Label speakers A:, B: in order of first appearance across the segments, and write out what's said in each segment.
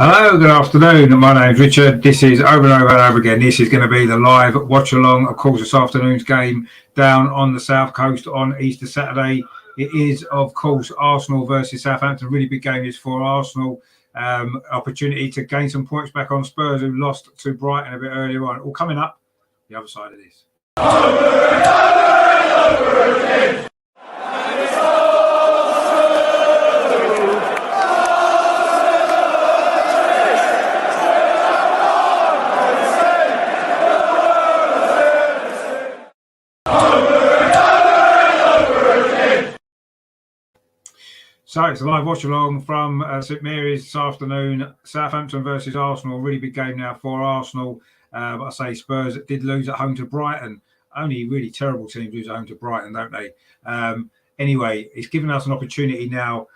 A: Hello, good afternoon. My name's Richard. This is over and over and over again. This is going to be the live watch-along. Of course, this afternoon's game down on the South Coast on Easter Saturday. It is, of course, Arsenal versus Southampton. Really big game is for Arsenal. Opportunity to gain some points back on Spurs, who lost to Brighton a bit earlier on. All coming up the other side of this. So it's a live watch along from St Mary's this afternoon. Southampton versus Arsenal, really big game now for Arsenal. I say Spurs did lose at home to Brighton. Only really terrible teams lose at home to Brighton, don't they? Anyway, it's given us an opportunity now.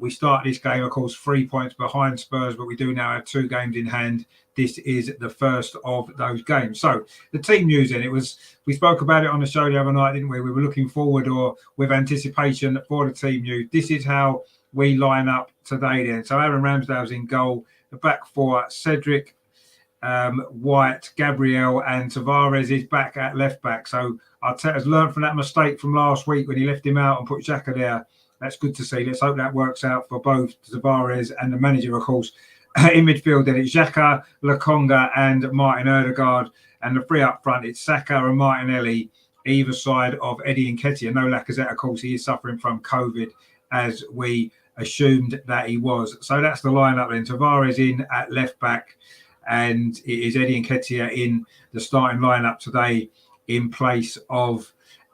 A: We start this game, of course, 3 points behind Spurs, but we do now have 2 games in hand. This is the first of those games. So the team news then, we spoke about it on the show the other night, didn't we? We were looking forward or with anticipation for the team news. This is how we line up today then. So Aaron Ramsdale's in goal. The back four, Cedric, White, Gabriel and Tavares is back at left back. So Arteta's learned from that mistake from last week when he left him out and put Xhaka there. That's good to see. Let's hope that works out for both Tavares and the manager, of course. In midfield, then it's Xhaka, Lokonga and Martin Ødegaard. And the 3 up front, it's Saka and Martinelli, either side of Eddie Nketiah. No Lacazette, of course, he is suffering from COVID, as we assumed that he was. So that's the lineup then. Tavares in at left back. And it is Eddie Nketiah in the starting lineup today in place of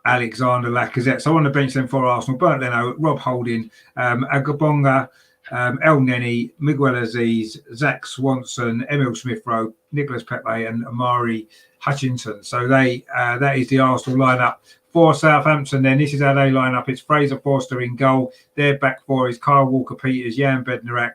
A: Alexander Lacazette. So on the bench then for Arsenal, Bernd Leno, Rob Holding, Agabonga, El Neni, Miguel Aziz, Zach Swanson, Emil Smith-Rowe, Nicholas Pepe and Amari Hutchinson. So that is the Arsenal lineup for Southampton. Then this is how they line up. It's Fraser Forster in goal. Their back four is Kyle Walker-Peters, Jan Bednarak,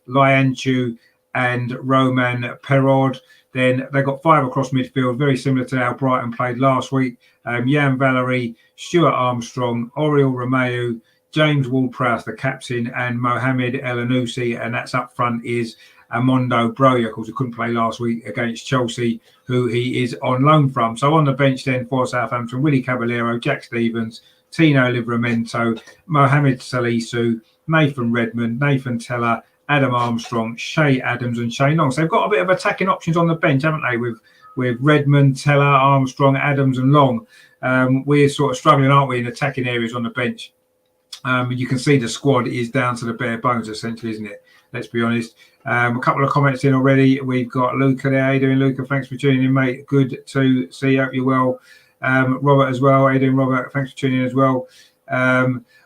A: Lian Chu and Roman Perraud. Then they got 5 across midfield, very similar to how Brighton played last week. Jan Valery, Stuart Armstrong, Oriol Romeu, James Ward-Prowse, the captain, and Mohamed El-Anousi. And that's up front is Armando Broja, of course, who couldn't play last week against Chelsea, who he is on loan from. So on the bench then for Southampton, Willy Caballero, Jack Stevens, Tino Livramento, Mohamed Salisu, Nathan Redmond, Nathan Teller, Adam Armstrong, Shay Adams and Shane Long. So they've got a bit of attacking options on the bench, haven't they, with Redmond, Teller, Armstrong, Adams and Long. We're sort of struggling, aren't we, in attacking areas on the bench. You can see the squad is down to the bare bones, essentially, isn't it? Let's be honest. A couple of comments in already. We've got Luca there. How you doing, Luca? Thanks for tuning in, mate. Good to see you. Hope you're well. Robert as well. How you doing, Robert? Thanks for tuning in as well.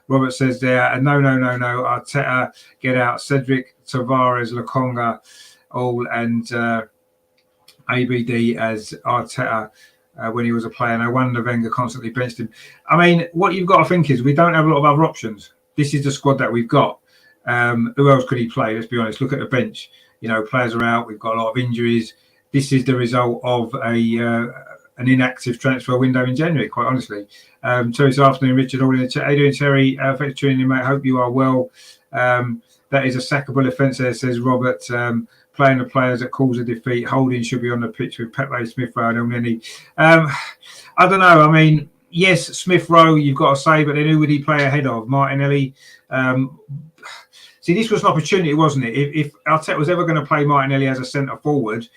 A: Robert says there, no. Arteta, get out. Cedric, Tavares, Lokonga, all, and ABD as Arteta when he was a player. No wonder Wenger constantly benched him. I mean, what you've got to think is we don't have a lot of other options. This is the squad that we've got. Who else could he play? Let's be honest. Look at the bench. You know, players are out. We've got a lot of injuries. This is the result of an inactive transfer window in January, quite honestly. So this afternoon, Richard, all in the chat. How you doing, Terry? Thanks for tuning in, mate. Hope you are well. That is a sackable offence there, says Robert. Playing the players that cause a defeat. Holding should be on the pitch with Pepe, Smith-Rowe and El Neni. I don't know. I mean, yes, Smith-Rowe, you've got to say, but then who would he play ahead of? Martinelli? See, this was an opportunity, wasn't it? If Arteta was ever going to play Martinelli as a centre forward,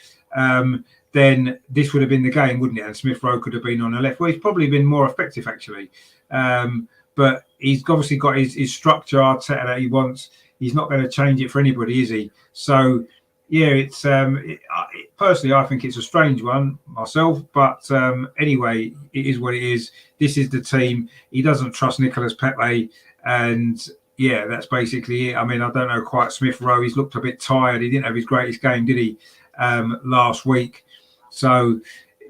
A: then this would have been the game, wouldn't it? And Smith-Rowe could have been on the left. Well, he's probably been more effective, actually. But he's obviously got his structure, Arteta, that he wants. He's not going to change it for anybody, is he? So, yeah, it's personally, I think it's a strange one myself. But anyway, it is what it is. This is the team. He doesn't trust Nicolas Pepe. And, yeah, that's basically it. I mean, I don't know quite Smith-Rowe. He's looked a bit tired. He didn't have his greatest game, did he, last week? So,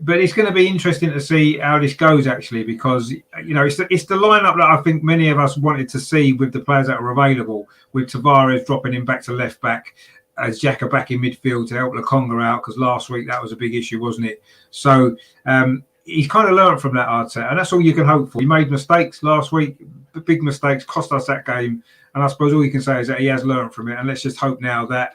A: but it's going to be interesting to see how this goes, actually, because, you know, it's the lineup that I think many of us wanted to see with the players that are available, with Tavares dropping him back to left back, as Xhaka back in midfield to help Lokonga out, because last week that was a big issue, wasn't it? So he's kind of learned from that, Arteta, and that's all you can hope for. He made mistakes last week, big mistakes, cost us that game, and I suppose all you can say is that he has learned from it, and let's just hope now that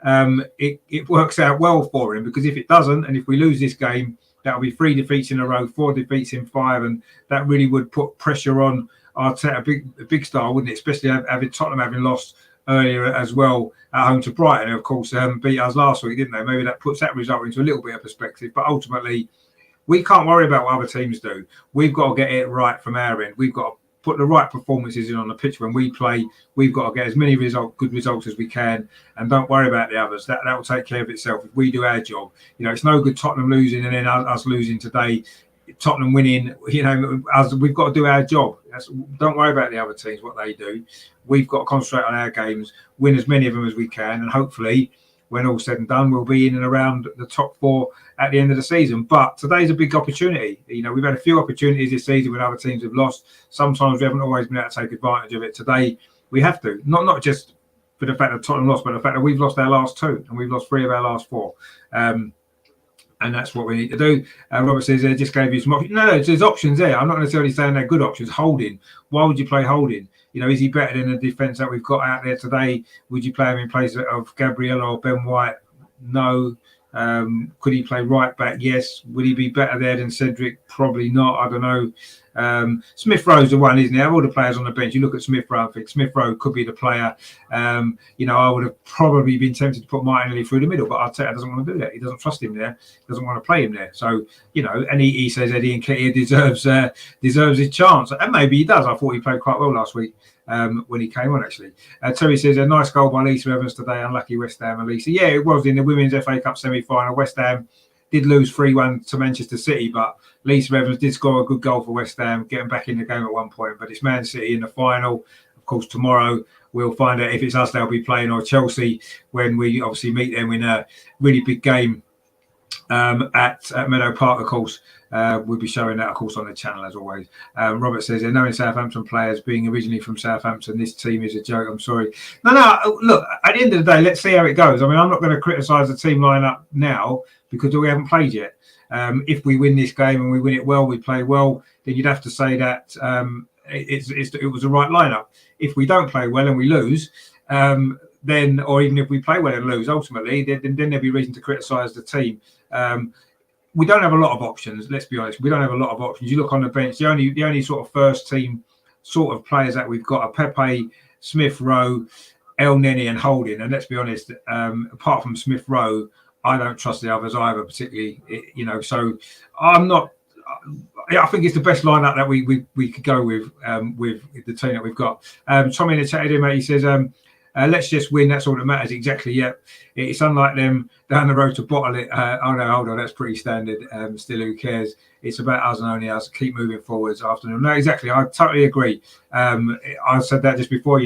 A: it works out well for him, because if it doesn't, and if we lose this game, that'll be 3 defeats in a row, 4 defeats in 5, and that really would put pressure on Arteta, a big star, wouldn't it? Especially having Tottenham having lost earlier as well at home to Brighton, and of course beat us last week, didn't they? Maybe that puts that result into a little bit of perspective, but ultimately we can't worry about what other teams do. We've got to get it right from our end. We've got to put the right performances in on the pitch when we play. We've got to get as many good results as we can, and don't worry about the others. That will take care of itself if we do our job. It's no good Tottenham losing and then us losing today, Tottenham winning. We've got to do our job. Don't worry about the other teams, what they do. We've got to concentrate on our games, win as many of them as we can, and hopefully, when all's said and done, we'll be in and around the top 4 at the end of the season. But today's a big opportunity. We've had a few opportunities this season when other teams have lost. Sometimes we haven't always been able to take advantage of it. Today, we have to. Not just for the fact that Tottenham lost, but the fact that we've lost our last 2 and we've lost 3 of our last 4. And that's what we need to do. Robert says, I just gave you some options. No, there's options there. I'm not necessarily saying they're good options. Holding. Why would you play Holding? Is he better than the defence that we've got out there today? Would you play him in place of Gabriel or Ben White? No. Could he play right back? Yes. Would he be better there than Cedric? Probably not. I don't know. Smith Rowe's the one, isn't he? Of all the players on the bench, you look at Smith Rowe, I think Smith Rowe could be the player. I would have probably been tempted to put Martinelli through the middle, but Arteta doesn't want to do that. He doesn't trust him there. He doesn't want to play him there. So, and he says Eddie Nketiah deserves his chance. And maybe he does. I thought he played quite well last week when he came on, actually. Terry says, a nice goal by Lisa Evans today. Unlucky West Ham and Lisa. Yeah, it was in the Women's FA Cup semi-final. West Ham did lose 3-1 to Manchester City, but Lisa Evans did score a good goal for West Ham, getting back in the game at one point. But it's Man City in the final. Of course, tomorrow we'll find out if it's us they'll be playing or Chelsea when we obviously meet them in a really big game at Meadow Park, of course. We'll be showing that, of course, on the channel as always. Robert says, knowing Southampton players being originally from Southampton, this team is a joke. I'm sorry. No, look, at the end of the day, let's see how it goes. I mean, I'm not going to criticise the team lineup now because we haven't played yet. If we win this game and we win it well, we play well, then you'd have to say that it was the right lineup. If we don't play well and we lose, then, or even if we play well and lose, ultimately, then there'd be reason to criticise the team. We don't have a lot of options. Let's be honest. We don't have a lot of options. You look on the bench. The only sort of first team sort of players that we've got are Pepe, Smith Rowe, El Neni, and Holding. And let's be honest. Apart from Smith Rowe, I don't trust the others either, particularly. So I'm not. I think it's the best lineup that we could go with the team that we've got. Tommy in the chat here, mate. He says, let's just win. That's all that matters. Exactly. Yep. It's unlike them down the road to bottle it. Oh no, hold on. That's pretty standard. Still, who cares? It's about us and only us. Keep moving forwards after them. No, exactly. I totally agree. I said that just before.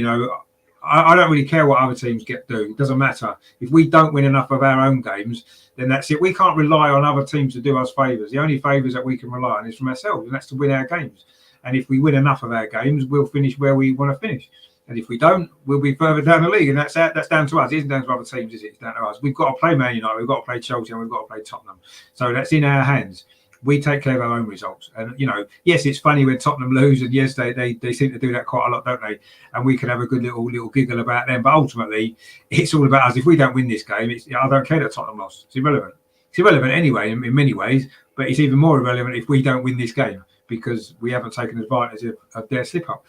A: I don't really care what other teams do. It doesn't matter. If we don't win enough of our own games, then that's it. We can't rely on other teams to do us favours. The only favours that we can rely on is from ourselves, and that's to win our games. And if we win enough of our games, we'll finish where we want to finish. And if we don't, we'll be further down the league. And that's down to us. It isn't down to other teams, is it? It's down to us. We've got to play Man United. We've got to play Chelsea. And we've got to play Tottenham. So that's in our hands. We take care of our own results. And, yes, it's funny when Tottenham lose. And, yes, they seem to do that quite a lot, don't they? And we can have a good little giggle about them. But ultimately, it's all about us. If we don't win this game, I don't care that Tottenham lost. It's irrelevant. It's irrelevant anyway in many ways. But it's even more irrelevant if we don't win this game, because we haven't taken advantage of their slip-up.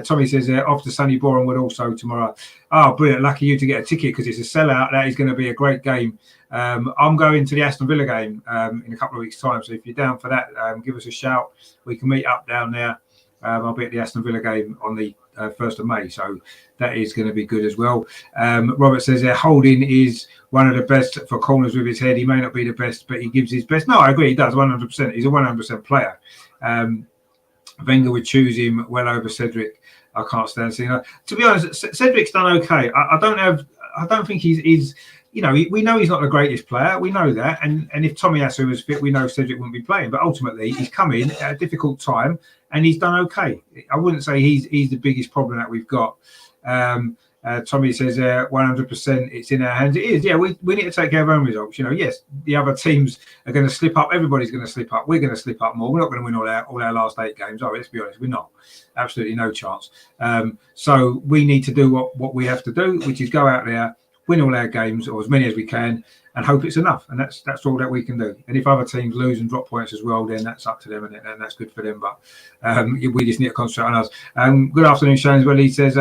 A: Tommy says, off to Sunny Bournemouth also tomorrow. Oh, brilliant. Lucky you to get a ticket because it's a sellout. That is going to be a great game. I'm going to the Aston Villa game in a couple of weeks' time. So if you're down for that, give us a shout. We can meet up down there. I'll be at the Aston Villa game on the 1st of May. So that is going to be good as well. Robert says, Holding is one of the best for corners with his head. He may not be the best, but he gives his best. No, I agree. He does 100%. He's a 100% player. Wenger would choose him well over Cedric. I can't stand seeing that. To be honest, Cedric's done okay. I don't think he's we know he's not the greatest player. We know that. And if Tomiyasu was fit, we know Cedric wouldn't be playing. But ultimately, he's come in at a difficult time and he's done okay. I wouldn't say he's the biggest problem that we've got. Tommy says 100% it's in our hands. It is. Yeah, we need to take care of our own results. Yes, the other teams are going to slip up. Everybody's going to slip up. We're going to slip up more. We're not going to win all our last 8 games. Oh, let's be honest, we're not. Absolutely no chance. So we need to do what we have to do, which is go out there, win all our games, or as many as we can, and hope it's enough. And that's all that we can do. And if other teams lose and drop points as well, then that's up to them, and that's good for them. But we just need to concentrate on us. Good afternoon, Shane. As well, he says,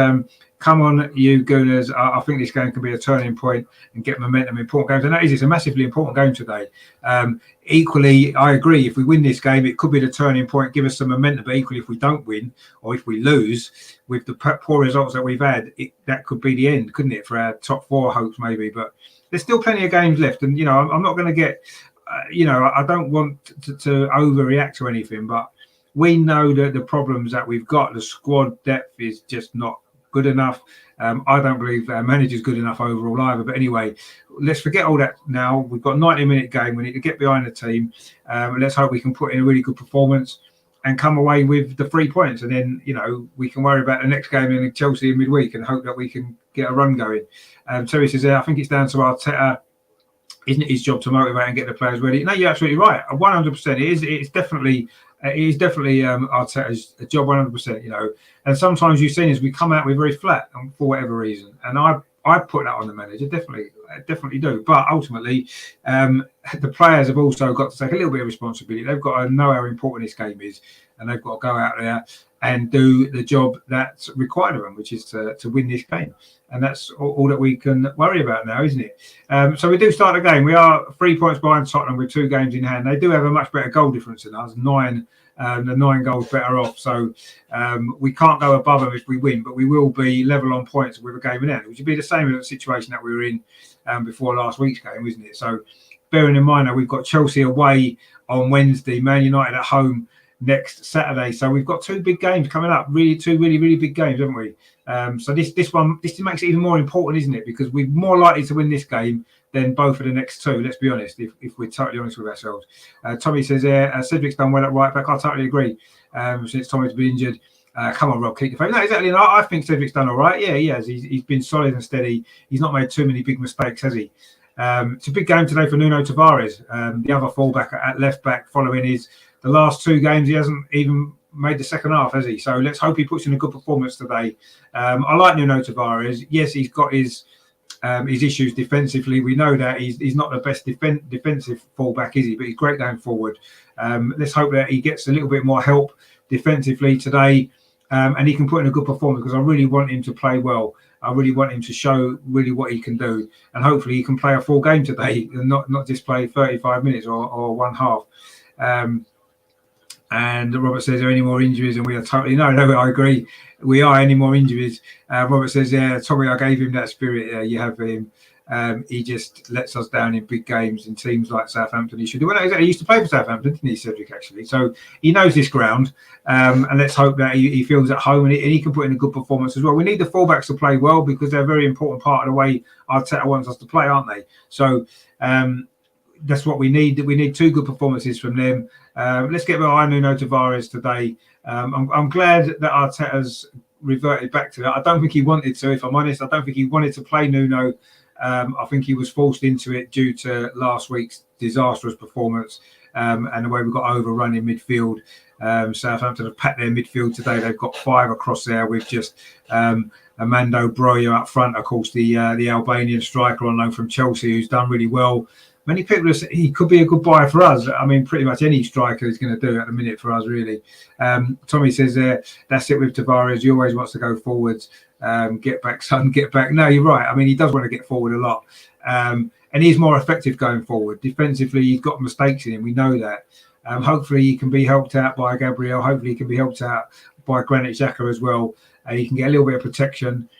A: come on, you Gooners. I think this game can be a turning point and get momentum in important games. And that is, it's a massively important game today. Equally, I agree. If we win this game, it could be the turning point, give us some momentum. But equally, if we don't win, or if we lose with the poor results that we've had, that could be the end, couldn't it, for our top 4 hopes maybe. But there's still plenty of games left. And, I'm not going to get, I don't want to overreact to anything. But we know that the problems that we've got, the squad depth is just not good enough. I don't believe our manager's good enough overall either. But anyway, let's forget all that now. We've got a 90-minute game. We need to get behind the team. Let's hope we can put in a really good performance and come away with the 3 points. And then, we can worry about the next game in Chelsea in midweek and hope that we can get a run going. Terry says, I think it's down to Arteta. Isn't it his job to motivate and get the players ready? No, you're absolutely right. 100%. It is. It's definitely. It is definitely Arteta's job, 100%. And sometimes you've seen as we come out, we're very flat for whatever reason. And I put that on the manager, definitely do. But ultimately, the players have also got to take a little bit of responsibility. They've got to know how important this game is, and they've got to go out there and do the job that's required of them, which is to win this game. And that's all that we can worry about now, isn't it? So we do start the game. We are 3 points behind Tottenham with 2 games in hand. They do have a much better goal difference than us, 9 goals better off. So we can't go above them if we win, but we will be level on points with a game in hand, which would be the same situation that we were in before last week's game, isn't it? So bearing in mind that we've got Chelsea away on Wednesday, Man United at home next Saturday. So we've got 2 big games coming up, two really big games, haven't we? So this makes it even more important, isn't it? Because we're more likely to win this game than both of the next 2, let's be honest, if we're totally honest with ourselves. Tommy says, Cedric's done well at right back. I totally agree. Since Tommy's been injured. Come on, Rob, keep the faith. No, exactly. No, I think Cedric's done all right. Yeah, he has. He's been solid and steady. He's not made too many big mistakes, has he? It's a big game today for Nuno Tavares, the other fullback at left back, following the last 2 games. He hasn't even made the second half, has he? So let's hope he puts in a good performance today. I like Nuno Tavares. Yes, he's got his issues defensively. We know that he's not the best defensive fullback, is he? But he's great going forward. Let's hope that he gets a little bit more help defensively today, and he can put in a good performance, because I really want him to play well. I really want him to show really what he can do, and hopefully he can play a full game today and not just play 35 minutes or one half. And Robert says, are there any more injuries? And we are totally no, I agree. We are any more injuries. Robert says, yeah, Tommy, I gave him that spirit. You have him. He just lets us down in big games in teams like Southampton. He should do. Well, no, exactly. He used to play for Southampton, didn't he, Cedric, actually? So he knows this ground. And let's hope that he feels at home and he can put in a good performance as well. We need the fullbacks to play well, because they're a very important part of the way Arteta wants us to play, aren't they? So that's what we need. We need 2 good performances from them. Let's get behind Nuno Tavares today. I'm glad that Arteta's reverted back to that. I don't think he wanted to, if I'm honest. I don't think he wanted to play Nuno. I think he was forced into it due to last week's disastrous performance and the way we got overrun in midfield. Southampton have packed their midfield today. They've got 5 across there with just Amando Broja up front, of course, the Albanian striker on loan from Chelsea, who's done really well. Many people have said he could be a good buy for us. I mean, pretty much any striker is going to do at the minute for us, really. Tommy says that's it with Tavares. He always wants to go forwards. Get back, son, get back. No, you're right. I mean, he does want to get forward a lot. And he's more effective going forward. Defensively, he's got mistakes in him. We know that. Hopefully, he can be helped out by Gabriel. Hopefully, he can be helped out by Granit Xhaka as well. He can get a little bit of protection.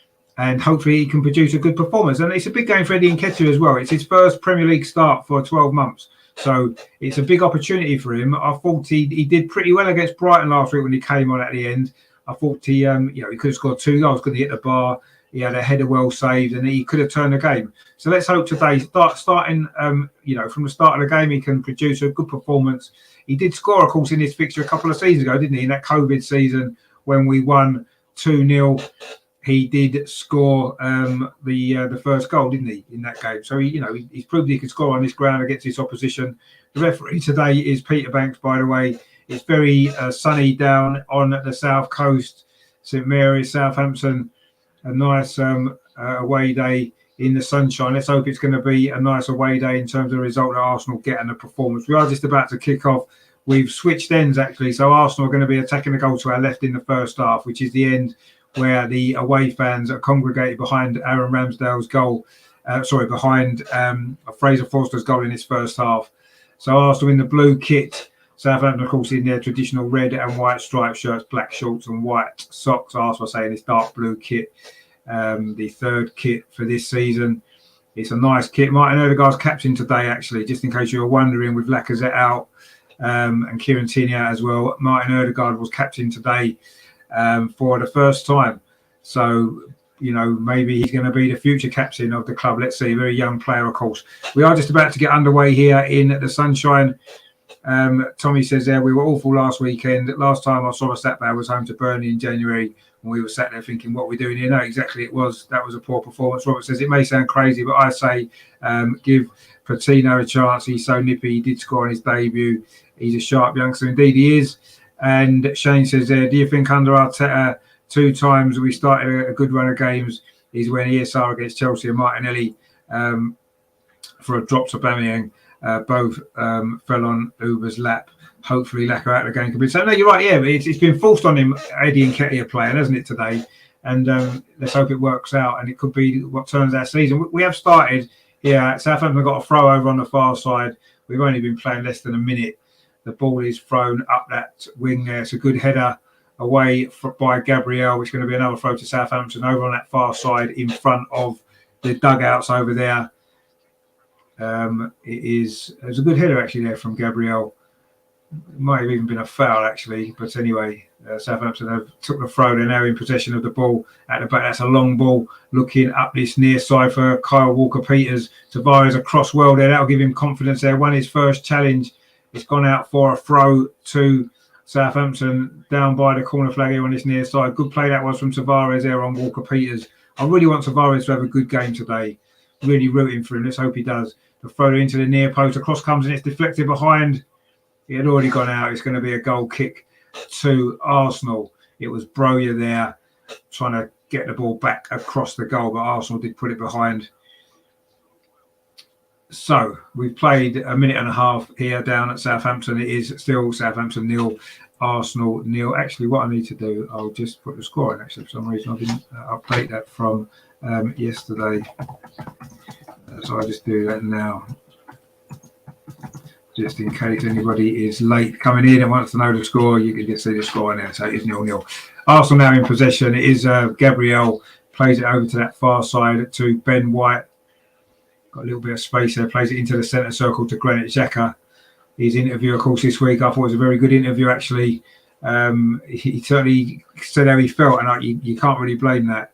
A: And hopefully he can produce a good performance. And it's a big game for Eddie Nketiah as well. It's his first Premier League start for 12 months. So it's a big opportunity for him. I thought he did pretty well against Brighton last week when he came on at the end. I thought he could have scored 2 goals, could have hit the bar. He had a header well saved, and he could have turned the game. So let's hope today, starting from the start of the game, he can produce a good performance. He did score, of course, in this fixture a couple of seasons ago, didn't he? In that COVID season when we won 2-0. He did score the first goal, didn't he, in that game? So he's proved he can score on this ground against his opposition. The referee today is Peter Banks, by the way. It's very sunny down on the south coast, St Mary's, Southampton. A nice away day in the sunshine. Let's hope it's going to be a nice away day in terms of the result that Arsenal get and the performance. We are just about to kick off. We've switched ends, actually. So Arsenal are going to be attacking the goal to our left in the first half, which is the end where the away fans are congregated behind Aaron Ramsdale's goal. Behind Fraser Forster's goal in his first half. So Arsenal in the blue kit. Southampton, of course, in their traditional red and white striped shirts, black shorts and white socks. Arsenal saying this dark blue kit. The third kit for this season. It's a nice kit. Martin Odegaard's captain today, actually, just in case you were wondering, with Lacazette out and Kieran Tierney out as well. Martin Odegaard was captain today for the first time. So, you know, maybe he's going to be the future captain of the club. Let's see. Very young player, of course. We are just about to get underway here in the sunshine. Tommy says there, we were awful last weekend. Last time I saw a sat there was home to Burnley in January. And we were sat there thinking, what are we doing here? No, exactly. That was a poor performance. Robert says, it may sound crazy, but I say give Patino a chance. He's so nippy. He did score on his debut. He's a sharp youngster. Indeed, he is. And Shane says there, do you think under Arteta 2 times we started a good run of games is when ESR against Chelsea and Martinelli for a drop to Aubameyang both fell on Uber's lap. Hopefully, Lacazette out of the game can be. So no, you're right. Yeah, it's been forced on him. Eddie Nketiah playing, hasn't it, today? And let's hope it works out. And it could be what turns our season. We have started here. Southampton got a throw over on the far side. We've only been playing less than a minute. The ball is thrown up that wing there. It's a good header away by Gabriel, which is going to be another throw to Southampton over on that far side in front of the dugouts over there. It's a good header actually there from Gabriel. It might have even been a foul actually, but anyway, Southampton have took the throw. They're now in possession of the ball at the back. That's a long ball looking up this near side for Kyle Walker-Peters. Tavares across well there. That'll give him confidence there. Won his first challenge. It's gone out for a throw to Southampton down by the corner flag here on this near side. Good play that was from Tavares there on Walker-Peters. I really want Tavares to have a good game today. Really rooting for him. Let's hope he does. The throw into the near post. Across comes and it's deflected behind. It had already gone out. It's going to be a goal kick to Arsenal. It was Broja there trying to get the ball back across the goal, but Arsenal did put it behind. So we've played a minute and a half here down at Southampton. It is still Southampton 0, Arsenal 0. Actually, what I need to do, I'll just put the score in. Actually, for some reason, I didn't update that from yesterday. So I'll just do that now. Just in case anybody is late coming in and wants to know the score, you can just see the score in there. So it is 0-0. Arsenal now in possession. It is Gabriel plays it over to that far side to Ben White. Got a little bit of space there. Plays it into the centre circle to Granit Xhaka. His interview, of course, this week I thought was a very good interview. Actually, he certainly said how he felt, and you can't really blame that.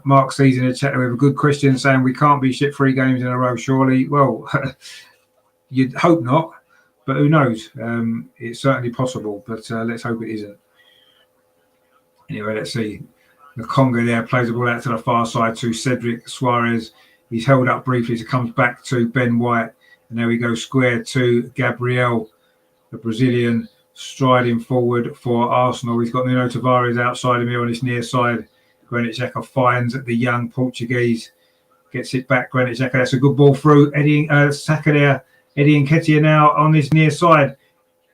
A: Mark sees in the chat we have a good question saying we can't be shit 3 games in a row, surely. Well. You'd hope not, but who knows? It's certainly possible, but let's hope it isn't. Anyway, let's see. The Congo there plays the ball out to the far side to Cedric Suarez. He's held up briefly, so comes back to Ben White. And there we go, square to Gabriel, the Brazilian, striding forward for Arsenal. He's got Nuno Tavares outside of him on his near side. Granit Xhaka finds the young Portuguese. Gets it back, Granit Xhaka. That's a good ball through. Saka there. Eddie Nketiah now on this near side.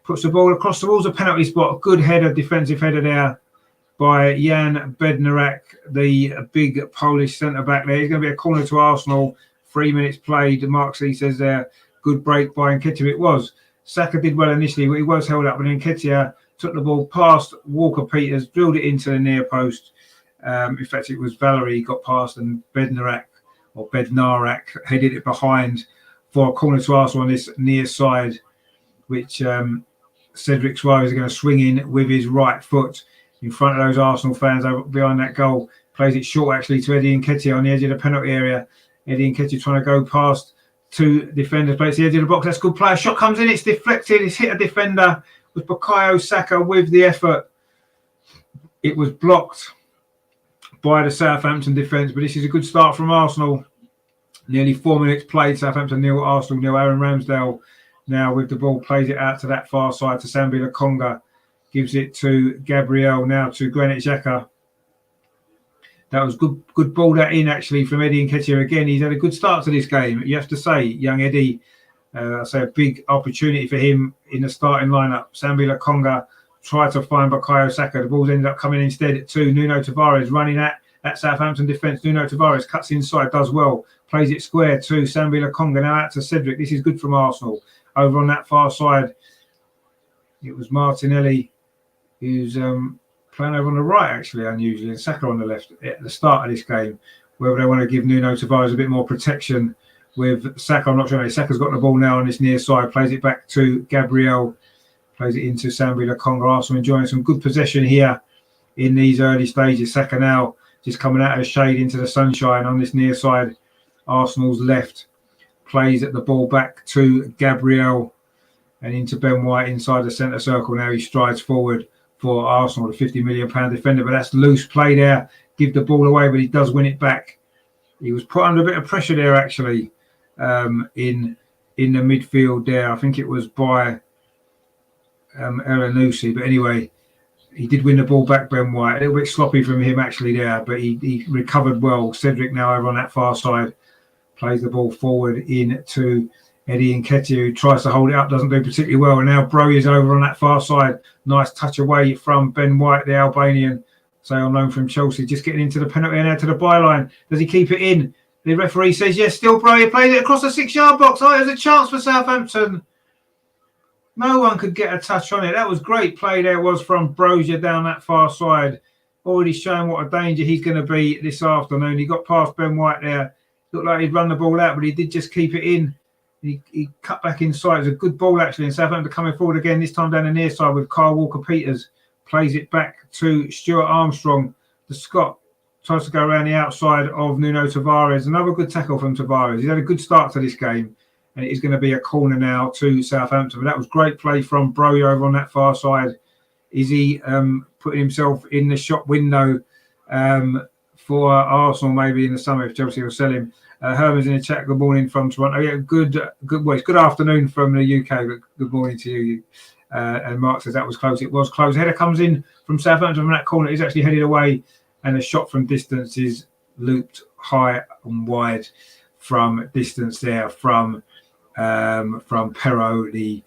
A: Puts the ball across the walls, a penalty spot. Good header, defensive header there by Jan Bednarek, the big Polish centre-back there. He's going to be a corner to Arsenal. 3 minutes played. Mark C says there, good break by Nketiah. It was. Saka did well initially, but he was held up. But Nketiah took the ball past Walker-Peters, drilled it into the near post. In fact, it was Valerie got past and Bednarek headed it behind for a corner to Arsenal on this near side, which Cedric Suarez is going to swing in with his right foot in front of those Arsenal fans over behind that goal. Plays it short actually to Eddie Nketiah on the edge of the penalty area. Eddie Nketiah trying to go past 2 defenders, plays the edge of the box. That's a good play. Shot comes in, it's deflected, it's hit a defender. It was Bukayo Saka with the effort. It was blocked by the Southampton defence, but this is a good start from Arsenal. Nearly 4 minutes played. Southampton 0, Arsenal 0. Aaron Ramsdale now with the ball plays it out to that far side to Sambi Lokonga. Gives it to Gabriel now to Granit Xhaka. That was good ball that in actually from Eddie Nketiah again. He's had a good start to this game. You have to say, young Eddie, I say a big opportunity for him in the starting lineup. Sambi Lokonga tried to find Bukayo Saka. The ball's ended up coming instead to Nuno Tavares running at Southampton defence. Nuno Tavares cuts inside, does well, plays it square to Sambi Lokonga. Now out to Cedric. This is good from Arsenal. Over on that far side, it was Martinelli who's playing over on the right, actually, unusually, and Saka on the left at the start of this game. Whether they want to give Nuno Tavares a bit more protection with Saka, I'm not sure. Saka's got the ball now on this near side, plays it back to Gabriel, plays it into Sambi Lokonga. Arsenal enjoying some good possession here in these early stages. Saka now just coming out of the shade into the sunshine on this near side. Arsenal's left, plays at the ball back to Gabriel and into Ben White inside the centre circle. Now he strides forward for Arsenal, the £50 million defender, but that's loose play there. Give the ball away, but he does win it back. He was put under a bit of pressure there, actually, in the midfield there. I think it was by Elanusi, but anyway, he did win the ball back, Ben White. A little bit sloppy from him, actually, there, but he recovered well. Cedric now over on that far side, plays the ball forward into Eddie Nketiah, who tries to hold it up, doesn't do particularly well. And now Browyer's over on that far side. Nice touch away from Ben White, the Albanian, say on loan from Chelsea, just getting into the penalty and out to the byline. Does he keep it in? The referee says yes, still Browyer plays it across the 6-yard box. Oh, there's a chance for Southampton. No one could get a touch on it. That was great play there, was from Brozier down that far side. Already showing what a danger he's going to be this afternoon. He got past Ben White there. Looked like he'd run the ball out, but he did just keep it in. He cut back inside. It's a good ball, actually, and Southampton coming forward again, this time down the near side with Kyle Walker-Peters. Plays it back to Stuart Armstrong. The Scot tries to go around the outside of Nuno Tavares. Another good tackle from Tavares. He's had a good start to this game, and it is going to be a corner now to Southampton. But that was great play from Broyo over on that far side. Is he putting himself in the shop window for Arsenal maybe in the summer if Chelsea will sell him? Herman's in the chat. Good morning from Toronto. Yeah, good. Well, it's good afternoon from the UK, but good morning to you. And Mark says that was close. It was close. Header comes in from Southampton from that corner. He's actually headed away, and a shot from distance is looped high and wide from distance there from Perrault, the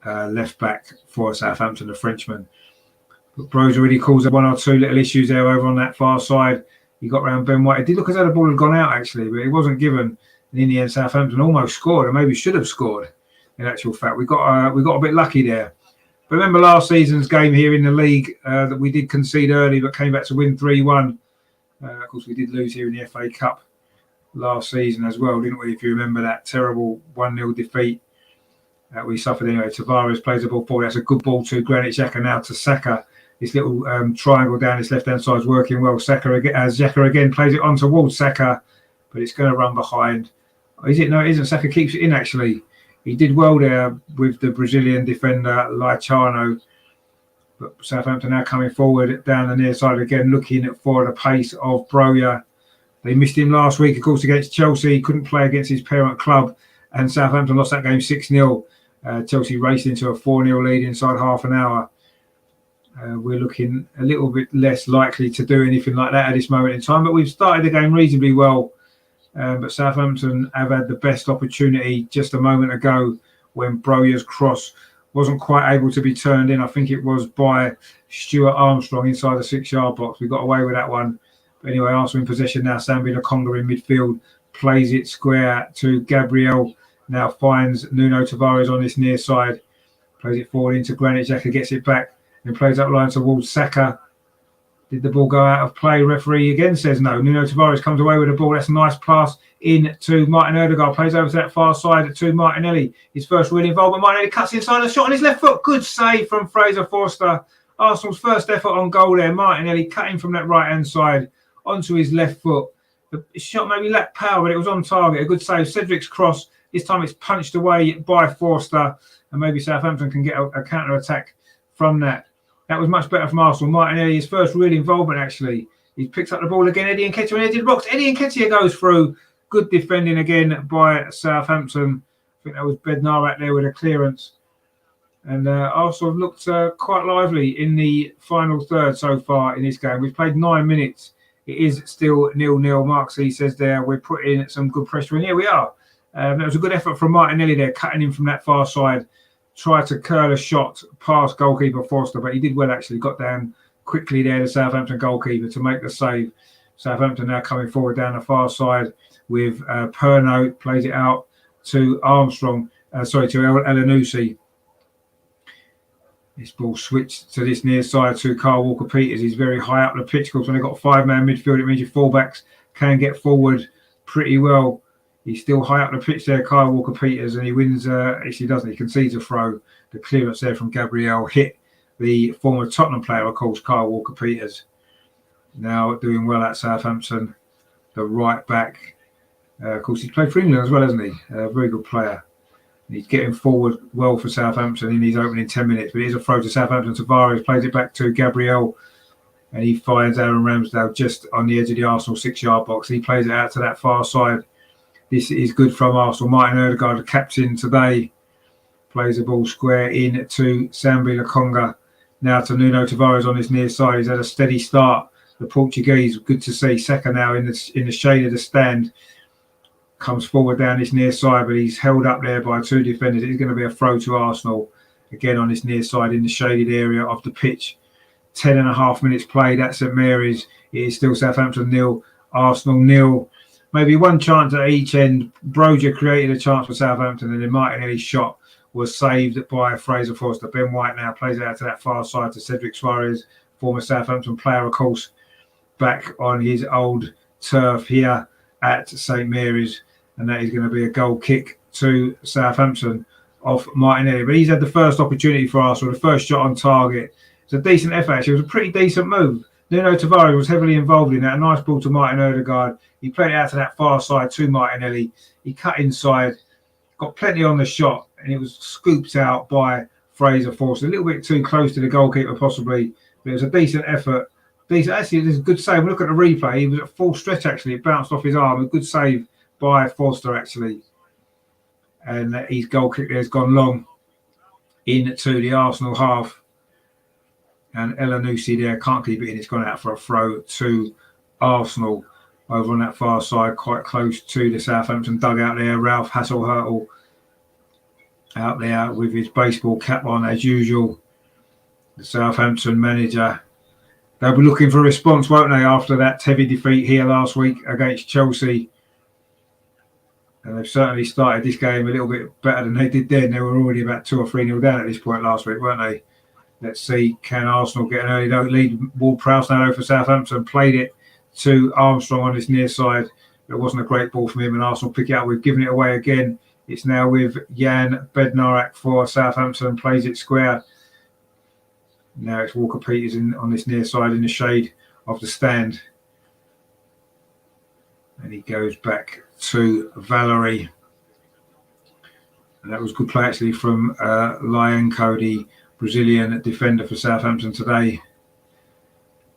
A: left back for Southampton, the Frenchman. But Bros already calls up one or two little issues there over on that far side. He got round Ben White. It did look as though the ball had gone out, actually, but it wasn't given. And in the end, Southampton almost scored, and maybe should have scored. In actual fact, we got a bit lucky there. But remember last season's game here in the league that we did concede early, but came back to win 3-1. Of course, we did lose here in the FA Cup last season as well, didn't we? If you remember that terrible 1-0 defeat that we suffered anyway. Tavares plays the ball forward. That's a good ball to Granit Xhaka, now to Saka. This little triangle down his left-hand side is working well. Xhaka again plays it on towards Saka, but it's going to run behind. Is it? No, it isn't. Saka keeps it in, actually. He did well there with the Brazilian defender, Laiciano. But Southampton now coming forward down the near side again, looking for the pace of Broya. They missed him last week, of course, against Chelsea. He couldn't play against his parent club. And Southampton lost that game 6-0. Chelsea raced into a 4-0 lead inside half an hour. We're looking a little bit less likely to do anything like that at this moment in time. But we've started the game reasonably well. But Southampton have had the best opportunity just a moment ago when Broyer's cross wasn't quite able to be turned in. I think it was by Stuart Armstrong inside the 6-yard box. We got away with that one. But anyway, Arsenal in possession now. Sambi Lokonga in midfield. Plays it square to Gabriel. Now finds Nuno Tavares on this near side. Plays it forward into Granit Xhaka. Gets it back and plays up line towards Saka. Did the ball go out of play? Referee again says no. Nuno Tavares comes away with the ball. That's a nice pass in to Martin Odegaard. Plays over to that far side to Martinelli. His first real involvement. Martinelli cuts inside a shot on his left foot. Good save from Fraser Forster. Arsenal's first effort on goal there. Martinelli cutting from that right-hand side onto his left foot. The shot maybe lacked power, but it was on target. A good save. Cedric's cross. This time it's punched away by Forster. And maybe Southampton can get a counter-attack from that. That was much better from Arsenal. Martinelli, his first real involvement, actually. He picks up the ball again. Eddie Nketiah in the edge of the box. Eddie Nketiah goes through. Good defending again by Southampton. I think that was Bednar out there with a clearance. And Arsenal have looked quite lively in the final third so far in this game. We've played 9 minutes It is still 0-0. Mark C says there, we're putting some good pressure in. Here we are. That was a good effort from Martinelli there, cutting in from that far side. Tried to curl a shot past goalkeeper Forster, but he did well actually. Got down quickly there, the Southampton goalkeeper, to make the save. Southampton now coming forward down the far side with Perno, plays it out to Armstrong, to Elanusi. This ball switched to this near side to Kyle Walker-Peters. He's very high up the pitch because when they've got a 5-man midfield, it means your fullbacks can get forward pretty well. He's still high up the pitch there, Kyle Walker-Peters, and he wins. Actually, doesn't he? Concedes a throw. The clearance there from Gabriel hit the former Tottenham player, of course, Kyle Walker-Peters. Now doing well at Southampton, the right back. Of course, he's played for England as well, hasn't he? A very good player. He's getting forward well for Southampton in his opening 10 minutes. But it is a throw to Southampton. Tavares plays it back to Gabriel. And he finds Aaron Ramsdale just on the edge of the Arsenal 6-yard box. He plays it out to that far side. This is good from Arsenal. Martin Odegaard, the captain today, plays the ball square in to Sambi Lokonga. Now to Nuno Tavares on his near side. He's had a steady start. The Portuguese, good to see. Saka now in the shade of the stand. Comes forward down this near side, but he's held up there by 2 defenders. It's going to be a throw to Arsenal. Again on this near side in the shaded area of the pitch. 10.5 minutes played at St Mary's. It is still Southampton 0, Arsenal 0. Maybe one chance at each end. Broja created a chance for Southampton, and then Martinelli's shot was saved by Fraser Forster. Ben White now plays it out to that far side to Cedric Suarez, former Southampton player, of course, back on his old turf here at St Mary's. And that is going to be a goal kick to Southampton off Martinelli. But he's had the first opportunity for Arsenal, the first shot on target. It's a decent effort, actually. It was a pretty decent move. Nuno Tavares was heavily involved in that. A nice ball to Martin Odegaard. He played it out to that far side to Martinelli. He cut inside, got plenty on the shot, and it was scooped out by Fraser Forster. A little bit too close to the goalkeeper, possibly. But it was a decent effort. Actually, it was a good save. Look at the replay. He was at full stretch, actually. It bounced off his arm. A good save by Forster, actually. And his goal kick there has gone long into the Arsenal half. And Elanusi there can't keep it in. It's gone out for a throw to Arsenal over on that far side, quite close to the Southampton dugout there. Ralph Hasenhüttl out there with his baseball cap on as usual. The Southampton manager. They'll be looking for a response, won't they, after that heavy defeat here last week against Chelsea. And they've certainly started this game a little bit better than they did then. They were already about 2 or 3-0 down at this point last week, weren't they? Let's see, can Arsenal get an early lead? Ward-Prowse now for Southampton. Played it to Armstrong on his near side. It wasn't a great ball from him, and Arsenal pick it up. We've given it away again. It's now with Jan Bednarik for Southampton. Plays it square. Now it's Walker-Peters on this near side in the shade of the stand. And he goes back to Valerie. And that was good play actually from Lyanco, the Brazilian defender for Southampton today.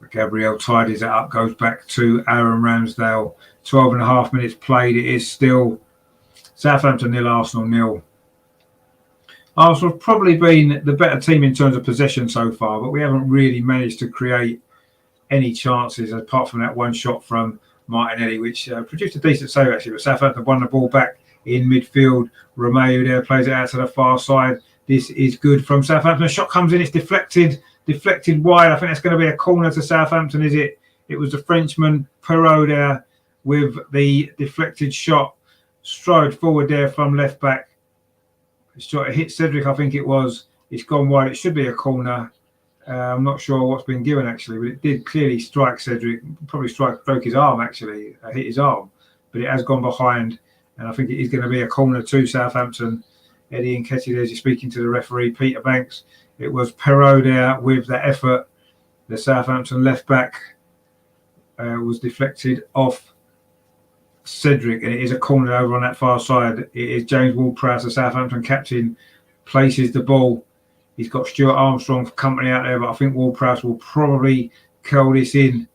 A: But Gabriel tidies it up, goes back to Aaron Ramsdale. 12.5 minutes played. It is still Southampton 0, Arsenal 0. Arsenal's probably been the better team in terms of possession so far, but we haven't really managed to create any chances apart from that one shot from Martinelli, which produced a decent save actually. But Southampton won the ball back in midfield. Romeo there plays it out to the far side. This is good from Southampton. A shot comes in, it's deflected wide. I think that's going to be a corner to Southampton, is it? It was the Frenchman Perrault there with the deflected shot. Strode forward there from left back. It hit Cedric, I think it was. It's gone wide. It should be a corner. I'm not sure what's been given actually, but it did clearly strike Cedric. Probably broke his arm actually, hit his arm. But it has gone behind, and I think it is going to be a corner to Southampton. Eddie Nketiah there, you're speaking to the referee, Peter Banks. It was Perrault there with the effort. The Southampton left back was deflected off Cedric, and it is a corner over on that far side. It is James Ward-Prowse, the Southampton captain, places the ball. He's got Stuart Armstrong for company out there, but I think Ward-Prowse will probably curl this in.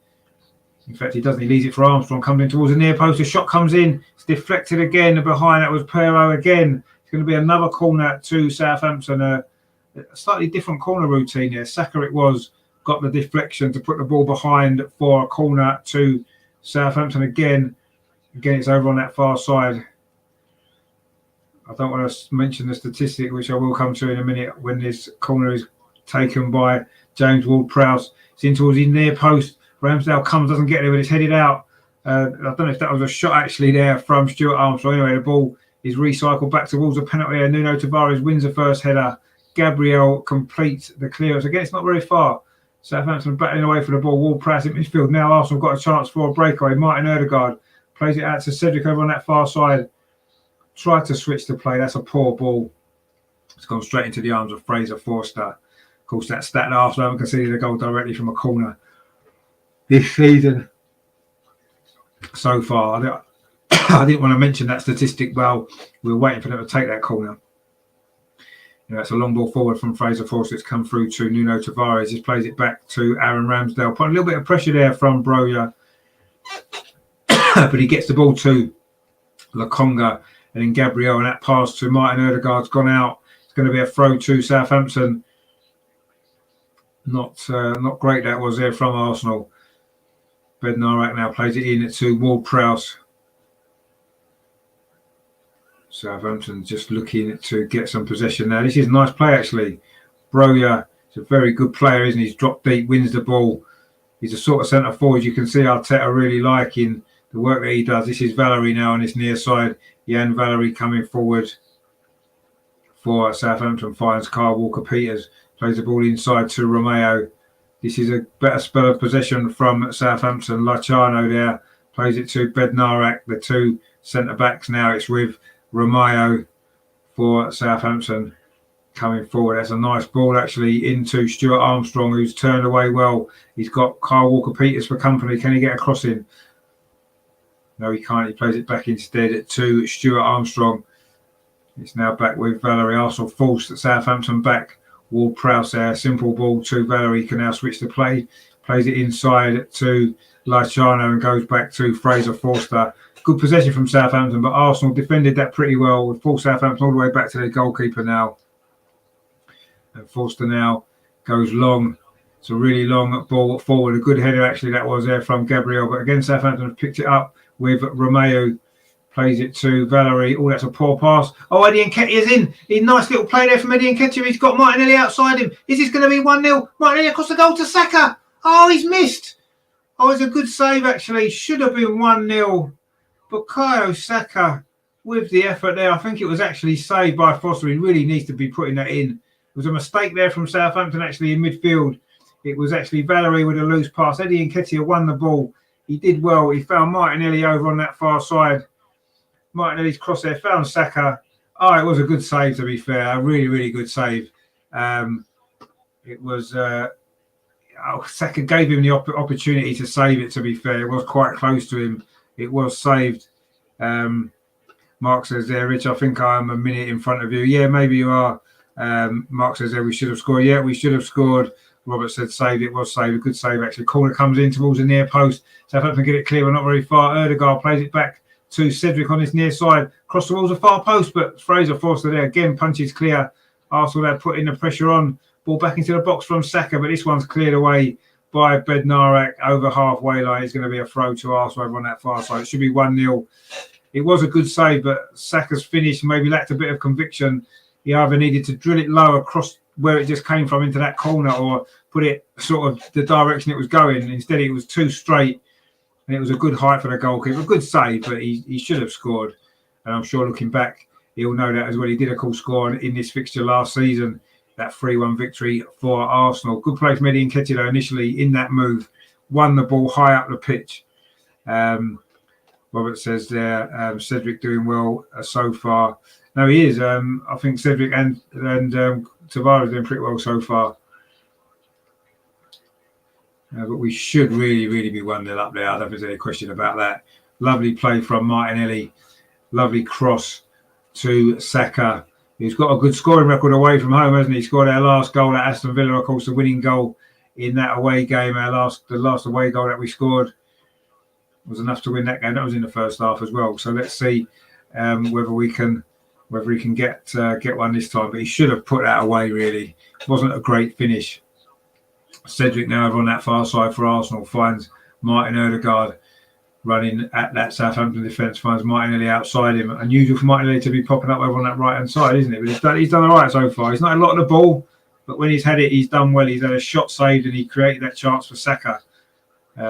A: In fact, he doesn't. He leaves it for Armstrong, comes in towards the near post. The shot comes in. It's deflected again. And behind that was Perrault again. It's going to be another corner to Southampton. A slightly different corner routine there. Saka it was. got the deflection to put the ball behind for a corner to Southampton again. Again, it's over on that far side. I don't want to mention the statistic, which I will come to in a minute, when this corner is taken by James Ward-Prowse. It's in towards his near post. Ramsdale doesn't get there, but it's headed out. I don't know if that was a shot actually there from Stuart Armstrong. Anyway, the ball is recycled back towards the penalty area. Nuno Tavares wins the first header. Gabriel completes the clearance. Again, it's not very far. Southampton battling away for the ball. Ward-Prowse in midfield. Now Arsenal got a chance for a breakaway. Martin Ødegaard plays it out to Cedric over on that far side. Tried to switch the play. That's a poor ball. It's gone straight into the arms of Fraser Forster. Of course, that stat that Arsenal haven't conceded a goal directly from a corner this season so far. I didn't want to mention that statistic while we were waiting for them to take that corner. It's a long ball forward from Fraser Forster. It's come through to Nuno Tavares. He plays it back to Aaron Ramsdale. Put a little bit of pressure there from Broja. But he gets the ball to Lokonga and then Gabriel. And that pass to Martin Ødegaard's gone out. It's going to be a throw to Southampton. Not great that was there from Arsenal. Bednarek now plays it in to Ward-Prowse. Southampton just looking to get some possession now. This is a nice play, actually. Broja is a very good player, isn't he? He's dropped deep, wins the ball. He's a sort of centre forward. You can see Arteta really liking the work that he does. This is Valery now on his near side. Jan Valery coming forward for Southampton. Finds Kyle Walker-Peters. Plays the ball inside to Romeo. This is a better spell of possession from Southampton. Lachano there plays it to Bednarek. The two centre-backs now. It's with Romeo for Southampton coming forward. That's a nice ball actually into Stuart Armstrong, who's turned away well. He's got Kyle Walker-Peters for company. Can he get a cross in? No, he can't. He plays it back instead to Stuart Armstrong. It's now back with Valery. Arsenal forced Southampton back. Ward-Prowse there. Simple ball to Valery. Can now switch the play. Plays it inside to Lachano and goes back to Fraser Forster. Good possession from Southampton, but Arsenal defended that pretty well. With full Southampton all the way back to their goalkeeper now. And Forster now goes long. It's a really long ball forward. A good header actually that was there from Gabriel. But again, Southampton have picked it up with Romeo. Plays it to Valery. Oh, that's a poor pass. Oh, Eddie Nketiah's in. A nice little play there from Eddie Nketiah. He's got Martinelli outside him. Is this going to be 1-0? Martinelli across the goal to Saka. Oh, he's missed. Oh, it's a good save actually. Should have been 1-0. Bukayo Saka with the effort there. I think it was actually saved by Foster. He really needs to be putting that in. It was a mistake there from Southampton actually in midfield. It was actually Valery with a loose pass. Eddie Nketiah won the ball. He did well. He found Martinelli over on that far side. Martinelli's cross there, found Saka. Oh, it was a good save, to be fair. A really, really good save. It was... Saka gave him the opportunity to save it, to be fair. It was quite close to him. It was saved. Mark says there, Rich, I think I'm a minute in front of you. Yeah, maybe you are. Mark says there, we should have scored. Yeah, we should have scored. Robert said save. It was saved. A good save, actually. Corner comes in towards the near post. Southampton get it clear, but not very far. Ødegaard plays it back to Cedric on his near side. Cross towards the far post, but Fraser Forster there again punches clear. Arsenal there putting the pressure on. Ball back into the box from Saka, but this one's cleared away by Bednarek over halfway line. It's going to be a throw to Arsenal over on that far side. It should be 1-0. It was a good save, but Saka's finish maybe lacked a bit of conviction. He either needed to drill it low across where it just came from into that corner, or put it sort of the direction it was going. Instead, it was too straight, and it was a good height for the goalkeeper. A good save, but he should have scored. And I'm sure looking back, he'll know that as well. He did, of course, score in this fixture last season, that 3-1 victory for Arsenal. Good play from Eddie Nketiah initially in that move. Won the ball high up the pitch. Robert says there, Cedric doing well so far. No, he is. I think Cedric and Tavares doing pretty well so far. But we should really, really be 1-0 up there. I don't think there's any question about that. Lovely play from Martinelli. Lovely cross to Saka, who's got a good scoring record away from home, hasn't he? He scored our last goal at Aston Villa, of course, the winning goal in that away game. The last away goal that we scored was enough to win that game. That was in the first half as well. So let's see whether he can get one this time. But he should have put that away, really. It wasn't a great finish. Cedric now over on that far side for Arsenal finds Martin Odegaard running at that Southampton defence, finds Martinelli outside him. Unusual for Martinelli to be popping up over on that right hand side, isn't it? But he's done all right so far. He's not a lot of the ball, but when he's had it, he's done well. He's had a shot saved and he created that chance for Saka.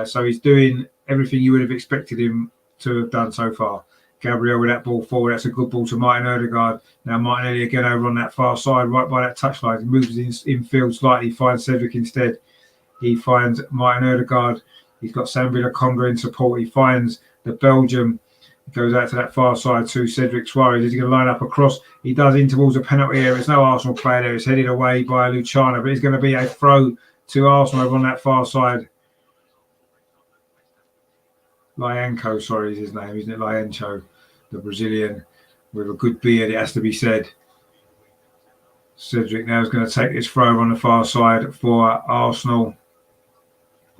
A: So he's doing everything you would have expected him to have done so far. Gabriel with that ball forward. That's a good ball to Martin Odegaard. Now Martinelli again over on that far side, right by that touchline. He moves in field slightly, finds Cedric instead. He finds Martin Odegaard. He's got Sambi Lokonga in support. He finds the Belgium. Goes out to that far side to Cedric Suarez. He's going to line up across. He does in towards a penalty area. There's no Arsenal player there. It's headed away by Luciano, but it's going to be a throw to Arsenal over on that far side. Lyanco, sorry, is his name, isn't it? Lyanco, the Brazilian with a good beard, it has to be said. Cedric now is going to take this throw on the far side for Arsenal.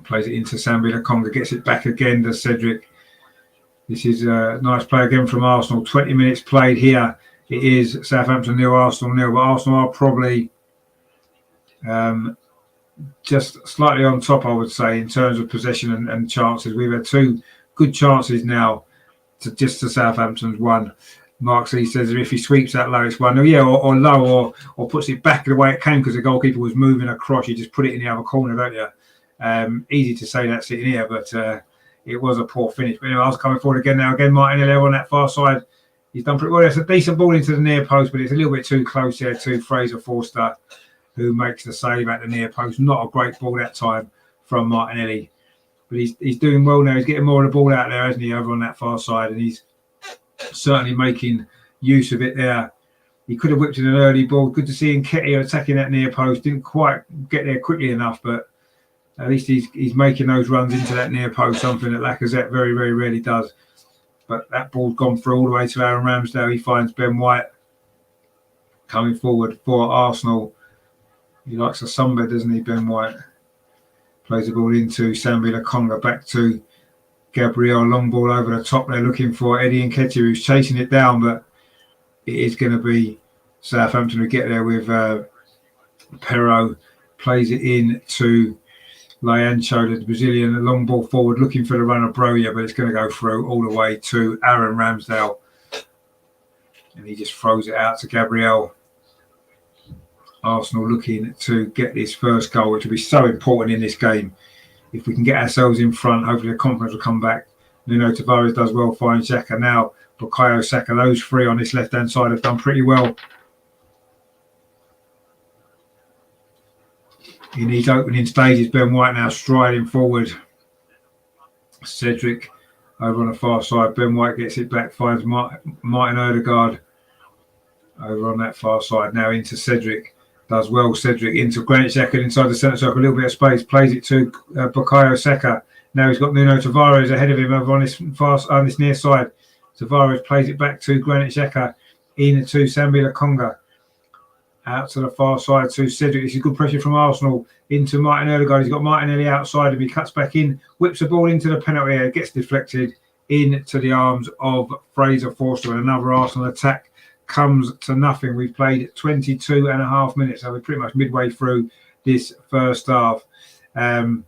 A: Plays it into Sambi Lokonga, gets it back again to Cedric. This is a nice play again from Arsenal. 20 minutes played here. It is Southampton 0, Arsenal 0, but Arsenal are probably just slightly on top, I would say, in terms of possession and chances. We've had two good chances now to Southampton's one. Mark C says if he sweeps that low, it's 1-0. Yeah, or low, or puts it back the way it came because the goalkeeper was moving across. You just put it in the other corner, don't you? Easy to say that sitting here, but it was a poor finish. But anyway, I was coming forward again now. Again, Martinelli on that far side. He's done pretty well. It's a decent ball into the near post, but it's a little bit too close here to Fraser Forster, who makes the save at the near post. Not a great ball that time from Martinelli. But he's doing well now. He's getting more of the ball out there, hasn't he, over on that far side? And he's certainly making use of it there. He could have whipped in an early ball. Good to see Nketiah attacking that near post. Didn't quite get there quickly enough, but at least he's making those runs into that near post, something that Lacazette very, very rarely does. But that ball's gone through all the way to Aaron Ramsdale. He finds Ben White coming forward for Arsenal. He likes a sunbed, doesn't he, Ben White? Plays the ball into Sambi Lokonga, back to Gabriel. Long ball over the top. They're looking for Eddie Nketiah, who's chasing it down, but it is going to be Southampton who get there with Perraud. Plays it in to Lyanco, the Brazilian. A long ball forward, looking for the run of Broja, but it's going to go through all the way to Aaron Ramsdale. And he just throws it out to Gabriel. Arsenal looking to get this first goal, which will be so important in this game. If we can get ourselves in front, hopefully the confidence will come back. Nuno Tavares does well, finds Xhaka now. Bukayo Saka, those three on this left-hand side have done pretty well in these opening stages. Ben White now striding forward. Cedric over on the far side. Ben White gets it back, finds Martin Odegaard over on that far side. Now into Cedric. Does well, Cedric into Granit Xhaka inside the centre circle, a little bit of space, plays it to Bukayo Saka. Now he's got Nuno Tavares ahead of him over on this near side. Tavares plays it back to Granit Xhaka, into Sambi Lokonga. Out to the far side to Cedric. This is good pressure from Arsenal into Martin Odegaard. He's got Martinelli outside him. He cuts back in, whips the ball into the penalty area, gets deflected into the arms of Fraser Forster, and another Arsenal attack comes to nothing. We've played 22 and a half minutes, so we're pretty much midway through this first half. And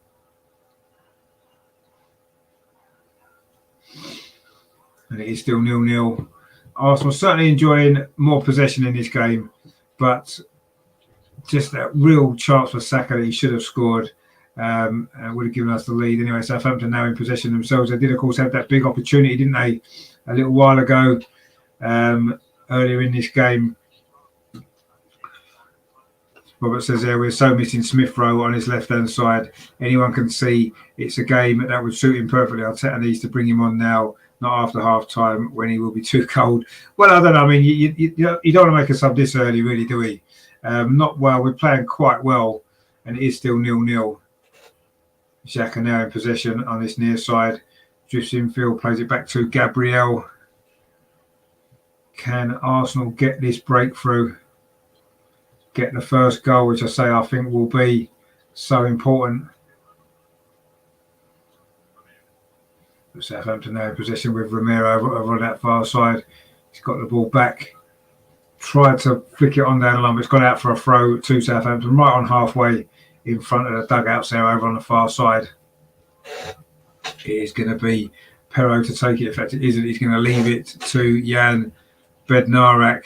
A: it is still 0-0. Arsenal certainly enjoying more possession in this game, but just that real chance for Saka that he should have scored and would have given us the lead. Anyway, Southampton now in possession themselves. They did, of course, have that big opportunity, didn't they, a little while ago. Earlier in this game, Robert says there, we're so missing Smith Rowe on his left-hand side. Anyone can see it's a game that would suit him perfectly. Arteta needs to bring him on now, not after half-time when he will be too cold. Well, I don't know. I mean, you don't want to make a sub this early, really, do we? Not well. We're playing quite well, and it is still 0-0. Xhaka now in possession on this near side. Drifts infield, plays it back to Gabriel. Can Arsenal get this breakthrough? Get the first goal, which I think will be so important. Southampton now in possession with Romero over on that far side. He's got the ball back. Tried to flick it on down the line, but it's gone out for a throw to Southampton right on halfway in front of the dugouts there over on the far side. It is going to be Perrault to take it. In fact, it isn't. He's going to leave it to Jan Bednarek.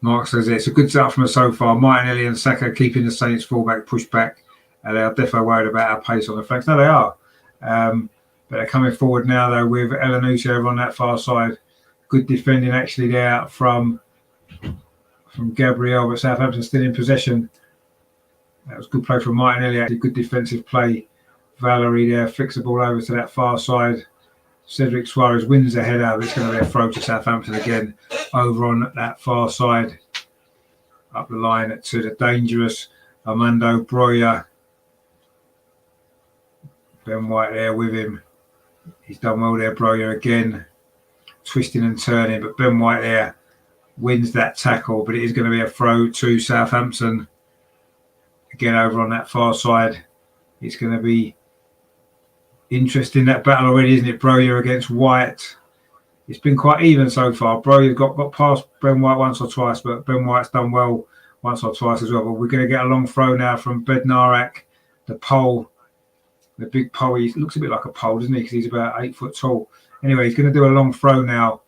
A: Mark says it's a good setup from us so far. Martinelli and Saka keeping the Saints fullback pushed back. They are definitely worried about our pace on the flanks. No, they are. But they're coming forward now, though, with Elanusa over on that far side. Good defending, actually, there from Gabriel, but Southampton still in possession. That was good play from Martinelli, actually. Good defensive play. Valerie there flicks the ball over to that far side. Cedric Suarez wins the header. It's going to be a throw to Southampton again over on that far side. Up the line to the dangerous Armando Broja. Ben White there with him. He's done well there, Broja again. Twisting and turning, but Ben White there wins that tackle. But it is going to be a throw to Southampton. Again over on that far side. It's going to be interesting, that battle already, isn't it? Broja against White. It's been quite even so far. Broja's got past Ben White once or twice, but Ben White's done well once or twice as well. But we're going to get a long throw now from Bednarek, the pole. The big pole. He looks a bit like a pole, doesn't he? Because he's about 8 foot tall. Anyway, he's going to do a long throw now.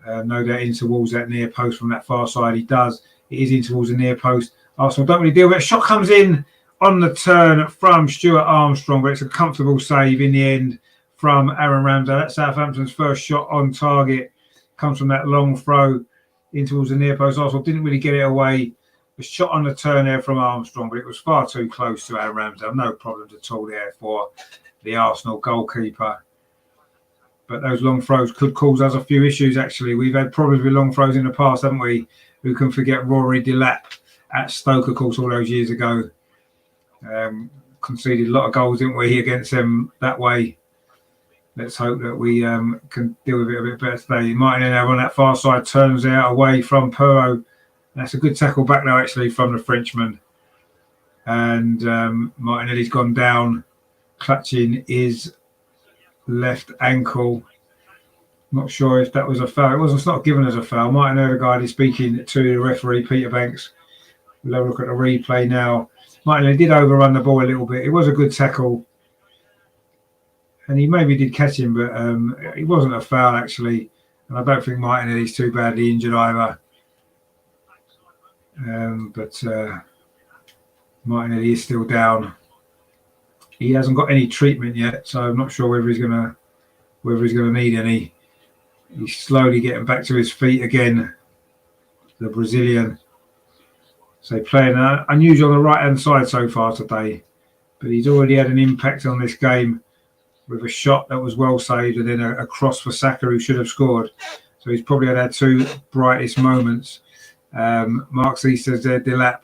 A: No doubt in towards that near post from that far side. He does. It is in towards the near post. Arsenal don't really deal with it. Shot comes in on the turn from Stuart Armstrong, but it's a comfortable save in the end from Aaron Ramsdale. That's Southampton's first shot on target. Comes from that long throw in towards the near post. Arsenal didn't really get it away. The shot on the turn there from Armstrong, but it was far too close to Aaron Ramsdale. No problems at all there for the Arsenal goalkeeper. But those long throws could cause us a few issues, actually. We've had problems with long throws in the past, haven't we? Who can forget Rory Delap at Stoke, of course, all those years ago. Conceded a lot of goals, didn't we, against them that way. Let's hope that we can deal with it a bit better today. Martinelli on that far side turns out away from Perrault. That's a good tackle back now, actually, from the Frenchman. And Martinelli's gone down, clutching his left ankle. Not sure if that was a foul. It's not given as a foul. Martinelli, the guy, is speaking to the referee, Peter Banks. We'll have a look at the replay now. Martinelli did overrun the ball a little bit. It was a good tackle. And he maybe did catch him, but it wasn't a foul, actually. And I don't think Martinelli's too badly injured either. But Martinelli is still down. He hasn't got any treatment yet, so I'm not sure whether he's gonna need any. He's slowly getting back to his feet again, the Brazilian. So playing unusual on the right-hand side so far today, but he's already had an impact on this game with a shot that was well saved and then a cross for Saka, who should have scored. So he's probably had our two brightest moments. Mark C says there, Delap,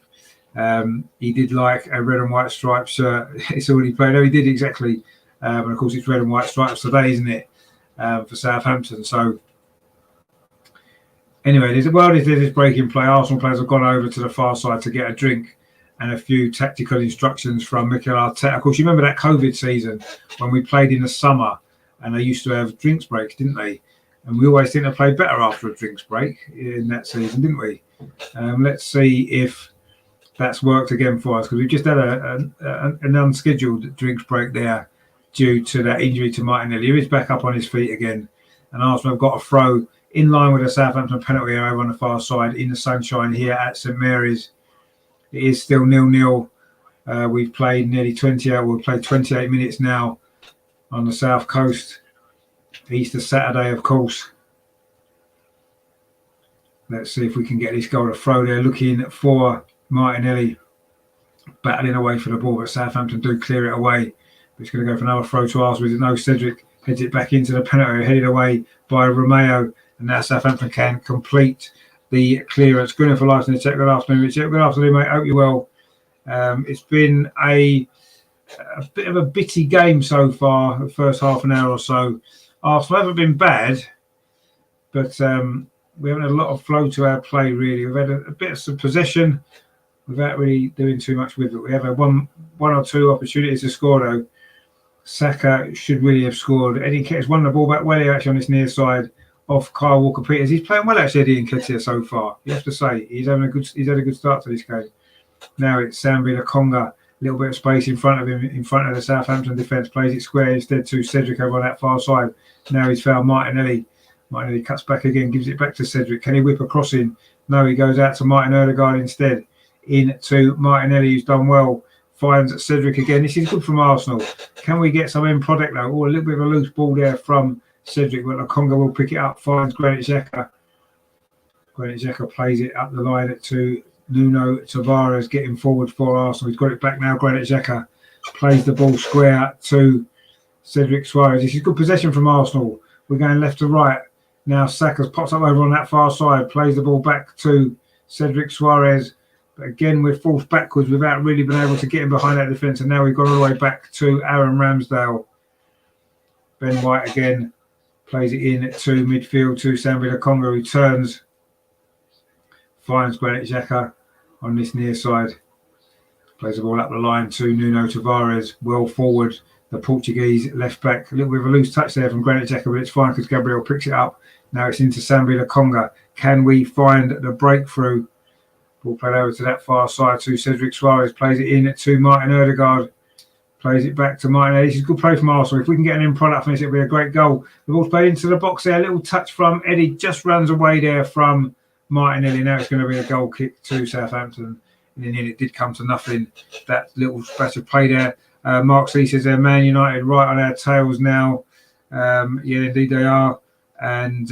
A: he did like a red and white striped shirt. It's already played. No, he did exactly. And of course, it's red and white stripes today, isn't it, for Southampton? So anyway, there's this breaking play. Arsenal players have gone over to the far side to get a drink and a few tactical instructions from Mikel Arteta. Of course, you remember that COVID season when we played in the summer and they used to have drinks breaks, didn't they? And we always think they played better after a drinks break in that season, didn't we? Let's see if that's worked again for us, because we've just had an unscheduled drinks break there due to that injury to Martinelli. He is back up on his feet again. And Arsenal have got a throw in line with a Southampton penalty area over on the far side in the sunshine here at St Mary's. It is still 0-0. We've played nearly 28. We've played 28 minutes now on the south coast. Easter Saturday, of course. Let's see if we can get this goal to throw there. Looking for Martinelli, battling away for the ball, but Southampton do clear it away. But it's going to go for another throw to Arsenal. No, Cedric heads it back into the penalty, headed away by Romeo. And now Southampton can complete the clearance. Good for life in the check. Good afternoon, Richard. Good afternoon, mate. Hope you're well. It's been a bit of a bitty game so far, the first half an hour or so. Arsenal haven't been bad, but we haven't had a lot of flow to our play, really. We've had a bit of some possession without really doing too much with it. We have had one or two opportunities to score, though. Saka should really have scored. Eddie Nketiah's won the ball back well here, actually, on this near side off Kyle Walker-Peters. He's playing well, actually, Eddie Nketiah, so far. You have to say he's had a good start to this game. Now it's Sambi Lakonga. A little bit of space in front of him, in front of the Southampton defence. Plays it square instead to Cedric over on that far side. Now he's found Martinelli. Martinelli cuts back again, gives it back to Cedric. Can he whip a cross in? No, he goes out to Martin Odegaard instead. In to Martinelli, who's done well. Finds Cedric again. This is good from Arsenal. Can we get some end product though? Oh, a little bit of a loose ball there from Cedric, but Lakonga will pick it up. Finds Granit Xhaka. Granit Xhaka plays it up the line to Nuno Tavares, getting forward for Arsenal. He's got it back now. Granit Xhaka plays the ball square to Cedric Suarez. This is good possession from Arsenal. We're going left to right. Now Saka's pops up over on that far side, plays the ball back to Cedric Suarez. But again, we're forced backwards without really being able to get him behind that defence. And now we've gone all the way back to Aaron Ramsdale. Ben White again plays it in to midfield to Sambi Lakonga, who turns, finds Granit Xhaka on this near side. Plays the ball up the line to Nuno Tavares, well forward. The Portuguese left back. A little bit of a loose touch there from Granit Xhaka, but it's fine because Gabriel picks it up. Now it's into Sambi Lakonga. Can we find the breakthrough? Ball played over to that far side to Cedric Suarez. Plays it in to Martin Odegaard. Plays it back to Martin. This is a good play from Arsenal. If we can get an end product from this, it'll be a great goal. The ball's played into the box there. A little touch from Eddie. Just runs away there from Martinelli. Now it's going to be a goal kick to Southampton. And in the end, it did come to nothing. That little splash of play there. Mark C says they're Man United right on our tails now. Yeah, indeed they are. And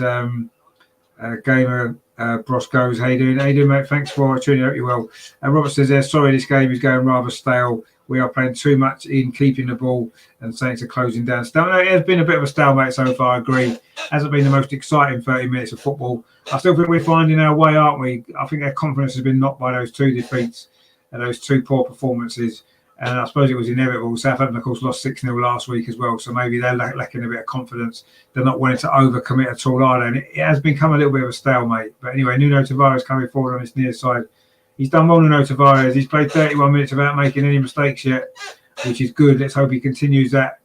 A: Gamer Brosco's, how you doing? How you doing, mate? Thanks for tuning in. I hope you're well. Robert says there, sorry, this game is going rather stale. We are playing too much in keeping the ball and Saints are closing down. It has been a bit of a stalemate so far, I agree. Hasn't been the most exciting 30 minutes of football. I still think we're finding our way, aren't we? I think our confidence has been knocked by those two defeats and those two poor performances. And I suppose it was inevitable. Southampton, of course, lost 6-0 last week as well. So maybe they're lacking a bit of confidence. They're not wanting to overcommit at all, are they? And it has become a little bit of a stalemate. But anyway, Nuno Tavares coming forward on his near side. He's done well, Nuno Tavares. He's played 31 minutes without making any mistakes yet, which is good. Let's hope he continues that.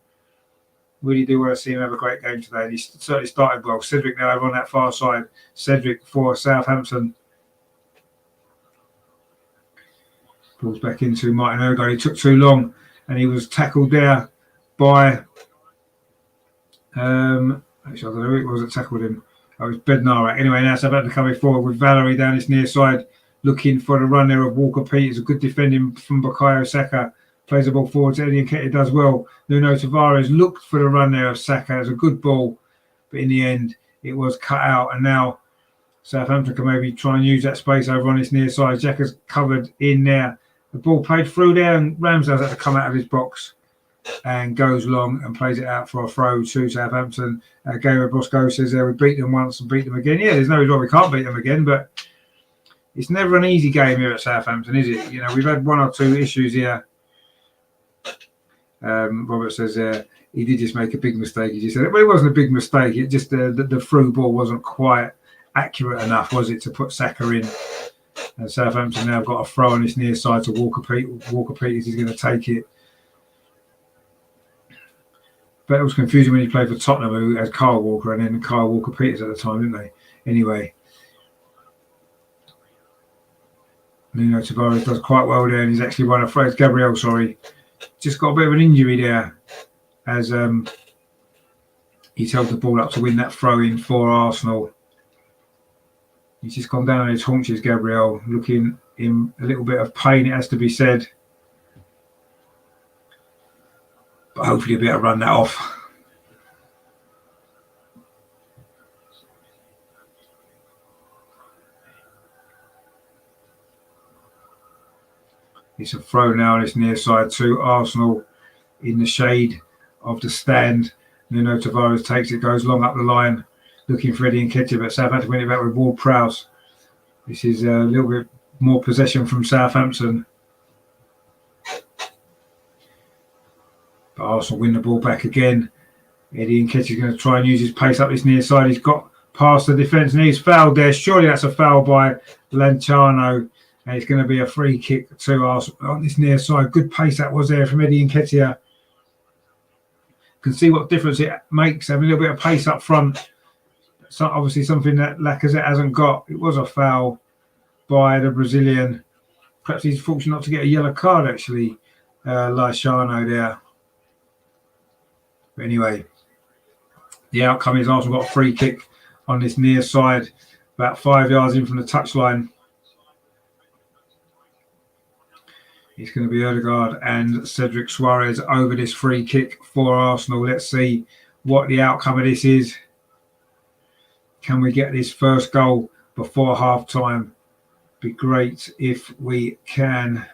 A: Really do want to see him have a great game today. And he certainly started well. Cedric now over on that far side. Cedric for Southampton. Balls back into Martin Odegaard. He took too long and he was tackled there by actually I don't know who it was that tackled him. It was Bednarek. Anyway, now Southampton coming forward with Valerie down his near side, looking for the run there of Walker Peters. A good defending from Bukayo Saka. Plays the ball forward to Eddie Nketiah, does well. Nuno Tavares looked for the run there of Saka. It was a good ball, but in the end it was cut out. And now Southampton can maybe try and use that space over on his near side. Xhaka's covered in there. The ball played through there, and Ramsdale's had to come out of his box and goes long and plays it out for a throw to Southampton. Gamer Bosco says there, we beat them once and beat them again. Yeah, there's no reason why we can't beat them again, but it's never an easy game here at Southampton, is it? You know, we've had one or two issues here. Robert says he did just make a big mistake. He just said, well, it wasn't a big mistake. It just the through ball wasn't quite accurate enough, was it, to put Saka in? And Southampton now have got a throw on his near side to Walker Peters. Walker Peters is going to take it. But it was confusing when he played for Tottenham, who had Kyle Walker and then Kyle Walker Peters at the time, didn't they? Anyway, Nuno Tavares does quite well there, and he's actually won a throw. Gabriel, sorry, just got a bit of an injury there as he's held the ball up to win that throw in for Arsenal. He's just gone down on his haunches, Gabriel, looking in a little bit of pain, it has to be said. But hopefully he'll be able to run that off. It's a throw now on his near side to Arsenal in the shade of the stand. Nuno Tavares takes it, goes long up the line, looking for Eddie Nketiah, but Southampton win it back with Ward-Prowse. This is a little bit more possession from Southampton. But Arsenal win the ball back again. Eddie Nketiah is going to try and use his pace up his near side. He's got past the defence and he's fouled there. Surely that's a foul by Lanciano. And it's going to be a free kick to Arsenal on this near side. Good pace that was there from Eddie Nketiah. Can see what difference it makes having a little bit of pace up front. So obviously something that Lacazette hasn't got. It was a foul by the Brazilian. Perhaps he's fortunate not to get a yellow card, actually, Lashano there. But anyway, the outcome is Arsenal got a free kick on this near side, about 5 yards in from the touchline. It's going to be Ødegaard and Cedric Suarez over this free kick for Arsenal. Let's see what the outcome of this is. Can we get this first goal before half time? Be great if we can.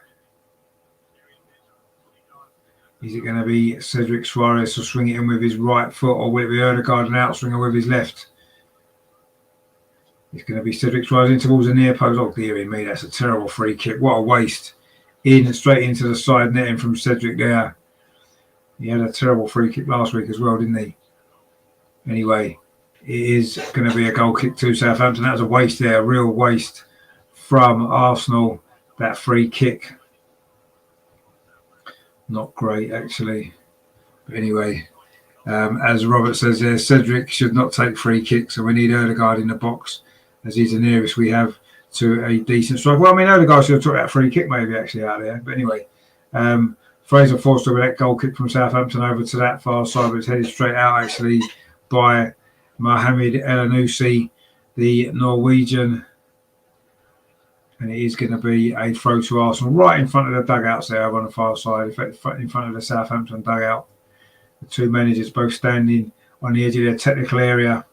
A: Is it going to be Cedric Suarez to swing it in with his right foot, or will it be Ødegaard and outswinger with his left? It's going to be Cedric Suarez in towards the near post. Oh, dearie me, that's a terrible free kick. What a waste. Straight into the side netting from Cedric there. He had a terrible free kick last week as well, didn't he? Anyway, it is going to be a goal kick to Southampton. That was a waste there, a real waste from Arsenal, that free kick. Not great, actually. But anyway, as Robert says there, Cedric should not take free kicks, and we need Ødegaard in the box, as he's the nearest we have to a decent strike. Well, I mean, Ødegaard should have took that free kick maybe actually out there. But anyway, Fraser Forster with that goal kick from Southampton over to that far side, but it's headed straight out actually by Mohamed Elanusi, the Norwegian. And it is going to be a throw to Arsenal right in front of the dugouts there on the far side, in front of the Southampton dugout. The two managers both standing on the edge of their technical area.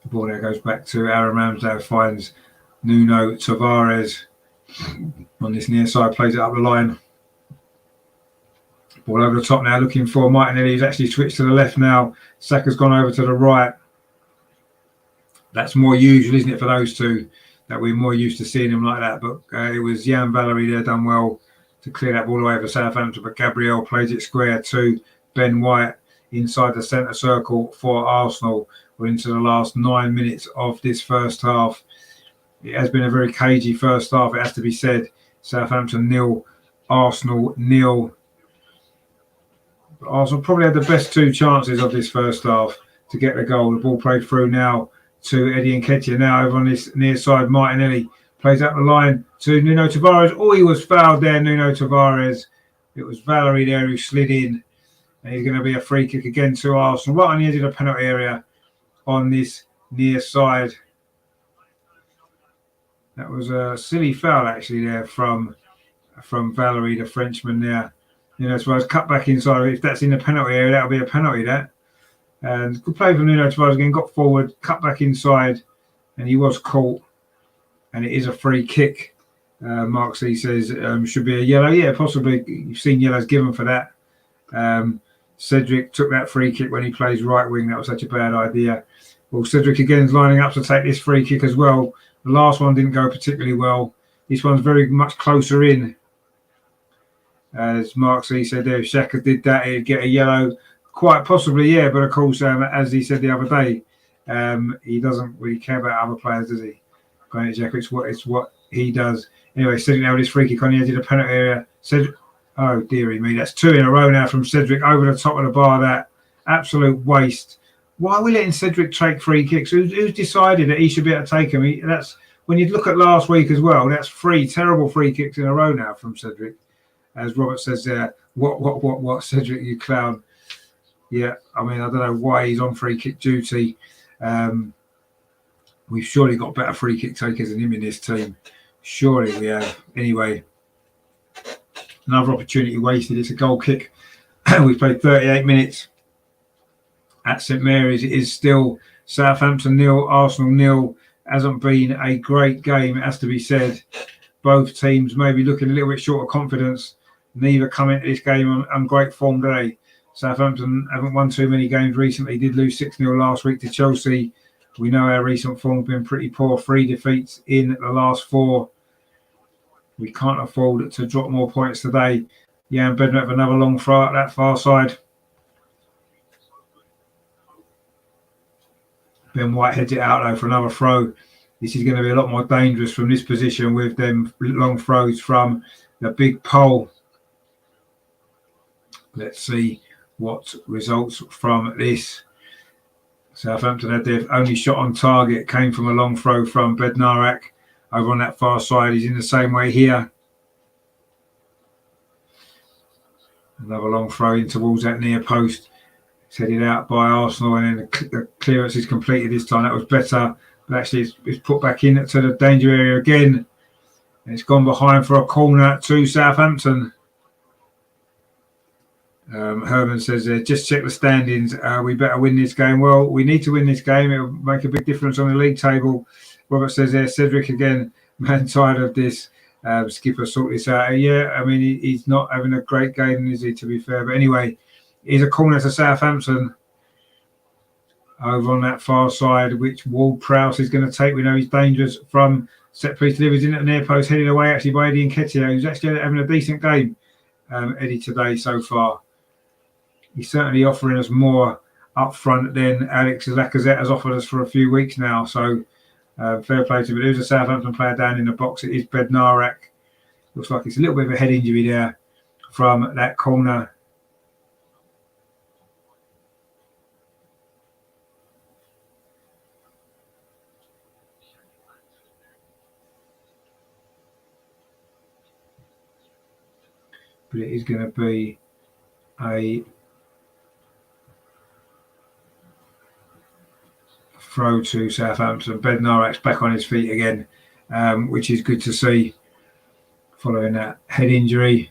A: The ball there goes back to Aaron Ramsdale, finds Nuno Tavares on this near side, plays it up the line. Ball over the top now, looking for Martinelli. He's actually switched to the left now. Saka's gone over to the right. That's more usual, isn't it, for those two, that we're more used to seeing them like that. But it was Jan Valery there, done well to clear that ball away for Southampton. But Gabriel plays it square to Ben White inside the centre circle for Arsenal. We're into the last 9 minutes of this first half. It has been a very cagey first half, it has to be said. Southampton 0, Arsenal 0. Arsenal probably had the best two chances of this first half to get the goal. The ball played through now to Eddie Nketiah. Now over on this near side, Martinelli plays up the line to Nuno Tavares. Oh, he was fouled there, Nuno Tavares. It was Valery there who slid in. And he's going to be a free kick again to Arsenal, right on the edge of the penalty area on this near side. That was a silly foul actually there from Valery, the Frenchman there. You know, as well as cut back inside. If that's in the penalty area, that'll be a penalty that. And good play from Nuno Tavares again, got forward, cut back inside, and he was caught. And it is a free kick. Mark C says should be a yellow. Yeah, possibly. You've seen yellows given for that. Cedric took that free kick when he plays right wing. That was such a bad idea. Well, Cedric again is lining up to take this free kick as well. The last one didn't go particularly well. This one's very much closer in. As Mark C said there, if Xhaka did that, he'd get a yellow. Quite possibly, yeah. But of course, as he said the other day, he doesn't really care about other players, does he? Granit Xhaka, it's what he does. Anyway, Cedric now with his free kick on the edge of the penalty area. Cedric, oh dearie me, that's two in a row now from Cedric over the top of the bar. That absolute waste. Why are we letting Cedric take free kicks? Who's decided that he should be able to take them? That's when you look at last week as well. That's three terrible free kicks in a row now from Cedric. As Robert says there, what, Cedric, you clown. Yeah, I mean, I don't know why he's on free kick duty. We've surely got better free kick takers than him in this team. Surely we have. Anyway, another opportunity wasted. It's a goal kick. We've played 38 minutes at St Mary's. It is still Southampton 0, Arsenal 0. Hasn't been a great game, it has to be said. Both teams maybe looking a little bit short of confidence. Neither come into this game on great form today. Southampton haven't won too many games recently. Did lose 6-0 last week to Chelsea. We know our recent form has been pretty poor. 3 defeats in the last 4. We can't afford to drop more points today. Jan Bednar have another long throw at that far side. Ben White heads it out though for another throw. This is going to be a lot more dangerous from this position with them long throws from the big pole. Let's see what results from this. Southampton had their only shot on target, came from a long throw from Bednarak. over on that far side. He's in the same way here. Another long throw in towards that near post. It's headed out by Arsenal, and then the clearance is completed this time. That was better, but actually it's put back into the danger area again. And it's gone behind for a corner to Southampton. Herman says, just check the standings. We better win this game. Well, we need to win this game. It will make a big difference on the league table. Robert says there, Cedric again, man, tired of this. Skipper sort this out. Yeah, I mean, he's not having a great game, is he, to be fair? But anyway, here's a corner to Southampton over on that far side, which Ward-Prowse is going to take. We know he's dangerous from set piece deliveries in at the near post, headed away actually by Eddie Nketiah, who's actually having a decent game, Eddie, today so far. He's certainly offering us more up front than Alex Lacazette has offered us for a few weeks now. So fair play to him. But there's a Southampton player down in the box. It is Bednarek. Looks like it's a little bit of a head injury there from that corner. But it is going to be a throw to Southampton. Bednarek's back on his feet again, which is good to see following that head injury.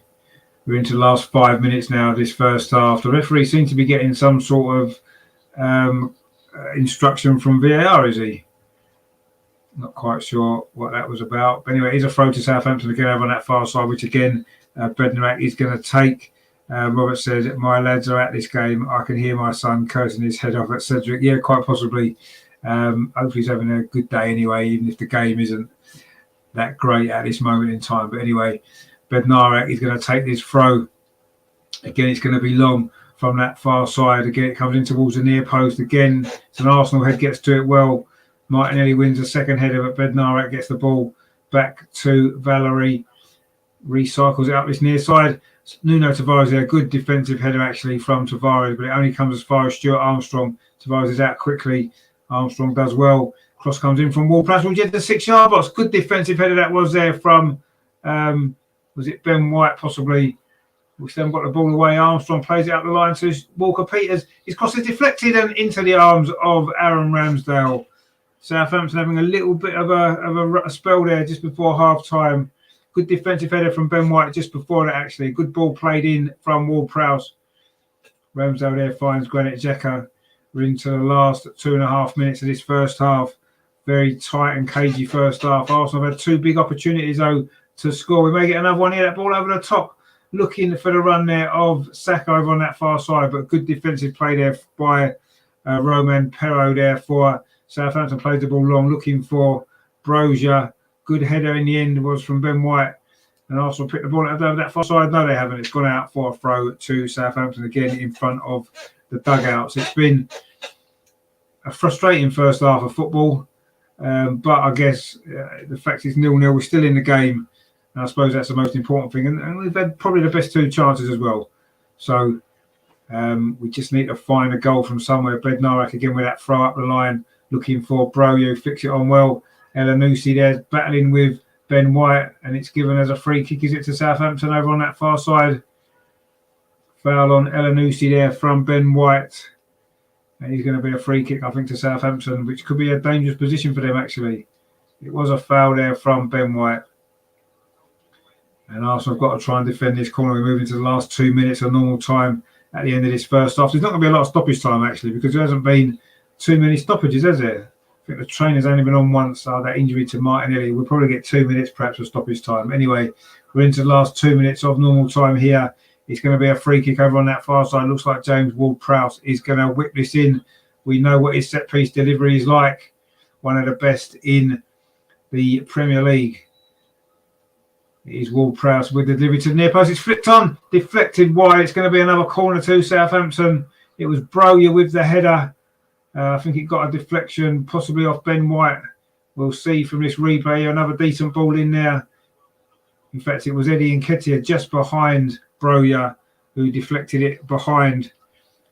A: We're into the last 5 minutes now of this first half. The referee seems to be getting some sort of instruction from VAR, is he? Not quite sure what that was about. But anyway, it's a throw to Southampton again over on that far side, which again, Bednarek is going to take. Robert says, my lads are at this game. I can hear my son cursing his head off at Cedric. Yeah, quite possibly. Hopefully he's having a good day anyway, even if the game isn't that great at this moment in time. But anyway, Bednarek is going to take this throw. Again, it's going to be long from that far side. Again, it comes in towards the near post. Again, it's an Arsenal head, gets to it well. Martinelli wins the second header, but Bednarek gets the ball back to Valerie. Recycles it up this near side. Nuno Tavares there, good defensive header actually from Tavares, but it only comes as far as Stuart Armstrong. Tavares is out quickly. Armstrong does well. Cross comes in from Ward-Prowse. We get the 6-yard box. Good defensive header that was there from, was it Ben White possibly? Which then got the ball away. Armstrong plays it up the line to Walker-Peters. His cross is deflected and into the arms of Aaron Ramsdale. Southampton having a little bit of a spell there just before half-time. Good defensive header from Ben White just before that, actually. Good ball played in from Ward-Prowse. Ramsdale there finds Granit Xhaka. We're into the last 2.5 minutes of this first half. Very tight and cagey first half. Arsenal have had two big opportunities, though, to score. We may get another one here. That ball over the top. Looking for the run there of Saka over on that far side. But good defensive play there by Roman Perraud there for Southampton. Played the ball long, looking for Brozier. Good header in the end was from Ben White. And Arsenal picked the ball out over that far side. No, they haven't. It's gone out for a throw to Southampton again in front of the dugouts. It's been a frustrating first half of football. But I guess the fact is 0-0. We're still in the game. And I suppose that's the most important thing. And we've had probably the best two chances as well. So we just need to find a goal from somewhere. Bednarek again with that throw up the line. Looking for Broyo. Fix it on well. Elanusi there battling with Ben White, and it's given as a free kick. Is it to Southampton over on that far side? Foul on Elanusi there from Ben White. And he's going to be a free kick, I think, to Southampton, which could be a dangerous position for them, actually. It was a foul there from Ben White. And Arsenal have got to try and defend this corner. We're moving to the last 2 minutes of normal time at the end of this first half. There's not going to be a lot of stoppage time, actually, because there hasn't been too many stoppages, has there? I think the train has only been on once. That injury to Martinelli. We'll probably get 2 minutes perhaps of stoppage time. Anyway, we're into the last 2 minutes of normal time here. It's going to be a free kick over on that far side. Looks like James Ward-Prowse is going to whip this in. We know what his set-piece delivery is like. One of the best in the Premier League. It is Ward-Prowse with the delivery to the near post. It's flicked on, deflected wide. It's going to be another corner to Southampton. It was Broya with the header. I think it got a deflection, possibly off Ben White. We'll see from this replay. Another decent ball in there. In fact, it was Eddie Nketiah just behind Broya, who deflected it behind.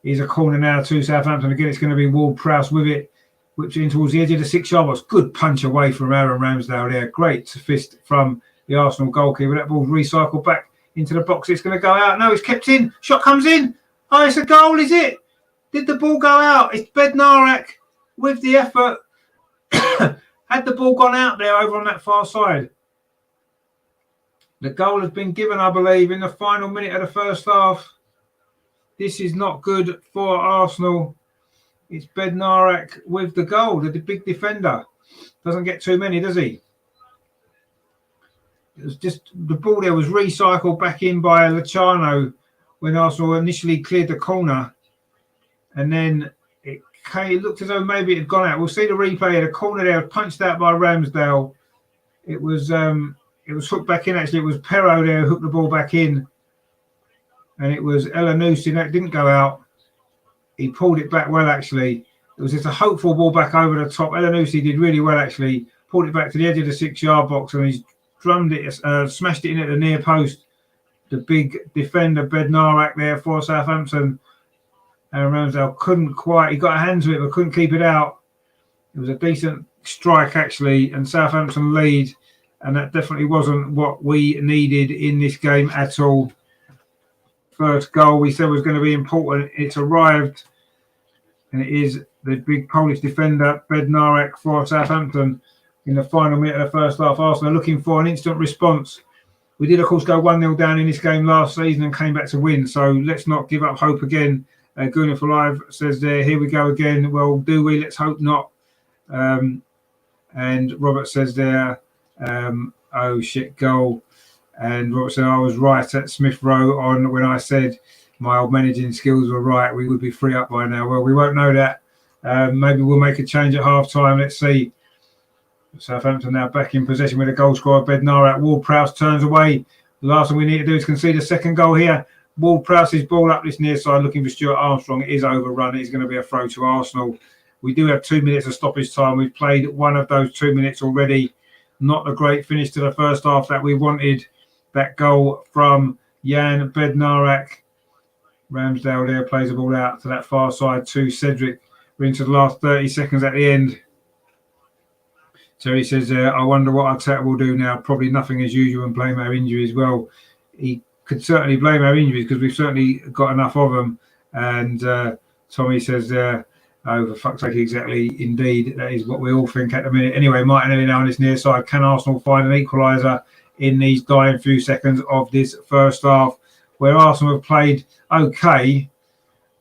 A: Here's a corner now to Southampton. Again, it's going to be Ward-Prowse with it. whipped it in towards the edge of the 6-yard box. Good punch away from Aaron Ramsdale there. Great fist from the Arsenal goalkeeper. That ball's recycled back into the box. It's going to go out. No, it's kept in. Shot comes in. Oh, it's a goal, is it? Did the ball go out? It's Bednarek with the effort. Had the ball gone out there over on that far side. The goal has been given, I believe, in the final minute of the first half. This is not good for Arsenal. It's Bednarek with the goal, the big defender. Doesn't get too many, does he? It was just the ball there was recycled back in by Luciano when Arsenal initially cleared the corner. And then it looked as though maybe it had gone out. We'll see the replay. The corner there was punched out by Ramsdale. It was hooked back in, actually. It was Perro there who hooked the ball back in. And it was Elanusi that didn't go out. He pulled it back well, actually. It was just a hopeful ball back over the top. Elanusi did really well, actually. Pulled it back to the edge of the 6-yard box and he's drummed it, smashed it in at the near post. The big defender, Bednarek, there for Southampton. And Ramsdale couldn't quite, he got hands with it, but couldn't keep it out. It was a decent strike, actually, and Southampton lead. And that definitely wasn't what we needed in this game at all. First goal we said was going to be important. It's arrived, and it is the big Polish defender, Bednarek, for Southampton in the final minute of the first half. Arsenal looking for an instant response. We did, of course, go 1-0 down in this game last season and came back to win. So let's not give up hope again. Gunnar for Live says there, here we go again. Well, do we? Let's hope not. And Robert says there, oh, shit, goal. And Robert said, I was right at Smith Rowe on when I said my old managing skills were right. We would be 3 up by now. Well, we won't know that. Maybe we'll make a change at half-time. Let's see. Southampton now back in possession with a goal scorer. Bednarek. Ward-Prowse turns away. The last thing we need to do is concede a second goal here. Ward-Prowse's ball up this near side looking for Stuart Armstrong. It is overrun. It is going to be a throw to Arsenal. We do have 2 minutes of stoppage time. We've played one of those 2 minutes already. Not a great finish to the first half that we wanted. That goal from Jan Bednarek. Ramsdale there plays the ball out to that far side to Cedric. We're into the last 30 seconds at the end. Terry says, I wonder what Arteta will do now. Probably nothing as usual and blame our injuries. Well, he could certainly blame our injuries because we've certainly got enough of them. And Tommy says, oh, for fuck's sake, exactly. Indeed, that is what we all think at the minute. Anyway, Martinelli now on this near side. Can Arsenal find an equaliser in these dying few seconds of this first half, where Arsenal have played okay,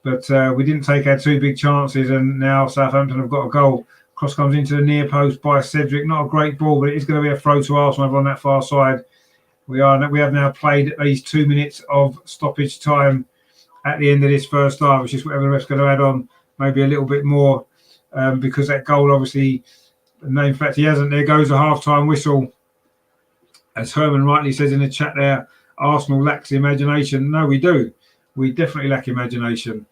A: but we didn't take our 2 big chances, and now Southampton have got a goal. Cross comes into the near post by Cedric. Not a great ball, but it is going to be a throw to Arsenal over on that far side. We have now played at least 2 minutes of stoppage time at the end of this first half, which is whatever the ref's going to add on, maybe a little bit more, because that goal, obviously, in fact, he hasn't. There goes a half-time whistle. As Herman rightly says in the chat there, Arsenal lacks imagination. No, we do. We definitely lack imagination.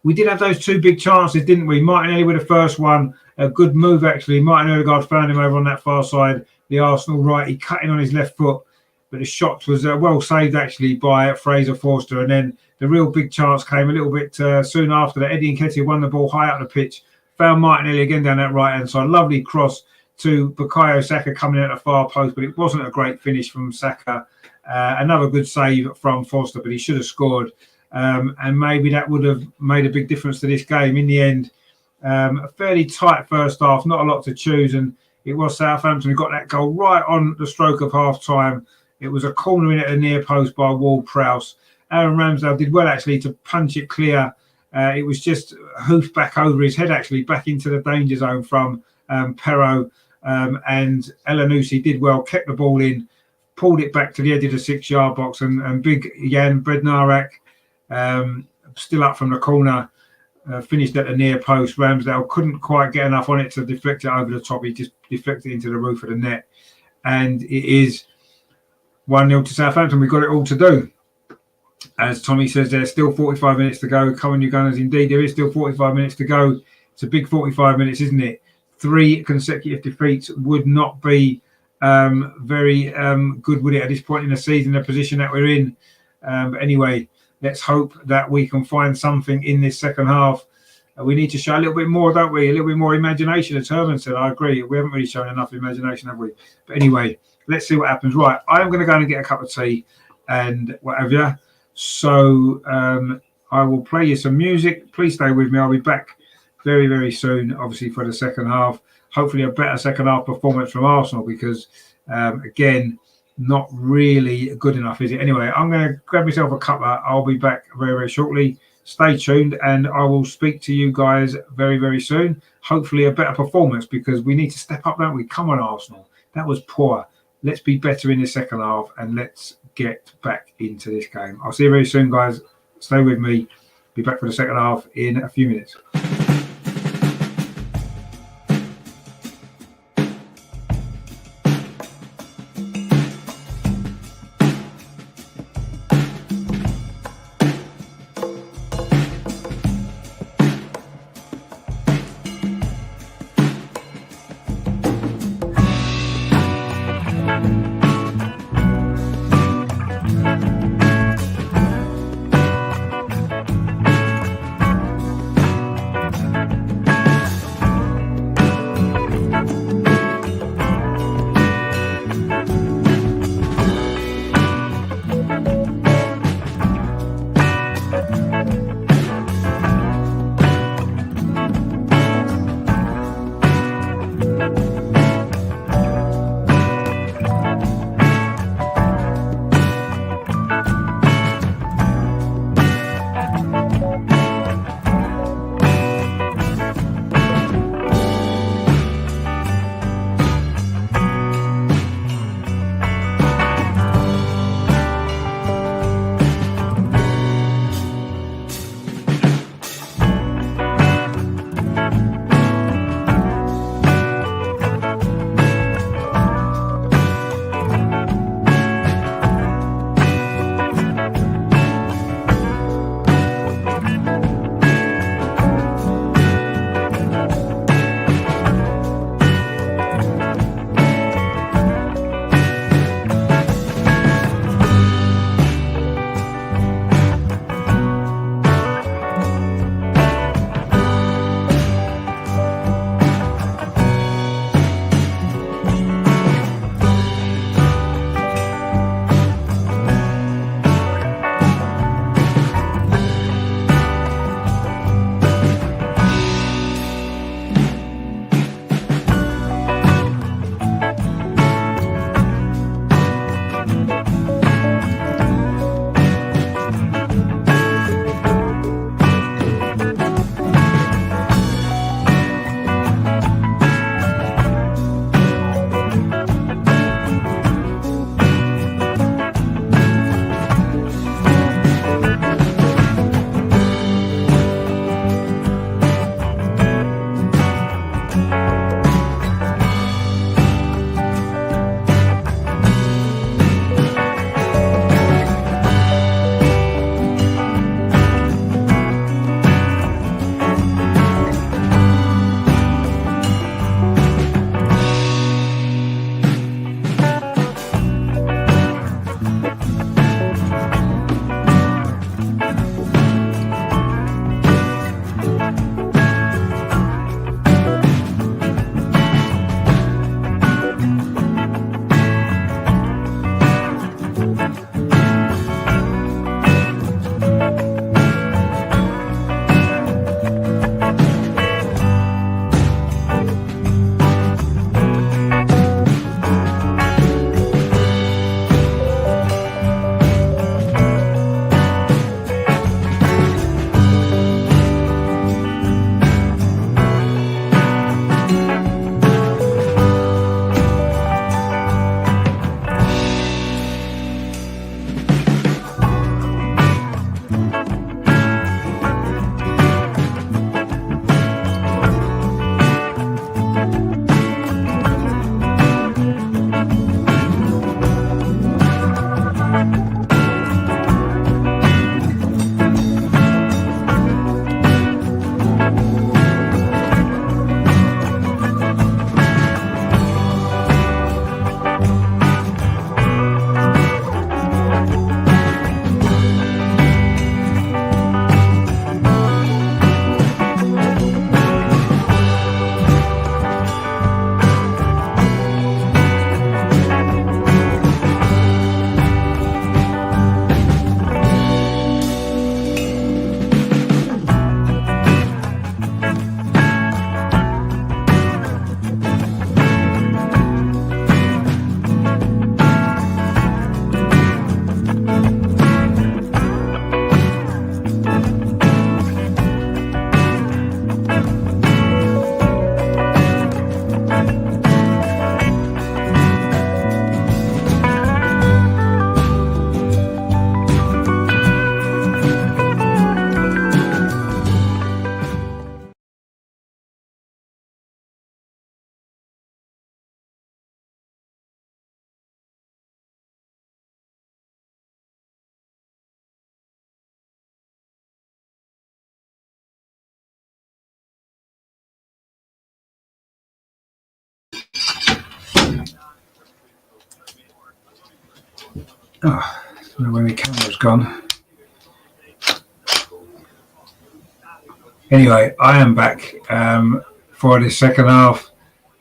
A: We did have those 2 big chances, didn't we? Martinelli with the first one. A good move, actually. Martin Odegaard found him over on that far side. The Arsenal right. He cut in on his left foot. But the shot was well saved, actually, by Fraser Forster. And then the real big chance came a little bit soon after that. Eddie Nketiah won the ball high up the pitch. Found Martinelli again down that right-hand side. Lovely cross to Bukayo Saka coming in at the far post, but it wasn't a great finish from Saka. Another good save from Forster, but he should have scored. And maybe that would have made a big difference to this game. In the end, a fairly tight first half, not a lot to choose. And it was Southampton who got that goal right on the stroke of half-time. It was a corner in at the near post by Ward-Prowse. Aaron Ramsdale did well, actually, to punch it clear. It was just hoofed back over his head, actually, back into the danger zone from Perro. And Elanusi did well, kept the ball in, pulled it back to the edge of the 6-yard box, and big Jan Bednarek, still up from the corner, finished at the near post. Ramsdale couldn't quite get enough on it to deflect it over the top. He just deflected into the roof of the net. And it is 1-0 to Southampton. We've got it all to do. As Tommy says, there's still 45 minutes to go. Come on, you Gunners. Indeed, there is still 45 minutes to go. It's a big 45 minutes, isn't it? 3 consecutive defeats would not be very good, would it, at this point in the season, the position that we're in. But anyway, let's hope that we can find something in this second half. we need to show a little bit more, don't we? A little bit more imagination, as Herman said. I agree. We haven't really shown enough imagination, have we? But anyway, let's see what happens. Right, I'm going to go and get a cup of tea and whatever. So I will play you some music. Please stay with me. I'll be back very, very soon, obviously, for the second half. Hopefully a better second half performance from Arsenal because, again, not really good enough, is it? Anyway, I'm going to grab myself a cuppa. I'll be back very, very shortly. Stay tuned, and I will speak to you guys very, very soon. Hopefully a better performance because we need to step up, don't we? Come on, Arsenal. That was poor. Let's be better in the second half, and let's get back into this game. I'll see you very soon, guys. Stay with me. Be back for the second half in a few minutes. Oh, I don't know where my camera's gone. Anyway, I am back for the second half.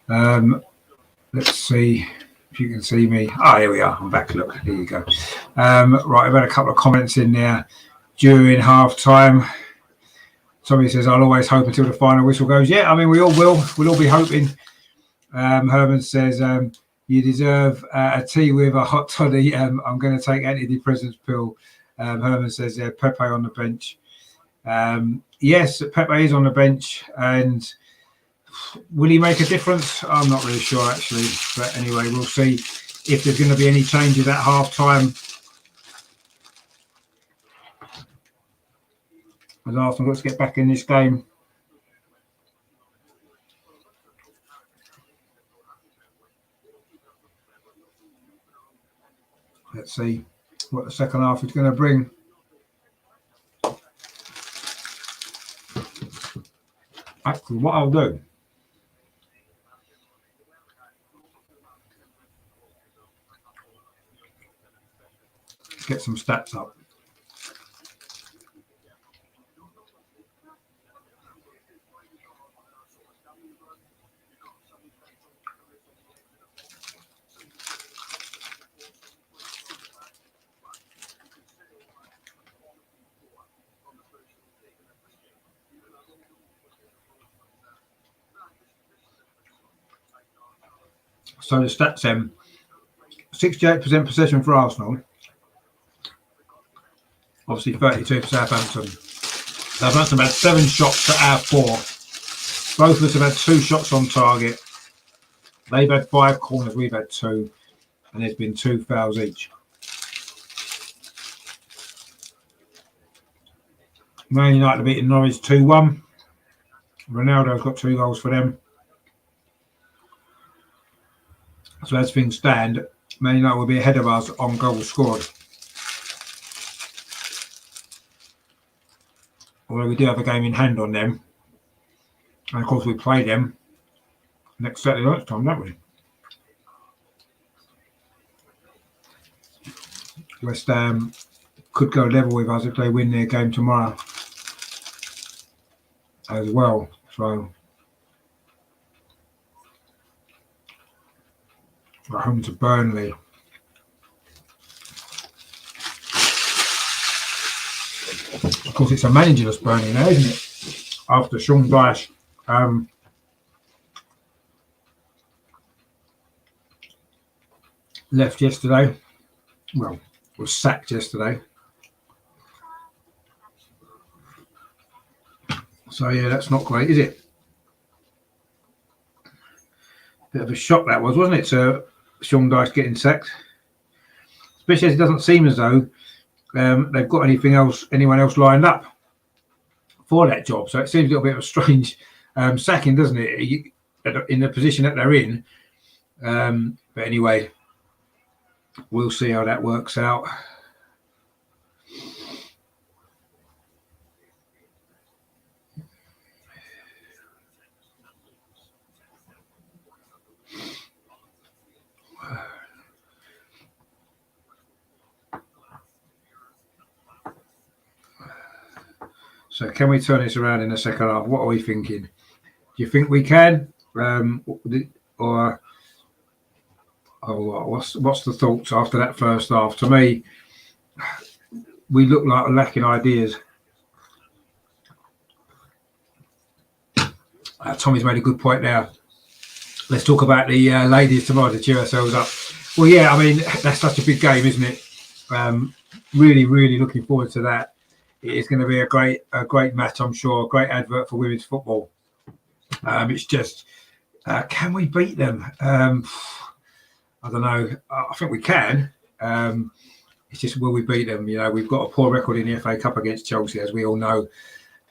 A: Let's see if you can see me. Ah, here we are. I'm back. Look, here you go. Right, I've had a couple of comments in there during half time. Somebody says, I'll always hope until the final whistle goes. Yeah, I mean, we all will. We'll all be hoping. Herman says, you deserve a tea with a hot toddy. I'm going to take antidepressants pill. Herman says, yeah, Pepe on the bench. Yes, Pepe is on the bench. And will he make a difference? I'm not really sure, actually. But anyway, we'll see if there's going to be any changes at half time. As Arsenal, let's get back in this game. Let's see what the second half is going to bring. Actually, what I'll do, get some stats up. So the stats 68% possession for Arsenal. Obviously 32 for Southampton. Southampton had 7 shots to our 4. Both of us have had 2 shots on target. They've had 5 corners, we've had 2. And there's been 2 fouls each. Man United beating Norwich 2-1. Ronaldo's got 2 goals for them. So as things stand, Man United will be ahead of us on goals scored. Although we do have a game in hand on them. And of course we play them next Saturday lunchtime, don't we? West Ham could go level with us if they win their game tomorrow as well. So we're home to Burnley. Of course, it's a managerless Burnley now, isn't it? After Sean Dyche left yesterday. Well, was sacked yesterday. So yeah, that's not great, is it? Bit of a shock that was, wasn't it? So Sean Dyche getting sacked, especially as it doesn't seem as though they've got anyone else lined up for that job. So it seems a little bit of a strange sacking, doesn't it? In the position that they're in. But anyway, we'll see how that works out. So can we turn this around in the second half? What are we thinking? Do you think we can? Or what's the thoughts after that first half? To me, we look like we're lacking ideas. Tommy's made a good point there. Let's talk about the ladies tomorrow to cheer ourselves up. Well, yeah, I mean, that's such a big game, isn't it? Really, really looking forward to that. It is going to be a great match, I'm sure. A great advert for women's football. It's just, can we beat them? I don't know. I think we can. It's just, will we beat them? You know, we've got a poor record in the FA Cup against Chelsea, as we all know.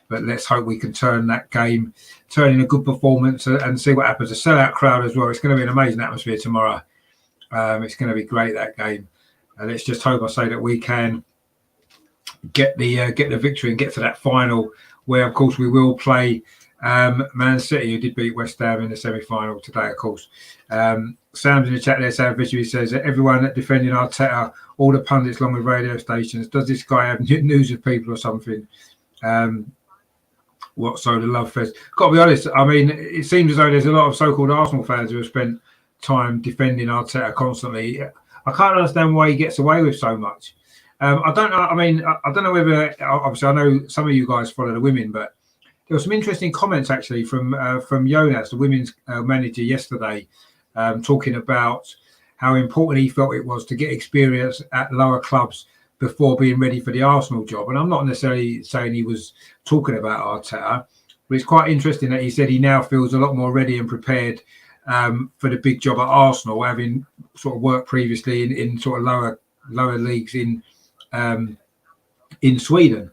A: But let's hope we can turn that game, turn in a good performance and see what happens. A sellout crowd as well. It's going to be an amazing atmosphere tomorrow. It's going to be great, that game. And let's just hope, I say, that we can get the victory and get to that final, where, of course, we will play Man City, who did beat West Ham in the semi-final today, of course. Sam's in the chat there, Sam Fisher, he says that everyone that defending Arteta, all the pundits along with radio stations, does this guy have news of people or something? What so the love fest? Got to be honest, I mean, it seems as though there's a lot of so-called Arsenal fans who have spent time defending Arteta constantly. I can't understand why he gets away with so much. I don't know. I mean, I don't know whether, obviously, I know some of you guys follow the women, but there were some interesting comments actually from Jonas, the women's manager, yesterday, talking about how important he felt it was to get experience at lower clubs before being ready for the Arsenal job. And I'm not necessarily saying he was talking about Arteta, but it's quite interesting that he said he now feels a lot more ready and prepared for the big job at Arsenal, having sort of worked previously in sort of lower leagues in Sweden.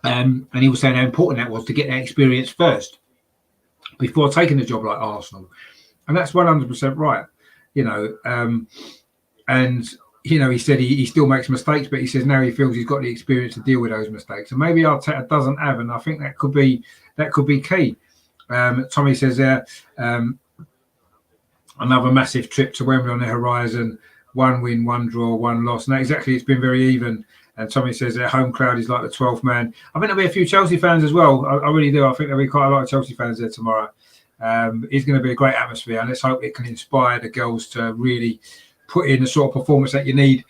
A: And he was saying how important that was to get that experience first before taking a job like Arsenal. And that's 100% right, you know. And, you know, he said he still makes mistakes, but he says now he feels he's got the experience to deal with those mistakes. And maybe Arteta doesn't have, and I think that could be key. Tommy says there, another massive trip to Wembley on the horizon. 1 win, 1 draw, 1 loss. No, exactly, it's been very even. And Tommy says their home crowd is like the 12th man. I think there'll be a few Chelsea fans as well. I really do. I think there'll be quite a lot of Chelsea fans there tomorrow. It's going to be a great atmosphere, and let's hope it can inspire the girls to really put in the sort of performance that you need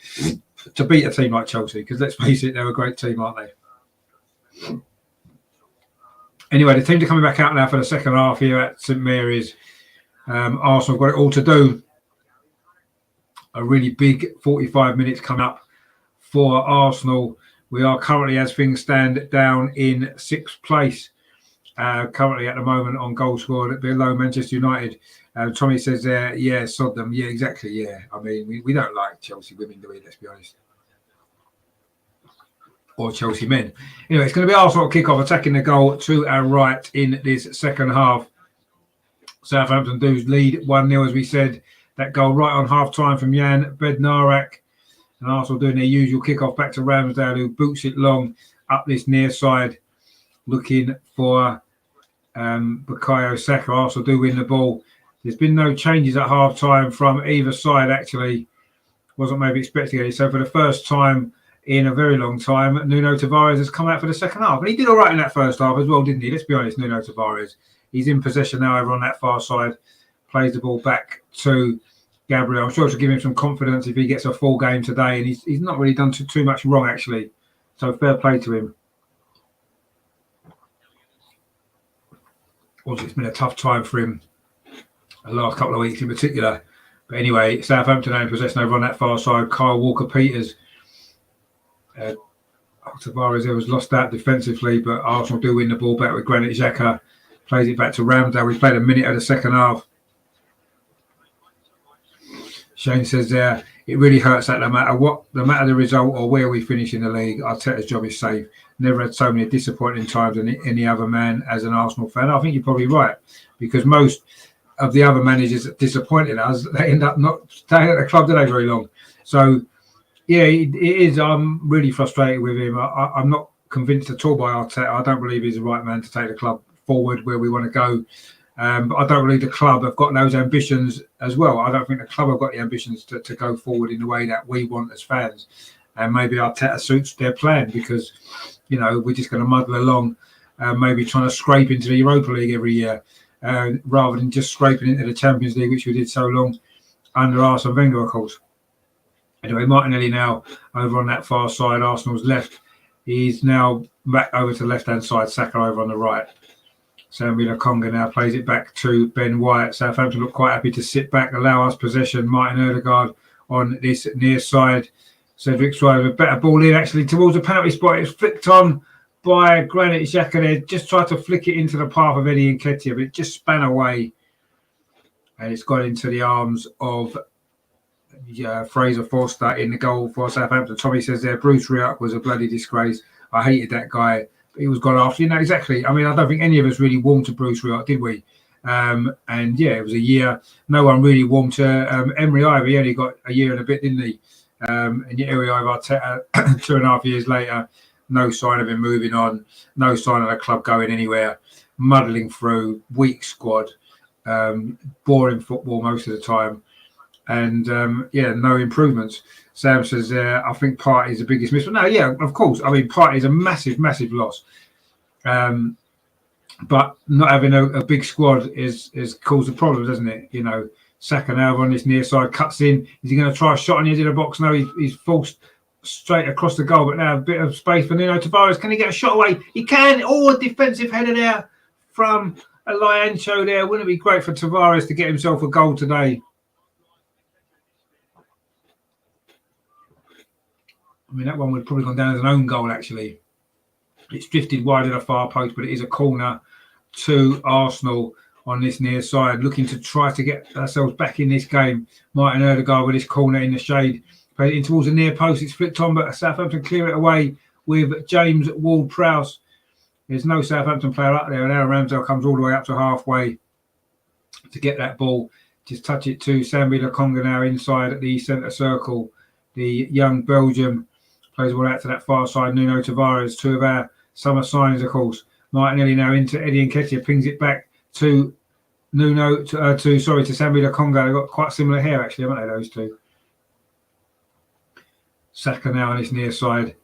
A: to beat a team like Chelsea, because let's face it, they're a great team, aren't they? Anyway, the teams are coming back out now for the second half here at St Mary's. Arsenal have got it all to do. A really big 45 minutes coming up for Arsenal. We are currently, as things stand, down in 6th place. Currently at the moment on goal scored below Manchester United. Tommy says there, yeah, sod them. Yeah, exactly, yeah. I mean, we don't like Chelsea women, do we? Let's be honest. Or Chelsea men. Anyway, it's going to be Arsenal kick-off, attacking the goal to our right in this second half. Southampton do lead 1-0, as we said. That goal right on half-time from Jan Bednarak. And Arsenal doing their usual kick-off back to Ramsdale, who boots it long up this near side, looking for Bukayo Saka. Arsenal do win the ball. There's been no changes at half-time from either side, actually. Wasn't maybe expecting any. So for the first time in a very long time, Nuno Tavares has come out for the second half. And he did all right in that first half as well, didn't he? Let's be honest, Nuno Tavares. He's in possession now over on that far side. Plays the ball back to Gabriel. I'm sure it'll give him some confidence if he gets a full game today. And he's not really done too much wrong, actually. So fair play to him. Also, it's been a tough time for him the last couple of weeks in particular. But anyway, Southampton are in possession over on that far side. Kyle Walker-Peters. Tavares there was lost out defensively, but Arsenal do win the ball back with Granit Xhaka. Plays it back to Ramsdale. We played a minute of the second half. Shane says there, it really hurts that no matter the result or where we finish in the league, Arteta's job is safe. Never had so many disappointing times than any other man as an Arsenal fan. I think you're probably right, because most of the other managers that disappointed us, they end up not staying at the club, do they, very long. So, yeah, it is. I'm really frustrated with him. I'm not convinced at all by Arteta. I don't believe he's the right man to take the club forward where we want to go. But I don't believe the club have got those ambitions as well. I don't think the club have got the ambitions to go forward in the way that we want as fans. And maybe Arteta suits their plan because, you know, we're just going to muddle along, maybe trying to scrape into the Europa League every year rather than just scraping into the Champions League, which we did so long under Arsene Wenger, of course. Anyway, Martinelli now over on that far side, Arsenal's left. He's now back over to the left-hand side, Saka over on the right. Samuel Lokonga now plays it back to Ben White. Southampton look quite happy to sit back, allow us possession. Martin Ødegaard on this near side. Cedric Soares with a better ball in, actually, towards the penalty spot. It's flicked on by Granit Xhaka there. Just tried to flick it into the path of Eddie Nketiah, but it just span away. And it's got into the arms of Fraser Forster in the goal for Southampton. Tommy says there, Bruce Rioch was a bloody disgrace. I hated that guy. He was gone after. You know, exactly. I mean, I don't think any of us really warmed to Bruce Rioch, did we? And yeah, it was a year. No one really warmed to Emery either. He only got a year and a bit, didn't he? And yet here we are, 2.5 years later, no sign of him moving on, no sign of the club going anywhere, muddling through, weak squad. boring football most of the time, and no improvements. Sam says, I think Partey is the biggest miss. No, yeah, of course. I mean, Partey is a massive, massive loss. But not having a big squad is caused a problem, doesn't it? You know, Saka now on this near side, cuts in. Is he going to try a shot on the edge of the box? No, he's forced straight across the goal, but now a bit of space for Nuno Tavares. Can he get a shot away? He can. Oh, a defensive header there from a Liancho there. Wouldn't it be great for Tavares to get himself a goal today? I mean, that one would have probably gone down as an own goal, actually. It's drifted wide of the far post, but it is a corner to Arsenal on this near side, looking to try to get ourselves back in this game. Martin Ødegaard with this corner in the shade. Played it in towards the near post. It's flicked on, but Southampton clear it away with James Ward-Prowse. There's no Southampton player up there, and Aaron Ramsdale comes all the way up to halfway to get that ball. Just touch it to Sambi Lokonga now inside at the centre circle. The young Belgium plays the ball out to that far side. Nuno Tavares, two of our summer signings, of course. Martinelli now into Eddie Nketiah, pings it back to Sambi Lokonga. They've got quite similar hair, actually, haven't they, those two? Saka now on his near side.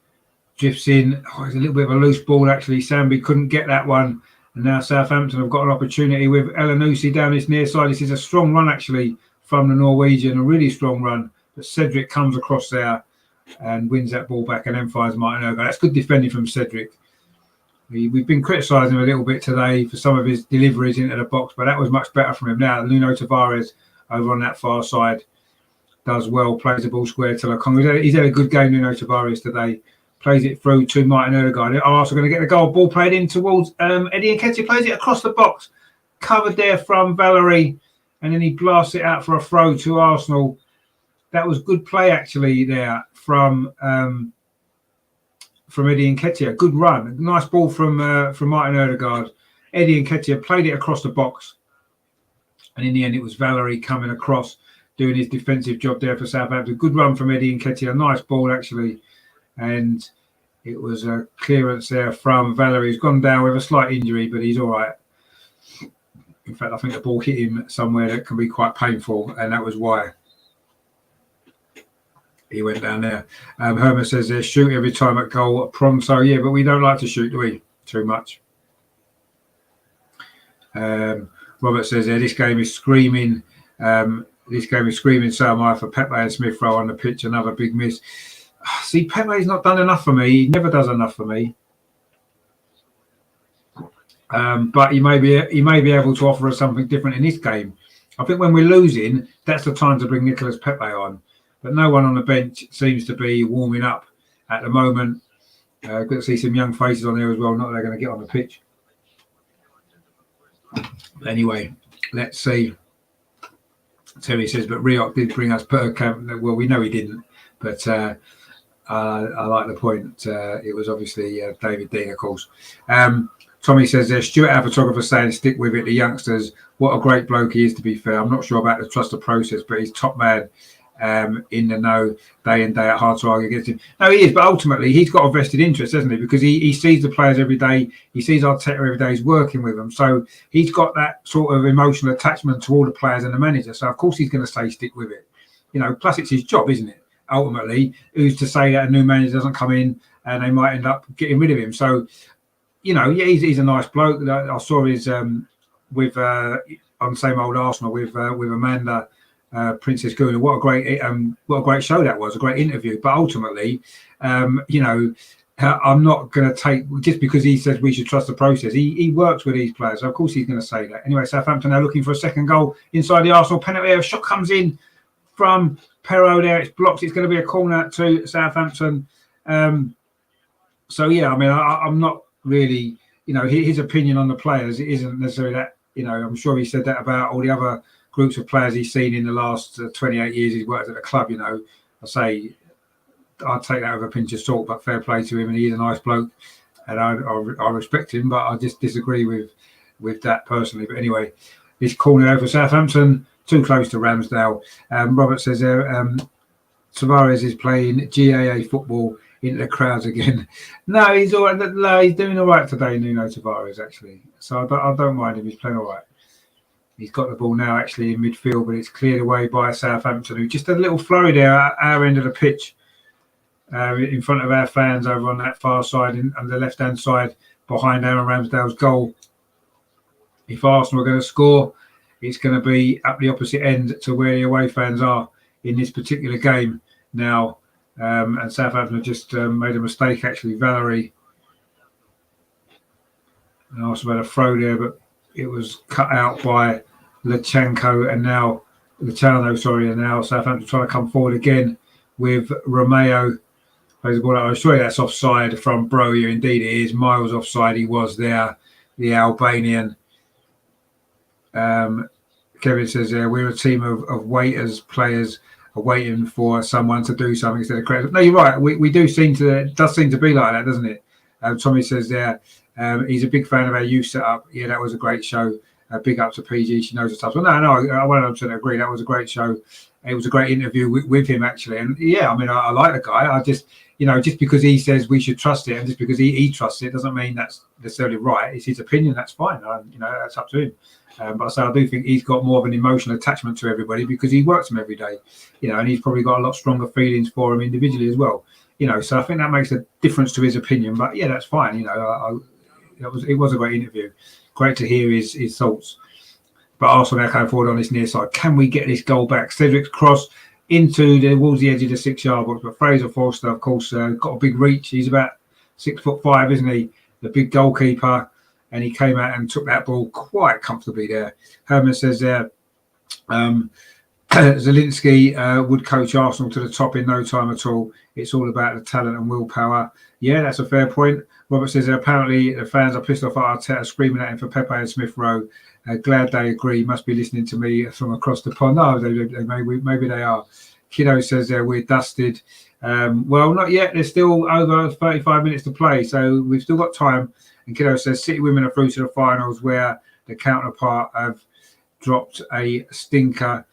A: Drifts in. Oh, it's a little bit of a loose ball, actually. Sambi couldn't get that one. And now Southampton have got an opportunity with Elanusi down his near side. This is a strong run, actually, from the Norwegian. A really strong run. But Cedric comes across there and wins that ball back and then fires Martin Ødegaard. That's good defending from Cedric. We've been criticising him a little bit today for some of his deliveries into the box, but that was much better from him. Now, Nuno Tavares over on that far side does well, plays the ball square to Lokonga. He's had a good game, Nuno Tavares, today. Plays it through to Martin Ødegaard. Arsenal going to get the goal. Ball played in towards Eddie Nketiah. Plays it across the box. Covered there from Valerie. And then he blasts it out for a throw to Arsenal. That was good play, actually, there from Eddie Nketiah. Good run. Nice ball from Martin Ødegaard. Eddie Nketiah played it across the box. And in the end, it was Valerie coming across, doing his defensive job there for Southampton. Good run from Eddie Nketiah. Nice ball, actually. And it was a clearance there from Valerie. He's gone down with a slight injury, but he's all right. In fact, I think the ball hit him somewhere that can be quite painful, and that was why he went down there. Herman says they shoot every time at goal. Pronto, yeah, but we don't like to shoot, do we? Too much. Robert says this game is screaming. This game is screaming so am I for Pepe and Smith Rowe on the pitch. Another big miss. See, Pepe's not done enough for me. He never does enough for me. But he may be able to offer us something different in this game. I think when we're losing, that's the time to bring Nicolas Pepe on. But no one on the bench seems to be warming up at the moment. Good to see some young faces on there as well. Not that they're going to get on the pitch. But anyway, let's see. Terry says, but Rioch did bring us Bergkamp. Well, we know he didn't. But I like the point. It was obviously David Dean, of course. Tommy says there, Stuart, our photographer, saying stick with it. The youngsters, what a great bloke he is, to be fair. I'm not sure about the trust the process, but he's top man in the know, day in, day out. Hard to argue against him. No, he is, but ultimately he's got a vested interest, hasn't he? Because he sees the players every day. He sees Arteta every day. He's working with them. So he's got that sort of emotional attachment to all the players and the manager. So, of course, he's going to say stick with it. You know, plus it's his job, isn't it? Ultimately, who's to say that a new manager doesn't come in and they might end up getting rid of him? So, you know, yeah, he's a nice bloke. I saw his with on the same old Arsenal with Amanda Princess Guna. What a great show that was. A great interview. But ultimately, you know, I'm not going to take just because he says we should trust the process. He works with these players, so of course he's going to say that. Anyway, Southampton now looking for a second goal inside the Arsenal penalty area. Shot comes in from Perrault there. It's blocked. It's going to be a corner to Southampton. So yeah, I mean, I'm not really, you know, his opinion on the players isn't necessarily that. You know, I'm sure he said that about all the other groups of players he's seen in the last 28 years he's worked at the club. You know, I'd take that with a pinch of salt, but fair play to him, and he's a nice bloke, and I respect him, but I just disagree with that personally. But anyway, this corner over Southampton, too close to Ramsdale. Robert says there, Tavares is playing GAA football into the crowds again. No, he's all right. No, he's doing all right today, Nuno Tavares, actually. So I don't mind him. He's playing all right. He's got the ball now actually in midfield, but it's cleared away by Southampton, who just had a little flurry there at our end of the pitch, in front of our fans over on that far side, on the left-hand side, behind Aaron Ramsdale's goal. If Arsenal are going to score, it's going to be up the opposite end to where the away fans are in this particular game now. And Southampton have just made a mistake, actually. Valerie and Arsenal had a throw there, but it was cut out by Luciano, and now Southampton trying to come forward again with Romeo. Plays the ball out. I'm sure that's offside from Broja. Indeed it is. Miles offside. He was there, the Albanian. Kevin says we're a team of waiters, players are waiting for someone to do something instead of credit. No, you're right. We do seem to, it does seem to be like that, doesn't it? Tommy says there, he's a big fan of our youth setup. Yeah, that was a great show. Big up to PG. She knows the stuff. Well, no, I 100% agree. That was a great show. It was a great interview with him, actually. And yeah, I mean, I like the guy. I just, just because he says we should trust it, and just because he trusts it, doesn't mean that's necessarily right. It's his opinion. That's fine. That's up to him. But I do think he's got more of an emotional attachment to everybody because he works them every day, and he's probably got a lot stronger feelings for him individually as well, So I think that makes a difference to his opinion. But yeah, that's fine. It was a great interview. Great to hear his thoughts. But Arsenal now coming forward on this near side. Can we get this goal back? Cedric's cross towards the edge of the 6-yard box. But Fraser Forster, of course, got a big reach. He's about 6'5", isn't he? The big goalkeeper. And he came out and took that ball quite comfortably there. Herman says there, Zielinski would coach Arsenal to the top in no time at all. It's all about the talent and willpower. Yeah, that's a fair point. Robert says apparently the fans are pissed off at Arteta, screaming at him for Pepe and Smith Rowe. Glad they agree. Must be listening to me from across the pond. No, maybe they are. Kiddo says we're dusted. Well, not yet. There's still over 35 minutes to play, so we've still got time. And Kiddo says City women are through to the finals, where the counterpart have dropped a stinker.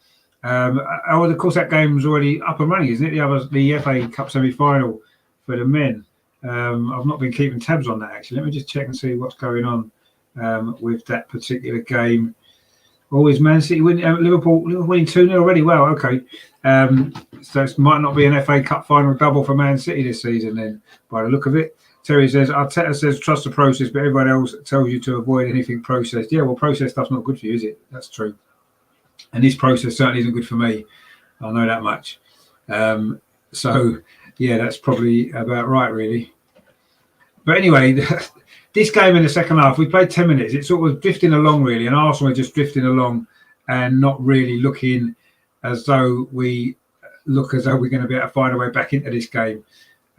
A: Of course, that game's already up and running, isn't it? The FA Cup semi-final for the men. I've not been keeping tabs on that, actually. Let me just check and see what's going on with that particular game. Always Man City winning, Liverpool winning 2-0 already. Wow, okay. So it might not be an FA Cup final double for Man City this season then, by the look of it. Terry says, Arteta says trust the process, but everyone else tells you to avoid anything processed. Yeah, well, processed stuff's not good for you, is it? That's true. And this process certainly isn't good for me. I know that much. So, yeah, that's probably about right, really. But anyway, this game in the second half, we played 10 minutes. It's sort of drifting along, really, and Arsenal are just drifting along and not really looking as though we're going to be able to find a way back into this game.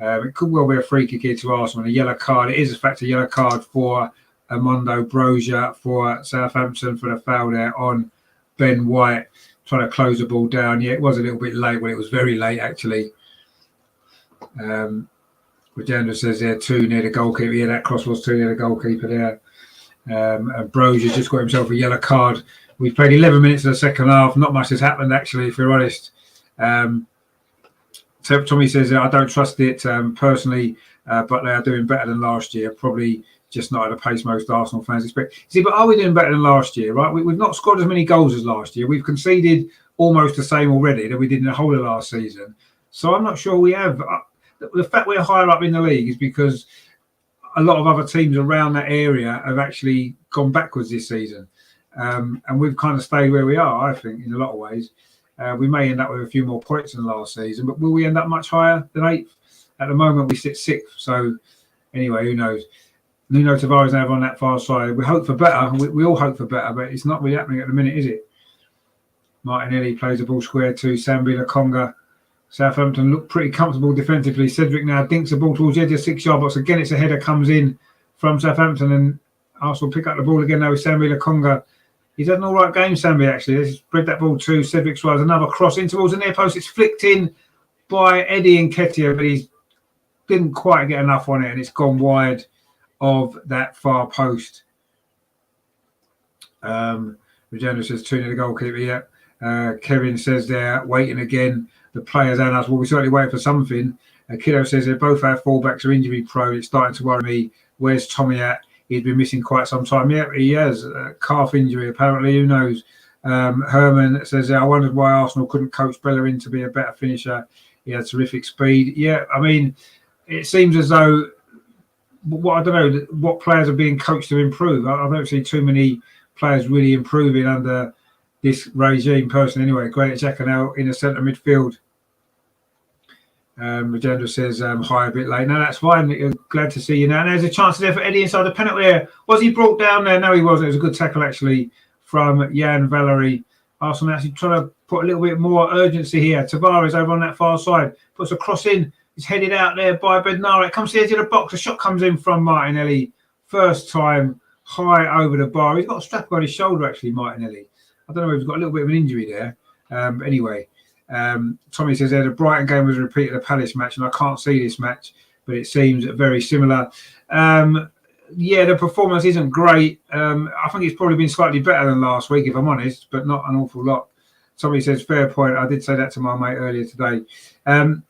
A: It could well be a free kick here to Arsenal and a yellow card. It is, in fact, a yellow card for Armando Broja for Southampton for the foul there on Ben White, trying to close the ball down. Yeah, it was a little bit late. Well, it was very late, actually. Rajendra says there, 2 near the goalkeeper. Yeah, that cross was 2 near the goalkeeper there. And Broja just got himself a yellow card. We've played 11 minutes of the second half. Not much has happened, actually, if you're honest. Tommy says, I don't trust it personally, but they are doing better than last year. Probably just not at the pace most Arsenal fans expect. See, but are we doing better than last year, right? We've not scored as many goals as last year. We've conceded almost the same already that we did in the whole of last season. So I'm not sure we have. The fact we're higher up in the league is because a lot of other teams around that area have actually gone backwards this season. And we've kind of stayed where we are, I think, in a lot of ways. We may end up with a few more points than last season, but will we end up much higher than 8th? At the moment, we sit 6th. So, anyway, who knows? Nuno Tavares now on that far side. We hope for better. We all hope for better, but it's not really happening at the minute, is it? Martinelli plays the ball square to Sambi Lokonga. Southampton look pretty comfortable defensively. Cedric now dinks the ball towards the edge of 6-yard box. Again, it's a header comes in from Southampton, and Arsenal pick up the ball again now with Sambi Lokonga. He's had an all right game, Sambi, actually. He's spread that ball to Cedric Suarez. Another cross in towards the near post. It's flicked in by Eddie Nketiah, but he didn't quite get enough on it, and it's gone wide of that far post. Regina says 2 to the goalkeeper. Yeah. Kevin says they're waiting again. The players and us will be certainly waiting for something. Kiddo says both our fullbacks are injury prone. It's starting to worry me. Where's Tommy at? he's been missing quite some time. Yeah, he has. Calf injury, apparently. Who knows? Herman says, I wondered why Arsenal couldn't coach Bellerin to be a better finisher. He had terrific speed. Yeah, I mean, it seems as though, I don't know, what players are being coached to improve. I don't see too many players really improving under this regime, personally, anyway. Granit Xhaka now in the centre midfield. Rajendra says, hi, a bit late. No, that's fine. Glad to see you now. And there's a chance there for Eddie inside the penalty area. Was he brought down there? No, he wasn't. It was a good tackle, actually, from Jan Valery. Arsenal actually trying to put a little bit more urgency here. Tavares over on that far side. Puts a cross in. He's headed out there by Bednarek. Comes to the edge of the box. A shot comes in from Martinelli. First time, high over the bar. He's got a strap on his shoulder, actually, Martinelli. I don't know if he's got a little bit of an injury there. Anyway. Tommy says the Brighton game was a repeat of the Palace match, and I can't see this match, but it seems very similar. Yeah, the performance isn't great. I think it's probably been slightly better than last week, if I'm honest, but not an awful lot. Somebody says, fair point. I did say that to my mate earlier today.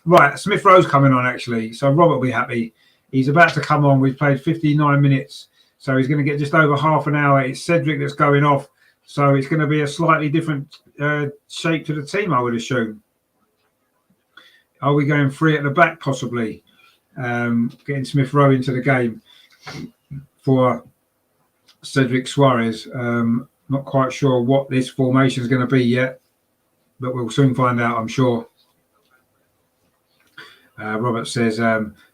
A: Right, Smith Rowe's coming on, actually, so Robert will be happy. He's about to come on. We've played 59 minutes, so he's going to get just over half an hour. It's Cedric that's going off. So it's going to be a slightly different shape to the team, I would assume. Are we going free at the back, possibly? Getting Smith Rowe into the game for Cedric Suarez. Not quite sure what this formation is going to be yet, but we'll soon find out, I'm sure. Robert says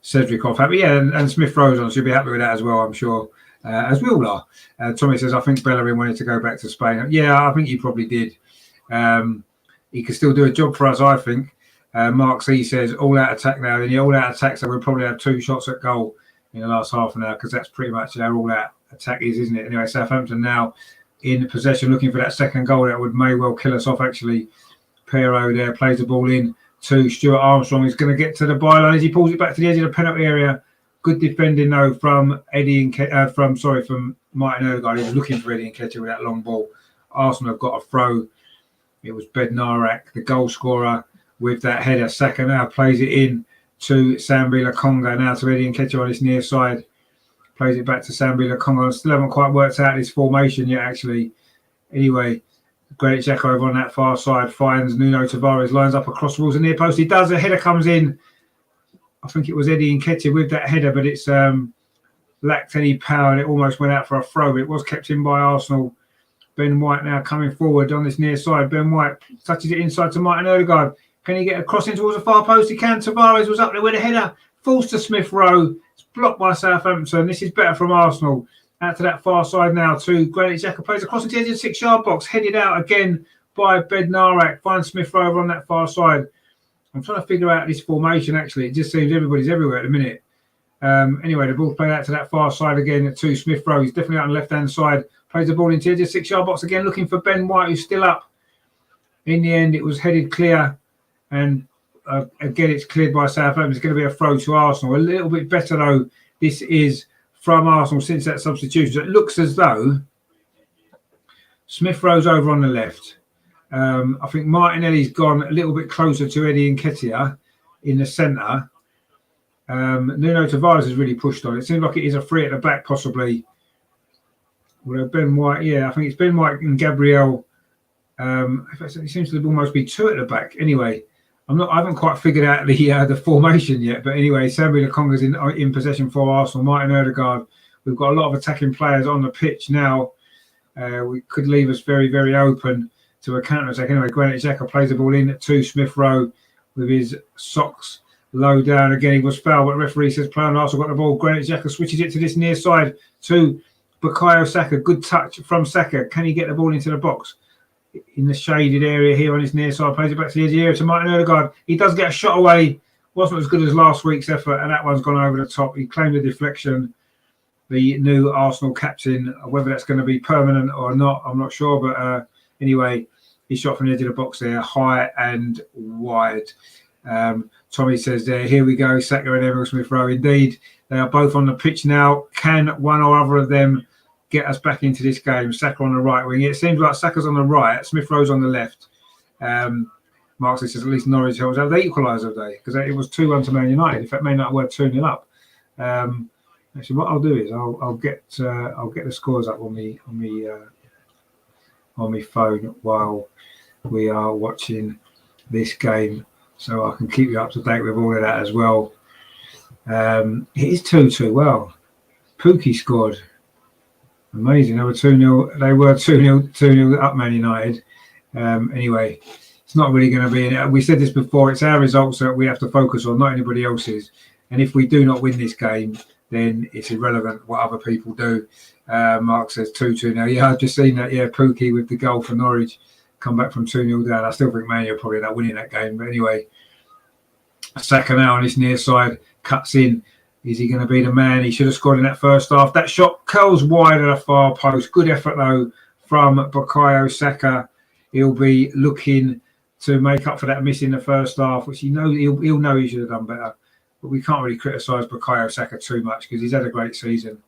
A: Cedric off happy. Yeah, and Smith Rowe's on, so you'll be happy with that as well, I'm sure. As we all are. Tommy says, I think Bellerin wanted to go back to Spain. Yeah, I think he probably did. He could still do a job for us, I think. Mark C says, all out attack now. Then all out attack, so we'll probably have 2 shots at goal in the last half an hour, because that's pretty much our all out attack is, isn't it? Anyway, Southampton now in possession, looking for that second goal that may well kill us off, actually. Pero there plays the ball in to Stuart Armstrong. He's going to get to the byline as he pulls it back to the edge of the penalty area. Good defending though from from Martin Odegaard. He was looking for Eddie Nketiah with that long ball. Arsenal have got a throw. It was Bednarek, the goal scorer, with that header. Saka now plays it in to Sambi Lokonga. Now to Eddie Nketiah on his near side. Plays it back to Sambi Lokonga. Still haven't quite worked out his formation yet, actually. Anyway, Granit Xhaka over on that far side finds Nuno Tavares, lines up across the walls and near post. He does. The header comes in. I think it was Eddie Nketiah with that header, but it's lacked any power and it almost went out for a throw. It was kept in by Arsenal. Ben White now coming forward on this near side. Ben White touches it inside to Martin Odegaard. Can he get a crossing towards the far post? He can. Tavares was up there with a header. Falls to Smith Rowe. It's blocked by Southampton. This is better from Arsenal. Out to that far side now to Granit Xhaka. Plays across into the edge of the 6-yard box. Headed out again by Bednarek. Finds Smith Rowe on that far side. I'm trying to figure out this formation, actually. It just seems everybody's everywhere at the minute. Anyway, the ball played out to that far side again to Smith Rowe. He's definitely out on the left-hand side. Plays the ball into the 6-yard box again, looking for Ben White, who's still up. In the end, it was headed clear. And again, it's cleared by Southampton. It's going to be a throw to Arsenal. A little bit better, though, this is from Arsenal since that substitution. So it looks as though Smith Rowe's over on the left. I think Martinelli's gone a little bit closer to Eddie Nketiah in the centre. Nuno Tavares has really pushed on. It seems like it is a free at the back, possibly. Well, Ben White, yeah, I think it's Ben White and Gabriel. It seems to almost be 2 at the back. Anyway, I haven't quite figured out the formation yet. But anyway, Sambi Lokonga's in possession for Arsenal. Martin Odegaard. We've got a lot of attacking players on the pitch now. We could leave us very, very open to a counter-attack. Anyway, Granit Xhaka plays the ball in to Smith Rowe with his socks low down. Again, he was fouled, but the referee says play on. Arsenal got the ball. Granit Xhaka switches it to this near side to Bukayo Saka. Good touch from Saka. Can he get the ball into the box? In the shaded area here on his near side. Plays it back to the edge area to Martin Odegaard. He does get a shot away. Wasn't as good as last week's effort, and that one's gone over the top. He claimed a deflection. The new Arsenal captain, whether that's going to be permanent or not, I'm not sure. But anyway, he shot from the edge of the box there, high and wide. Tommy says there, here we go, Saka and Emil Smith Rowe. Indeed, they are both on the pitch now. Can one or other of them get us back into this game? Saka on the right wing. It seems like Saka's on the right, Smith Rowe's on the left. Mark says at least Norwich have they equalised, have they? Because it was 2-1 to Man United. In fact, Man United were 2-0 up. Actually, what I'll do is I'll get the scores up on my phone while we are watching this game, so I can keep you up to date with all of that as well. It is 2-2. Well, Pookie scored. Amazing. They were 2-0. They were 2-0 up, Man United. Anyway, it's not really going to be. We said this before. It's our results that we have to focus on, not anybody else's. And if we do not win this game, then it's irrelevant what other people do. Mark says 2-2 now. Yeah, I've just seen that. Yeah, Pookie with the goal for Norwich, come back from 2-0 down. I still think Man U are probably not winning that game. But anyway, Saka now on his near side, cuts in. Is he going to be the man? He should have scored in that first half. That shot curls wide at the far post. Good effort, though, from Bukayo Saka. He'll be looking to make up for that miss in the first half, which he'll know he should have done better. But we can't really criticise Bukayo Saka too much because he's had a great season.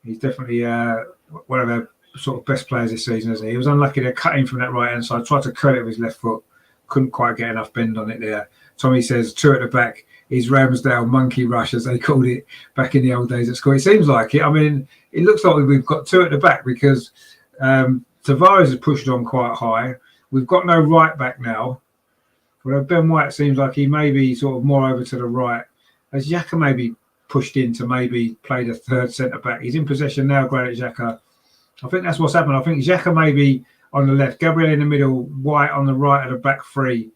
A: He's definitely one of our sort of best players this season, isn't he? He was unlucky to cut in from that right-hand side. Tried to cut it with his left foot. Couldn't quite get enough bend on it there. Tommy says 2 at the back is Ramsdale monkey rush, as they called it back in the old days at school. It seems like it. I mean, it looks like we've got 2 at the back because Tavares has pushed on quite high. We've got no right back now. Although Ben White seems like he may be sort of more over to the right. As Xhaka maybe pushed in to maybe play the third centre back. He's in possession now, Granit Xhaka. I think that's what's happened. I think Xhaka may be on the left, Gabriel in the middle, White on the right of the back three.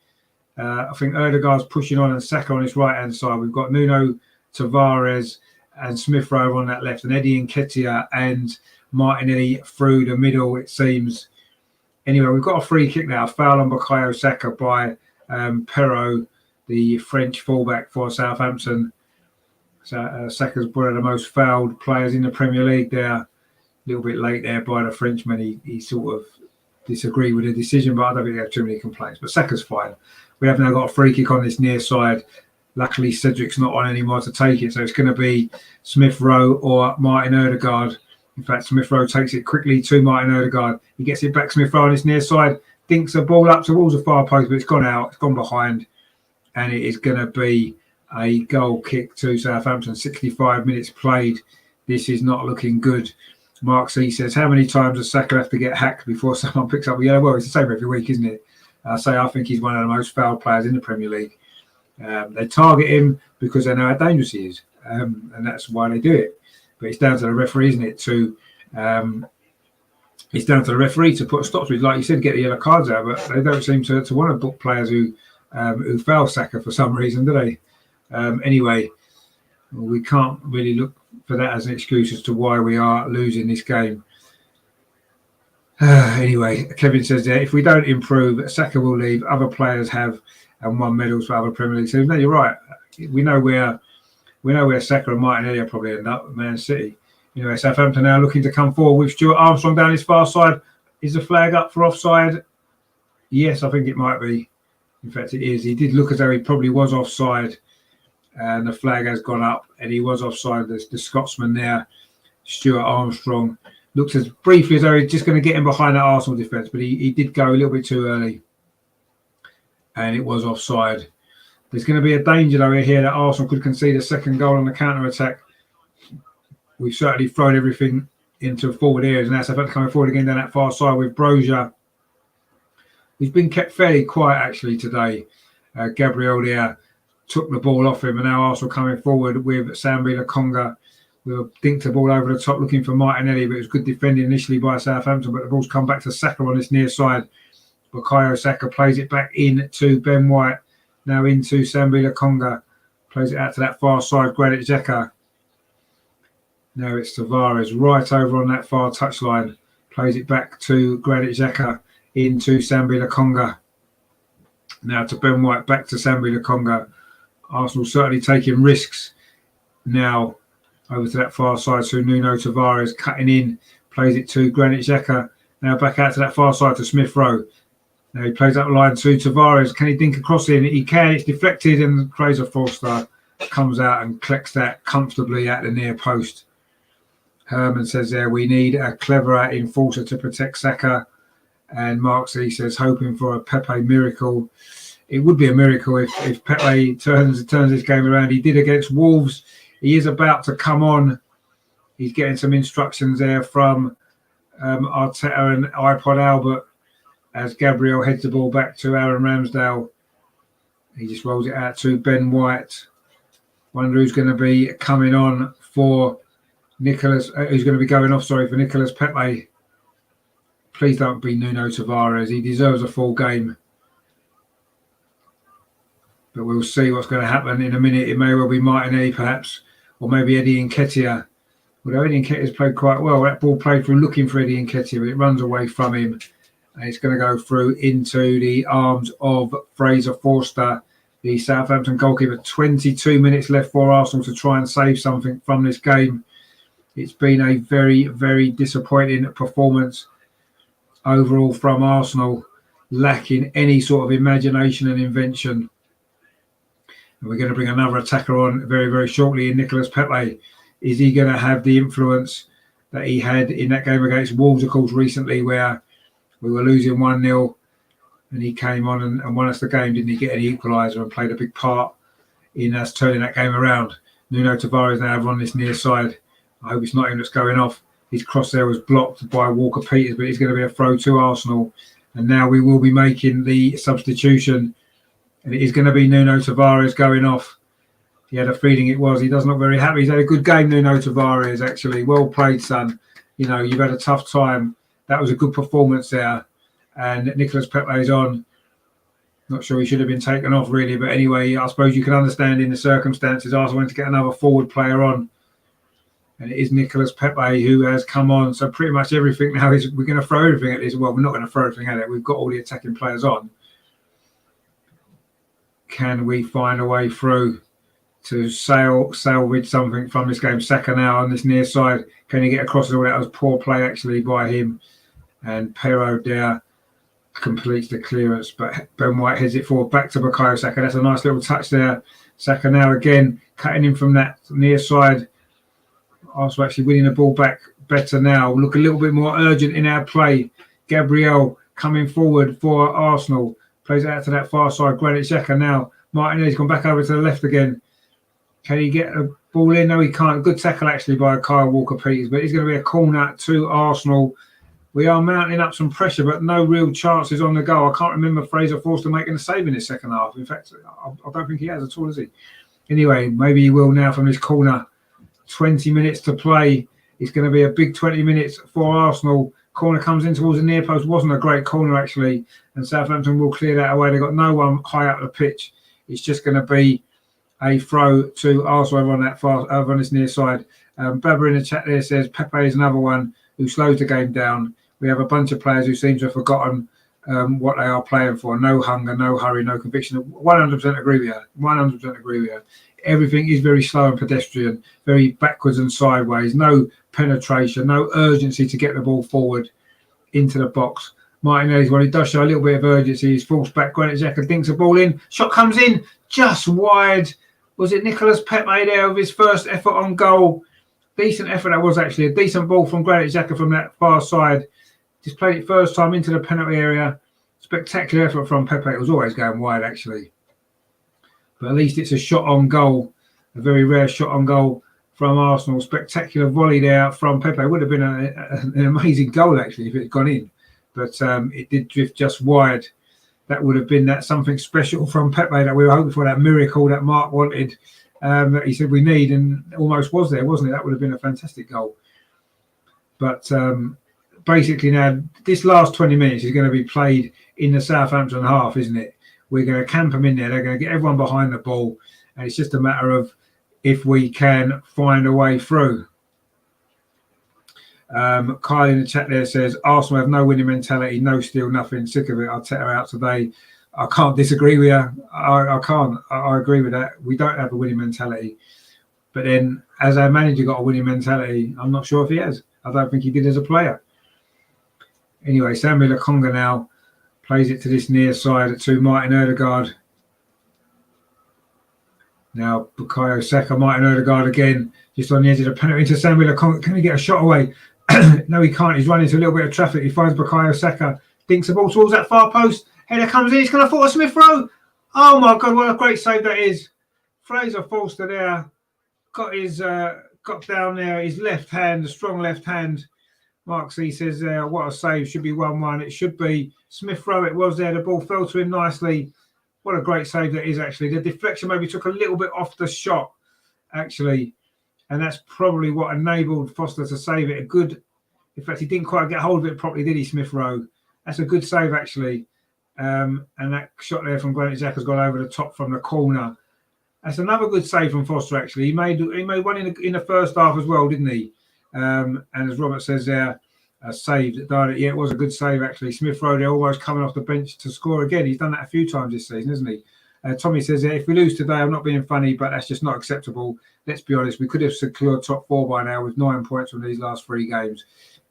A: I think Ødegaard's pushing on and Saka on his right-hand side. We've got Nuno Tavares and Smith Rowe on that left, and Eddie Nketiah and Martinelli through the middle, it seems. Anyway, we've got a free kick now, foul on Bukayo Saka by Perraud, the French fullback for Southampton. So Saka's one of the most fouled players in the Premier League there. A little bit late there by the Frenchman. He sort of disagreed with the decision, but I don't think they have too many complaints. But Saka's fine. We have now got a free kick on this near side. Luckily, Cedric's not on anymore to take it, so it's going to be Smith Rowe or Martin Ødegaard. In fact, Smith Rowe takes it quickly to Martin Ødegaard. He gets it back, Smith Rowe on his near side, dinks the ball up towards the far post, but it's gone out, it's gone behind, and it is going to be a goal kick to Southampton. 65 minutes played. This is not looking good. Mark C says, how many times does Saka have to get hacked before someone picks up a yellow? Well, it's the same every week, isn't it? I think he's one of the most fouled players in the Premier League. They target him because they know how dangerous he is, and that's why they do it. But it's down to the referee, isn't it? It's down to the referee to put a stop to it. Like you said, get the yellow cards out, but they don't seem to want to book players who foul Saka for some reason, do they? Anyway, we can't really look for that as an excuse as to why we are losing this game. Anyway, Kevin says there, if we don't improve, Saka will leave. Other players have and won medals for other Premier League teams. No, you're right. We know where Saka and Martinelli will probably end up at Man City. Anyway, Southampton now looking to come forward with Stuart Armstrong down his far side. Is the flag up for offside? Yes, I think it might be. In fact, it is. He did look as though he probably was offside, and the flag has gone up, and he was offside. There's the Scotsman there, Stuart Armstrong. Looks as briefly as though he's just going to get in behind that Arsenal defence, but he did go a little bit too early, and it was offside. There's going to be a danger, though, here that Arsenal could concede a second goal on the counter-attack. We've certainly thrown everything into forward areas, and that's about coming forward again down that far side with Brozier. He's been kept fairly quiet, actually, today. Gabriel there took the ball off him, and now Arsenal coming forward with Sambi Lokonga. We'll dink the ball over the top looking for Martinelli, but it was good defending initially by Southampton, but the ball's come back to Saka on this near side. Bukayo Saka plays it back in to Ben White, now into Sambi Lokonga. Plays it out to that far side, Granit Xhaka. Now it's Tavares right over on that far touchline. Plays it back to Granit Xhaka into Sambi Lokonga. Now to Ben White, back to Sambi Lokonga. Arsenal certainly taking risks now. Over to that far side to Nuno Tavares, cutting in, plays it to Granit Xhaka. Now back out to that far side to Smith Rowe. Now he plays up the line to Tavares. Can he dink across in? He can. It's deflected, and Fraser Forster comes out and collects that comfortably at the near post. Herman says there, we need a cleverer enforcer to protect Saka. And Mark C says, hoping for a Pepe miracle. It would be a miracle if Pepe turns this game around. He did against Wolves He is about to come on. He's getting some instructions there from Arteta and iPod Albert as Gabriel heads the ball back to Aaron Ramsdale. He just rolls it out to Ben White. Wonder who's going to be coming on for Nicholas, who's going to be going off, for Nicolas Pepe. Please don't be Nuno Tavares. He deserves a full game. But we'll see what's going to happen in a minute. It may well be Martinelli, perhaps, or maybe Eddie Nketiah. Although Eddie Nketiah's played quite well. That ball played through looking for Eddie Nketiah, but it runs away from him. And it's going to go through into the arms of Fraser Forster, the Southampton goalkeeper. 22 minutes left for Arsenal to try and save something from this game. It's been a very, very disappointing performance overall from Arsenal, lacking any sort of imagination and invention. And we're going to bring another attacker on very, very shortly in Nicolas Pepe. Is he going to have the influence that he had in that game against Wolves, of course, recently, where we were losing 1-0 and he came on and won us the game, didn't he? Get any equaliser and played a big part in us turning that game around. Nuno Tavares now on this near side. I hope it's not him that's going off. His cross there was blocked by Walker Peters, but it's going to be a throw to Arsenal. And now we will be making the substitution. And it is going to be Nuno Tavares going off. He had a feeling it was. He doesn't look very happy. He's had a good game, Nuno Tavares, actually. Well played, son. You know, you've had a tough time. That was a good performance there. And Nicolas Pepe is on. Not sure he should have been taken off, really. But anyway, I suppose you can understand in the circumstances. Arsenal went to get another forward player on. And it is Nicolas Pepe who has come on. So pretty much everything now is we're going to throw everything at this. Well, we're not going to throw everything at it. We've got all the attacking players on. Can we find a way through to salvage something from this game? Saka now on this near side. Can he get across it all? That was poor play actually by him. And Pero there completes the clearance. But Ben White heads it forward back to Bukayo Saka. That's a nice little touch there. Saka now again cutting in from that near side. Arsenal actually winning the ball back better now. Look a little bit more urgent in our play. Gabriel coming forward for Arsenal. Plays it out to that far side. Granit Xhaka now. Martinelli's gone back over to the left again. Can he get a ball in? No, he can't. Good tackle actually by Kyle Walker-Peters, but it's going to be a corner to Arsenal. We are mounting up some pressure, but no real chances on the go. I can't remember Fraser Forster making a save in his second half. In fact, I don't think he has at all, has he? Anyway, maybe he will now from this corner. 20 minutes to play. It's going to be a big 20 minutes for Arsenal. Corner comes in towards the near post. Wasn't a great corner, actually. And Southampton will clear that away. They've got no one high up the pitch. It's just going to be a throw to Arsenal over on this near side. Baba in the chat there says Pepe is another one who slows the game down. We have a bunch of players who seem to have forgotten what they are playing for. No hunger, no hurry, no conviction. 100% agree with you. 100% agree with you. Everything is very slow and pedestrian, very backwards and sideways. No penetration, no urgency to get the ball forward into the box. Martinelli's one, he does show a little bit of urgency. He's forced back. Granit Xhaka dinks the ball in. Shot comes in just wide. Was it Nicolas Pepe there with his first effort on goal? Decent effort that was actually. A decent ball from Granit Xhaka from that far side. Just played it first time into the penalty area. Spectacular effort from Pepe. It was always going wide actually. But at least it's a shot on goal. A very rare shot on goal from Arsenal. Spectacular volley there from Pepe. It would have been an amazing goal actually if it had gone in. But it did drift just wide. That would have been that something special from Pepe that we were hoping for, that miracle that Mark wanted, that he said we need, and almost was there, wasn't it? That would have been a fantastic goal. But basically now, this last 20 minutes is going to be played in the Southampton half, isn't it? We're going to camp them in there. They're going to get everyone behind the ball. And it's just a matter of if we can find a way through. Kyle in the chat there says, Arsenal have no winning mentality, no steal, nothing. Sick of it. I'll take her out today. I can't disagree with you. I can't. I agree with that. We don't have a winning mentality. But then, as our manager got a winning mentality, I'm not sure if he has. I don't think he did as a player. Anyway, Samuel Lokonga now plays it to this near side to Martin Odegaard. Now, Bukayo Saka, Martin Odegaard again, just on the edge of the penalty into Samuel Lokonga. Can he get a shot away? No, he can't. He's running into a little bit of traffic. He finds Bukayo Saka, dinks the ball towards that far post. Header comes in. He's going to fall to Smith Rowe. Oh, my God, what a great save that is. Fraser Forster there got down there his left hand, the strong left hand. Mark C says there, what a save, should be 1-1. It should be. Smith Rowe, it was there. The ball fell to him nicely. What a great save that is, actually. The deflection maybe took a little bit off the shot, actually. And that's probably what enabled Foster to save it. In fact, he didn't quite get hold of it properly, did he, Smith Rowe? That's a good save, actually. And that shot there from Granit Xhaka's gone over the top from the corner. That's another good save from Foster, actually. He made one in the first half as well, didn't he? And as Robert says there, saved it, died it. Yeah, it was a good save, actually. Smith Rowe there almost coming off the bench to score again. He's done that a few times this season, hasn't he? Tommy says if we lose today, I'm not being funny, but that's just not acceptable. Let's be honest, we could have secured top 4 by now with 9 points from these last 3 games,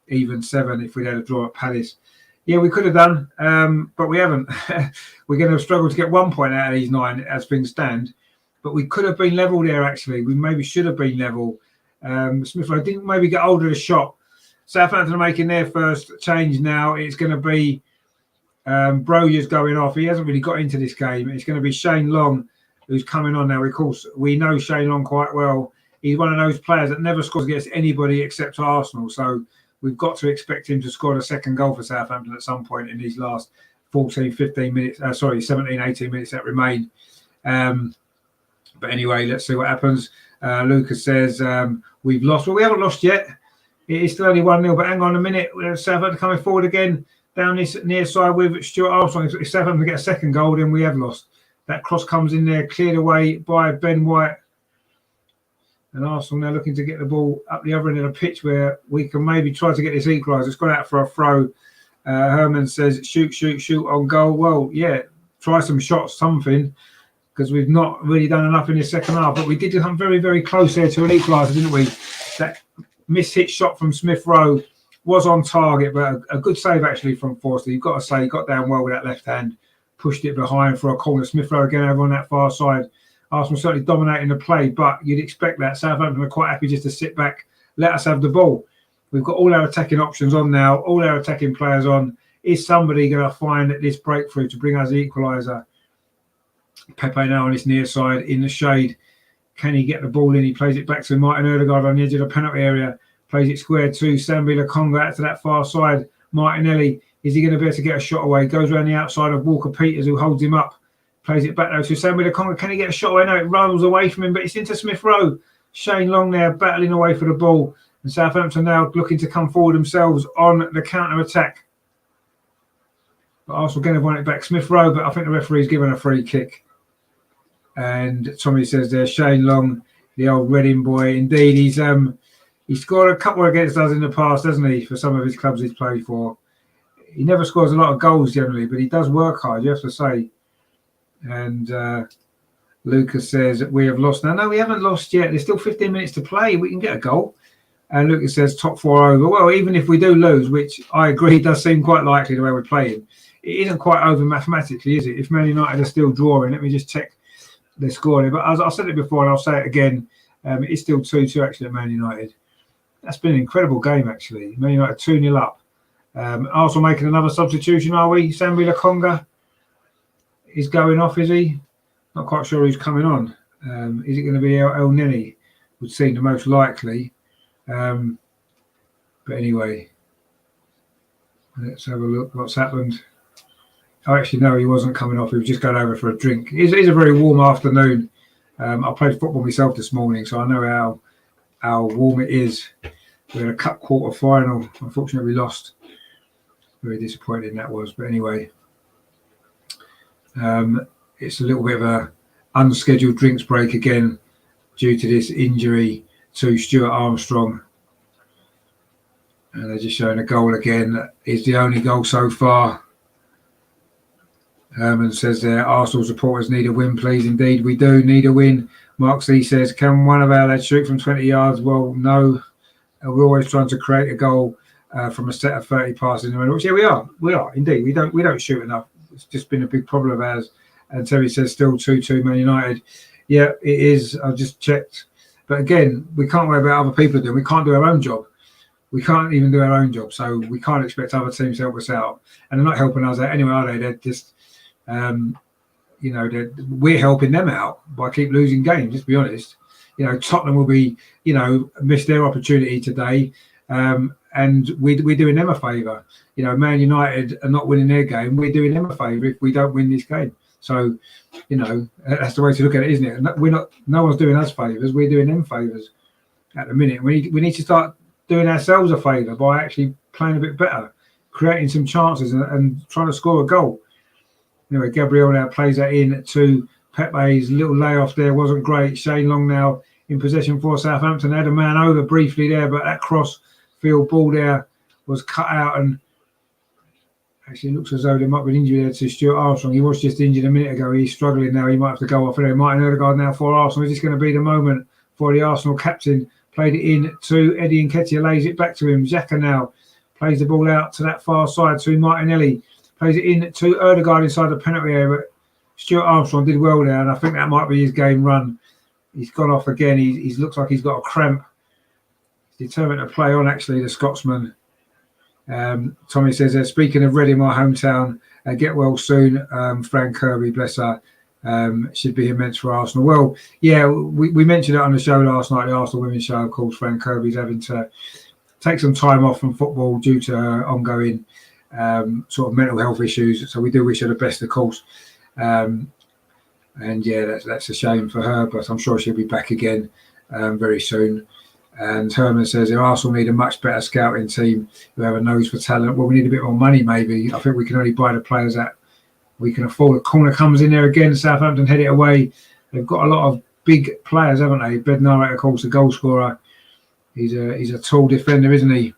A: even 7 if we'd had a draw at Palace. Yeah, we could have done, but we haven't. We're going to struggle to get 1 point out of these 9 as things stand. But we could have been level there, actually. We maybe should have been level. Smith Rowe didn't maybe get hold of the shot. Southampton are making their first change now. It's going to be Broja's going off. He hasn't really got into this game. It's going to be Shane Long who's coming on now. Of course, we know Shane Long quite well. He's one of those players that never scores against anybody except Arsenal. So we've got to expect him to score the second goal for Southampton at some point in these last 17, 18 minutes that remain. But anyway, let's see what happens. Lucas says we've lost. Well, we haven't lost yet. It is still only 1-0, but hang on a minute. Southampton coming forward again down this near side with Stuart Armstrong. If Southampton get a second goal, then we have lost. That cross comes in there, cleared away by Ben White. And Arsenal now looking to get the ball up the other end of the pitch where we can maybe try to get this equaliser. It's gone out for a throw. Herman says, shoot on goal. Well, yeah, try some shots, something, because we've not really done enough in the second half. But we did come very, very close there to an equaliser, didn't we? That mishit shot from Smith Rowe was on target, but a good save actually from Forster. You've got to say, he got down well with that left hand, pushed it behind for a corner. Smith Rowe again over on that far side. Arsenal certainly dominating the play, but you'd expect that. Southampton are quite happy just to sit back, let us have the ball. We've got all our attacking options on now, all our attacking players on. Is somebody going to find this breakthrough to bring us the equaliser? Pepe now on his near side in the shade. Can he get the ball in? He plays it back to Martin Odegaard on the edge of the penalty area. Plays it square to Sambi Lokonga out to that far side. Martinelli, is he going to be able to get a shot away? Goes around the outside of Walker Peters, who holds him up. Plays it back though to Sambi Lokonga. Can he get a shot away? No, it rolls away from him, but it's into Smith Rowe. Shane Long there battling away for the ball. And Southampton now looking to come forward themselves on the counter-attack. But Arsenal going to want it back. Smith Rowe, but I think the referee's given a free kick. And Tommy says there, Shane Long, the old Reading boy. Indeed, he's scored a couple against us in the past, hasn't he, for some of his clubs he's played for. He never scores a lot of goals generally, but he does work hard, you have to say. And Lucas says we have lost. Now, no, we haven't lost yet. There's still 15 minutes to play. We can get a goal. And Lucas says top 4 over. Well, even if we do lose, which I agree does seem quite likely the way we're playing, it isn't quite over mathematically, is it? If Man United are still drawing, let me just check their score. But as I said it before, and I'll say it again, it's still 2-2 actually at Man United. That's been an incredible game, actually. Man United 2-0 up. Arsenal making another substitution, are we? Sambi Lokonga is going off, is he? Not quite sure who's coming on. Is it going to be El Neni? Would seem the most likely. But anyway, let's have a look what's happened. Oh, actually, no, he wasn't coming off. He was just going over for a drink. It's a very warm afternoon. I played football myself this morning, so I know how warm it is. We had a cup quarter final. Unfortunately, we lost. Very disappointing that was. But anyway, it's a little bit of a unscheduled drinks break again due to this injury to Stuart Armstrong. And they're just showing a goal again. It's the only goal so far. Herman says there, Arsenal supporters need a win, please. Indeed, we do need a win. Mark C says, can one of our lads shoot from 20 yards? Well, no. We're always trying to create a goal from a set of 30 passes in the middle. Yeah, we are. We are, indeed. We don't shoot enough. It's just been a big problem of ours. And Terry says still 2-2 Man United. Yeah, it is. I've just checked. But again, we can't worry about other people doing. We can't do our own job. We can't even do our own job. So we can't expect other teams to help us out. And they're not helping us out anyway, are they? They're just, we're helping them out by keep losing games, let's be honest. Tottenham will be, miss their opportunity today. And we're doing them a favour. Man United are not winning their game. We're doing them a favour if we don't win this game. So, that's the way to look at it, isn't it? No one's doing us favours. We're doing them favours at the minute. We need to start doing ourselves a favour by actually playing a bit better, creating some chances and trying to score a goal. Anyway, Gabriel now plays that in to Pepe's little layoff there. Wasn't great. Shane Long now in possession for Southampton. Had a man over briefly there, but that cross field ball there was cut out, and actually looks as though there might be an injury there to Stuart Armstrong. He was just injured a minute ago. He's struggling now. He might have to go off there. Martin Odegaard now for Arsenal. Is this going to be the moment for the Arsenal captain? Played it in to Eddie Nketiah, lays it back to him. Xhaka now plays the ball out to that far side to Martinelli. Plays it in to Odegaard inside the penalty area. But Stuart Armstrong did well there, and I think that might be his game run. He's gone off again. He looks like he's got a cramp. He's determined to play on, actually, the Scotsman. Tommy says, speaking of Reading, my hometown, get well soon. Fran Kirby, bless her, should be immense for Arsenal. Well, yeah, we mentioned it on the show last night, the Arsenal Women's Show. Of course, Fran Kirby's having to take some time off from football due to her ongoing sort of mental health issues. So we do wish her the best, of course. And yeah, that's a shame for her, but I'm sure she'll be back again very soon. And Herman says, Arsenal need a much better scouting team who have a nose for talent. Well, we need a bit more money, maybe. I think we can only buy the players that we can afford. A corner comes in there again. Southampton head it away. They've got a lot of big players, haven't they? Bednarek, of course, the goal scorer. He's a tall defender, isn't he?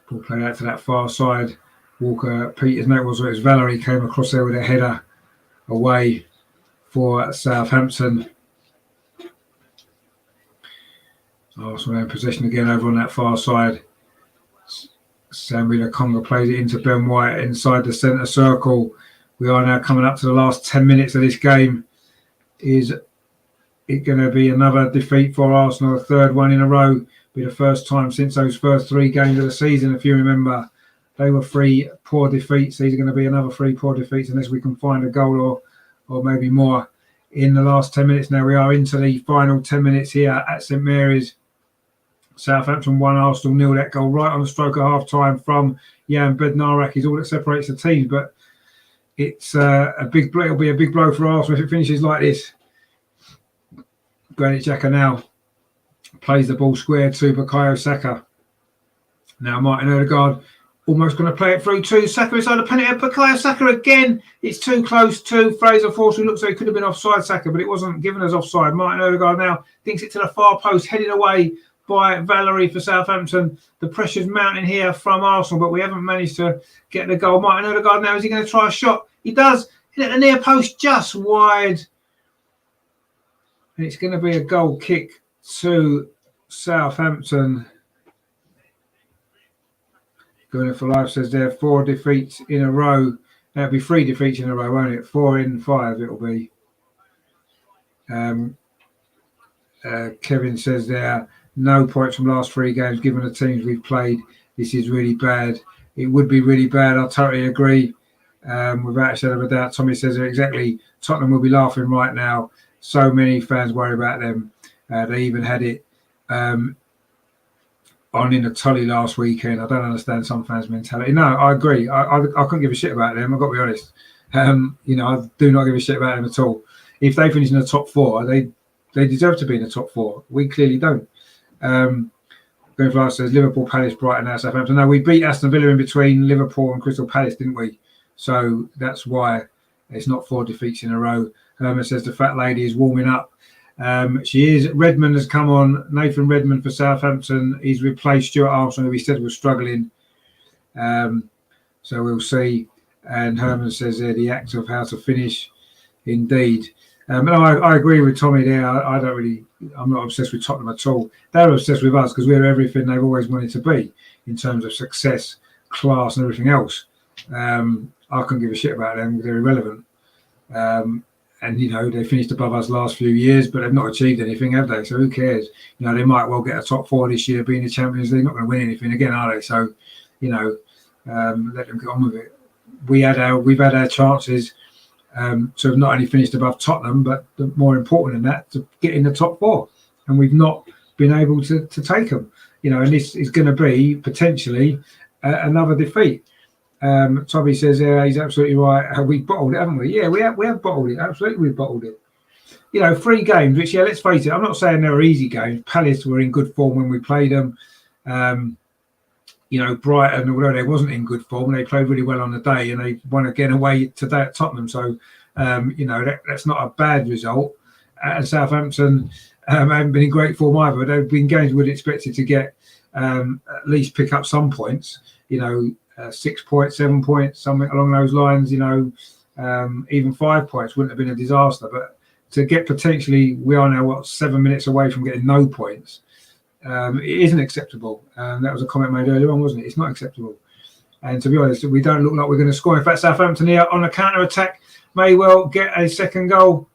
A: Ball played out to that far side. Walker Peters, no, it was Valerie came across there with a header away for Southampton. Arsenal in possession again over on that far side. Samuel Okonga plays it into Ben White inside the centre circle. We are now coming up to the last 10 minutes of this game. Is it going to be another defeat for Arsenal? A third one in a row. Be the first time since those first 3 games of the season, if you remember. They were 3 poor defeats. These are going to be another 3 poor defeats unless we can find a goal or maybe more in the last 10 minutes. Now we are into the final 10 minutes here at St Mary's. Southampton 1, Arsenal 0. That goal right on the stroke of half time from Jan Bednarek is all that separates the teams. But it's a big blow. It'll be a big blow for Arsenal if it finishes like this. Granit Xhaka now plays the ball square to Bukayo Saka. Now Martin Odegaard almost going to play it through to Saka inside the penalty. Bukayo Saka again. It's too close to Fraser Forster, who looks like he could have been offside, Saka, but it wasn't given as offside. Martin Odegaard now thinks it to the far post, headed away by Valerie for Southampton. The pressure's mounting here from Arsenal, but we haven't managed to get the goal. Martin Odegaard now, is he going to try a shot? He does. Hit at the near post, just wide. And it's going to be a goal kick to Southampton. Going for life says there 4 defeats in a row. That'll be 3 defeats in a row, won't it? 4 in 5 it'll be. Kevin says there, no points from last 3 games given the teams we've played. This is really bad. It would be really bad. I totally agree. Without a shadow of a doubt. Tommy says there exactly. Tottenham will be laughing right now. So many fans worry about them. They even had it on in the Tully last weekend. I don't understand some fans' mentality. No, I agree. I couldn't give a shit about them. I've got to be honest. I do not give a shit about them at all. If they finish in the top 4, they deserve to be in the top 4. We clearly don't. Greenfly says Liverpool, Palace, Brighton, now Southampton. No, we beat Aston Villa in between Liverpool and Crystal Palace, didn't we? So that's why it's not 4 defeats in a row. Herman says the fat lady is warming up. She is. Redmond has come on. Nathan Redmond for Southampton. He's replaced Stuart Armstrong, who he said was struggling. So we'll see. And Herman says there the act of how to finish. Indeed. No, I agree with Tommy there. I'm not obsessed with Tottenham at all. They're obsessed with us because we're everything they've always wanted to be in terms of success, class, and everything else. I couldn't give a shit about them. They're irrelevant. And, they finished above us last few years, but they've not achieved anything, have they? So who cares? They might well get a top 4 this year, being the Champions League. Not going to win anything again, are they? So, let them get on with it. We've had our chances. to have not only finished above Tottenham, but more important than that, to get in the top 4. And we've not been able to take them. And this is going to be potentially another defeat. Toby says, he's absolutely right. We bottled it, haven't we? Yeah, we have bottled it. Absolutely, we've bottled it. 3 games, which, let's face it, I'm not saying they were easy games. Palace were in good form when we played them. Brighton, although they wasn't in good form, they played really well on the day, and they won again away today at Tottenham. So, that's not a bad result. And Southampton haven't been in great form either. They've been games we'd expected to get at least pick up some points. 6 points, 7 points, something along those lines. Even 5 points wouldn't have been a disaster. But to get potentially, we are now 7 minutes away from getting no points. It isn't acceptable. That was a comment made earlier on, wasn't it? It's not acceptable. And to be honest, we don't look like we're going to score. In fact, Southampton here on a counter-attack may well get a second goal.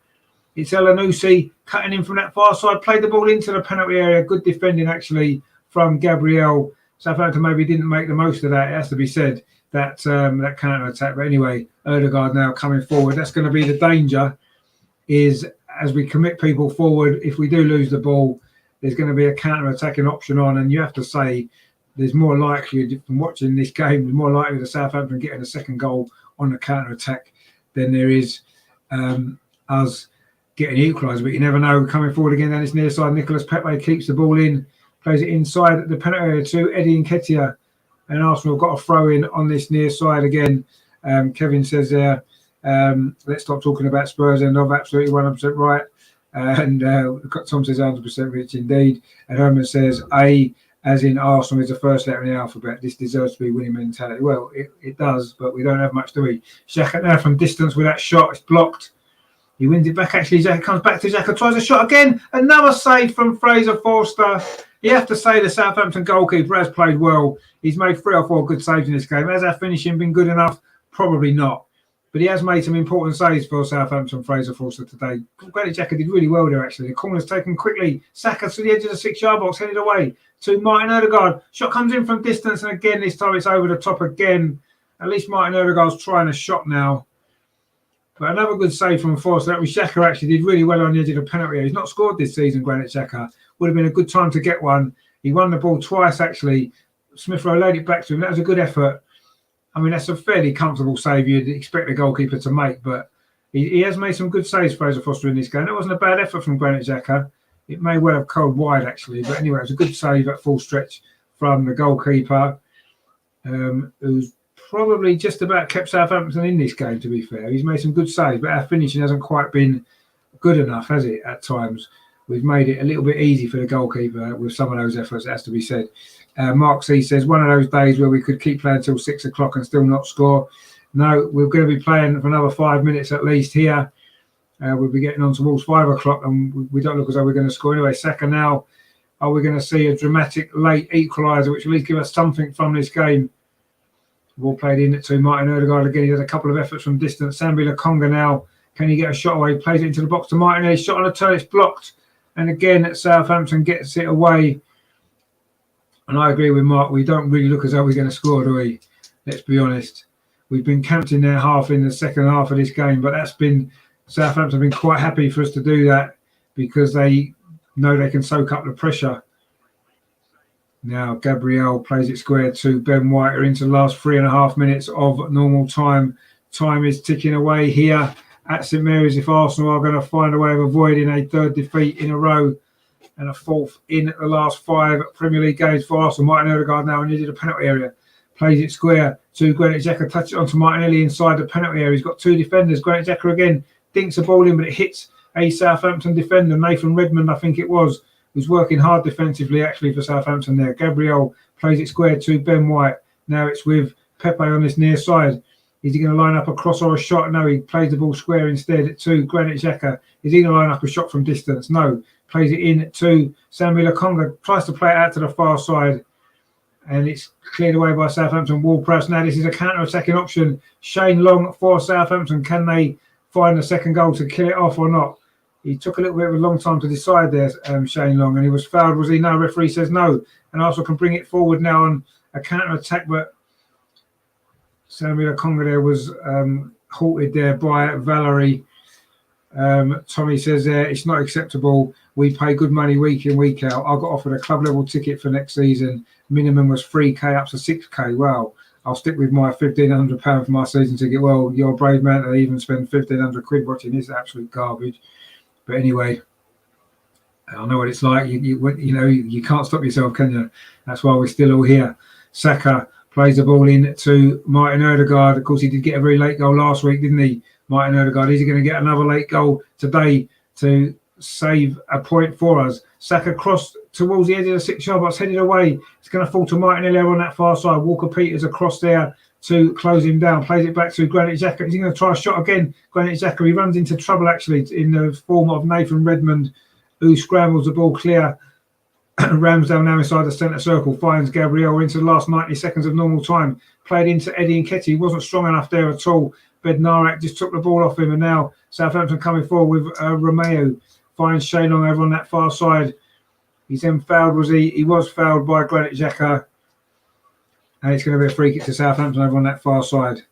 A: It's Elanusi cutting in from that far side, played the ball into the penalty area. Good defending, actually, from Gabriel. Southampton maybe didn't make the most of that, it has to be said, that counter-attack. But anyway, Ødegaard now coming forward. That's going to be the danger, is as we commit people forward, if we do lose the ball, there's going to be a counter-attacking option on, and you have to say there's more likely, from watching this game, there's more likely the Southampton getting a second goal on the counter-attack than there is us getting equalised. But you never know. Coming forward again down this near side, Nicolas Pepe keeps the ball in, plays it inside the penalty area to Eddie Nketiah, and Arsenal have got a throw in on this near side again. Kevin says there, let's stop talking about Spurs, and I'm absolutely 100% right. And Tom says 100% rich indeed. And Herman says A, as in Arsenal, is the first letter in the alphabet. This deserves to be winning mentality. Well, it does, but we don't have much, do we? Xhaka now from distance with that shot. It's blocked. He wins it back, actually. Xhaka comes back to Xhaka, tries a shot again. Another save from Fraser Forster. You have to say the Southampton goalkeeper has played well. He's made 3 or 4 good saves in this game. Has our finishing been good enough? Probably not. But he has made some important saves for Southampton, Fraser Forster, today. Granit Xhaka did really well there, actually. The corner's taken quickly. Saka to the edge of the 6-yard box, headed away to Martin Ødegaard. Shot comes in from distance, and again, this time it's over the top again. At least Martin Ødegaard's trying a shot now. But another good save from Forster. That was Xhaka, actually did really well on the edge of the penalty area. He's not scored this season, Granit Xhaka. Would have been a good time to get one. He won the ball twice, actually. Smith Rowe laid it back to him. That was a good effort. I mean, that's a fairly comfortable save you'd expect the goalkeeper to make, but he has made some good saves, Fraser Forster, in this game. It wasn't a bad effort from Granit Xhaka. It may well have curled wide, actually, but anyway, it was a good save at full stretch from the goalkeeper, who's probably just about kept Southampton in this game, to be fair. He's made some good saves, but our finishing hasn't quite been good enough, has it, at times? We've made it a little bit easy for the goalkeeper with some of those efforts, it has to be said. Mark C says, one of those days where we could keep playing until 6 o'clock and still not score. No, we're going to be playing for another 5 minutes at least here. We'll be getting on towards 5 o'clock, and we don't look as though we're going to score. Anyway, Saka now, are we going to see a dramatic late equaliser, which will at least give us something from this game? Ball played in to Martin Ødegaard again. He has a couple of efforts from distance. Sambi Lokonga now, can he get a shot away? He plays it into the box to Martin. He's shot on a turn, it's blocked. And again, Southampton gets it away. And I agree with Mark, we don't really look as though we're going to score, do we? Let's be honest. We've been camped in their half in the second half of this game, but Southampton have been quite happy for us to do that because they know they can soak up the pressure. Now, Gabriel plays it square to Ben White. We're into the last 3.5 minutes of normal time. Time is ticking away here at St Mary's if Arsenal are going to find a way of avoiding a 3rd defeat in a row and a 4th in the last 5 Premier League games for Arsenal. Martin Ødegaard now in the penalty area. Plays it square to Granit Xhaka. Touches it onto Martinelli inside the penalty area. He's got 2 defenders. Granit Xhaka again dinks the ball in, but it hits a Southampton defender, Nathan Redmond, I think it was, who's working hard defensively actually for Southampton there. Gabriel plays it square to Ben White. Now it's with Pepe on this near side. Is he going to line up a cross or a shot? No, he plays the ball square instead to Granit Xhaka. Is he going to line up a shot from distance? No. Plays it in to Sambi Lokonga. Tries to play it out to the far side. And it's cleared away by Southampton. Ward-Prowse. Now this is a counter-attacking option. Shane Long for Southampton. Can they find the second goal to kill it off or not? He took a little bit of a long time to decide there, Shane Long. And he was fouled, was he? No, referee says no. And Arsenal can bring it forward now on a counter-attack. But Sambi Lokonga there was halted there by Valerie. Tommy says there, it's not acceptable. We pay good money week in, week out. I got offered a club level ticket for next season. Minimum was 3k up to 6k. Well, I'll stick with my £1,500 for my season ticket. Well, you're a brave man to even spend 1,500 quid watching this absolute garbage. But anyway, I know what it's like. You can't stop yourself, can you? That's why we're still all here. Saka plays the ball in to Martin Ødegaard. Of course, he did get a very late goal last week, didn't he? Martin Ødegaard. Is he going to get another late goal today to save a point for us? Saka crossed towards the edge of the 6-yard box, headed away. It's going to fall to Martin Ødegaard on that far side. Walker Peters across there to close him down. Plays it back to Granit Xhaka. Is he going to try a shot again? Granit Xhaka, he runs into trouble actually in the form of Nathan Redmond, who scrambles the ball clear. Ramsdale now inside the centre circle, finds Gabriel into the last 90 seconds of normal time. Played into Eddie Nketiah. He wasn't strong enough there at all. Bednarik just took the ball off him, and now Southampton coming forward with Romeo. Finds Shalong over on that far side. He's then fouled, was he? He was fouled by Granit Xhaka. And it's going to be a free kick to Southampton over on that far side.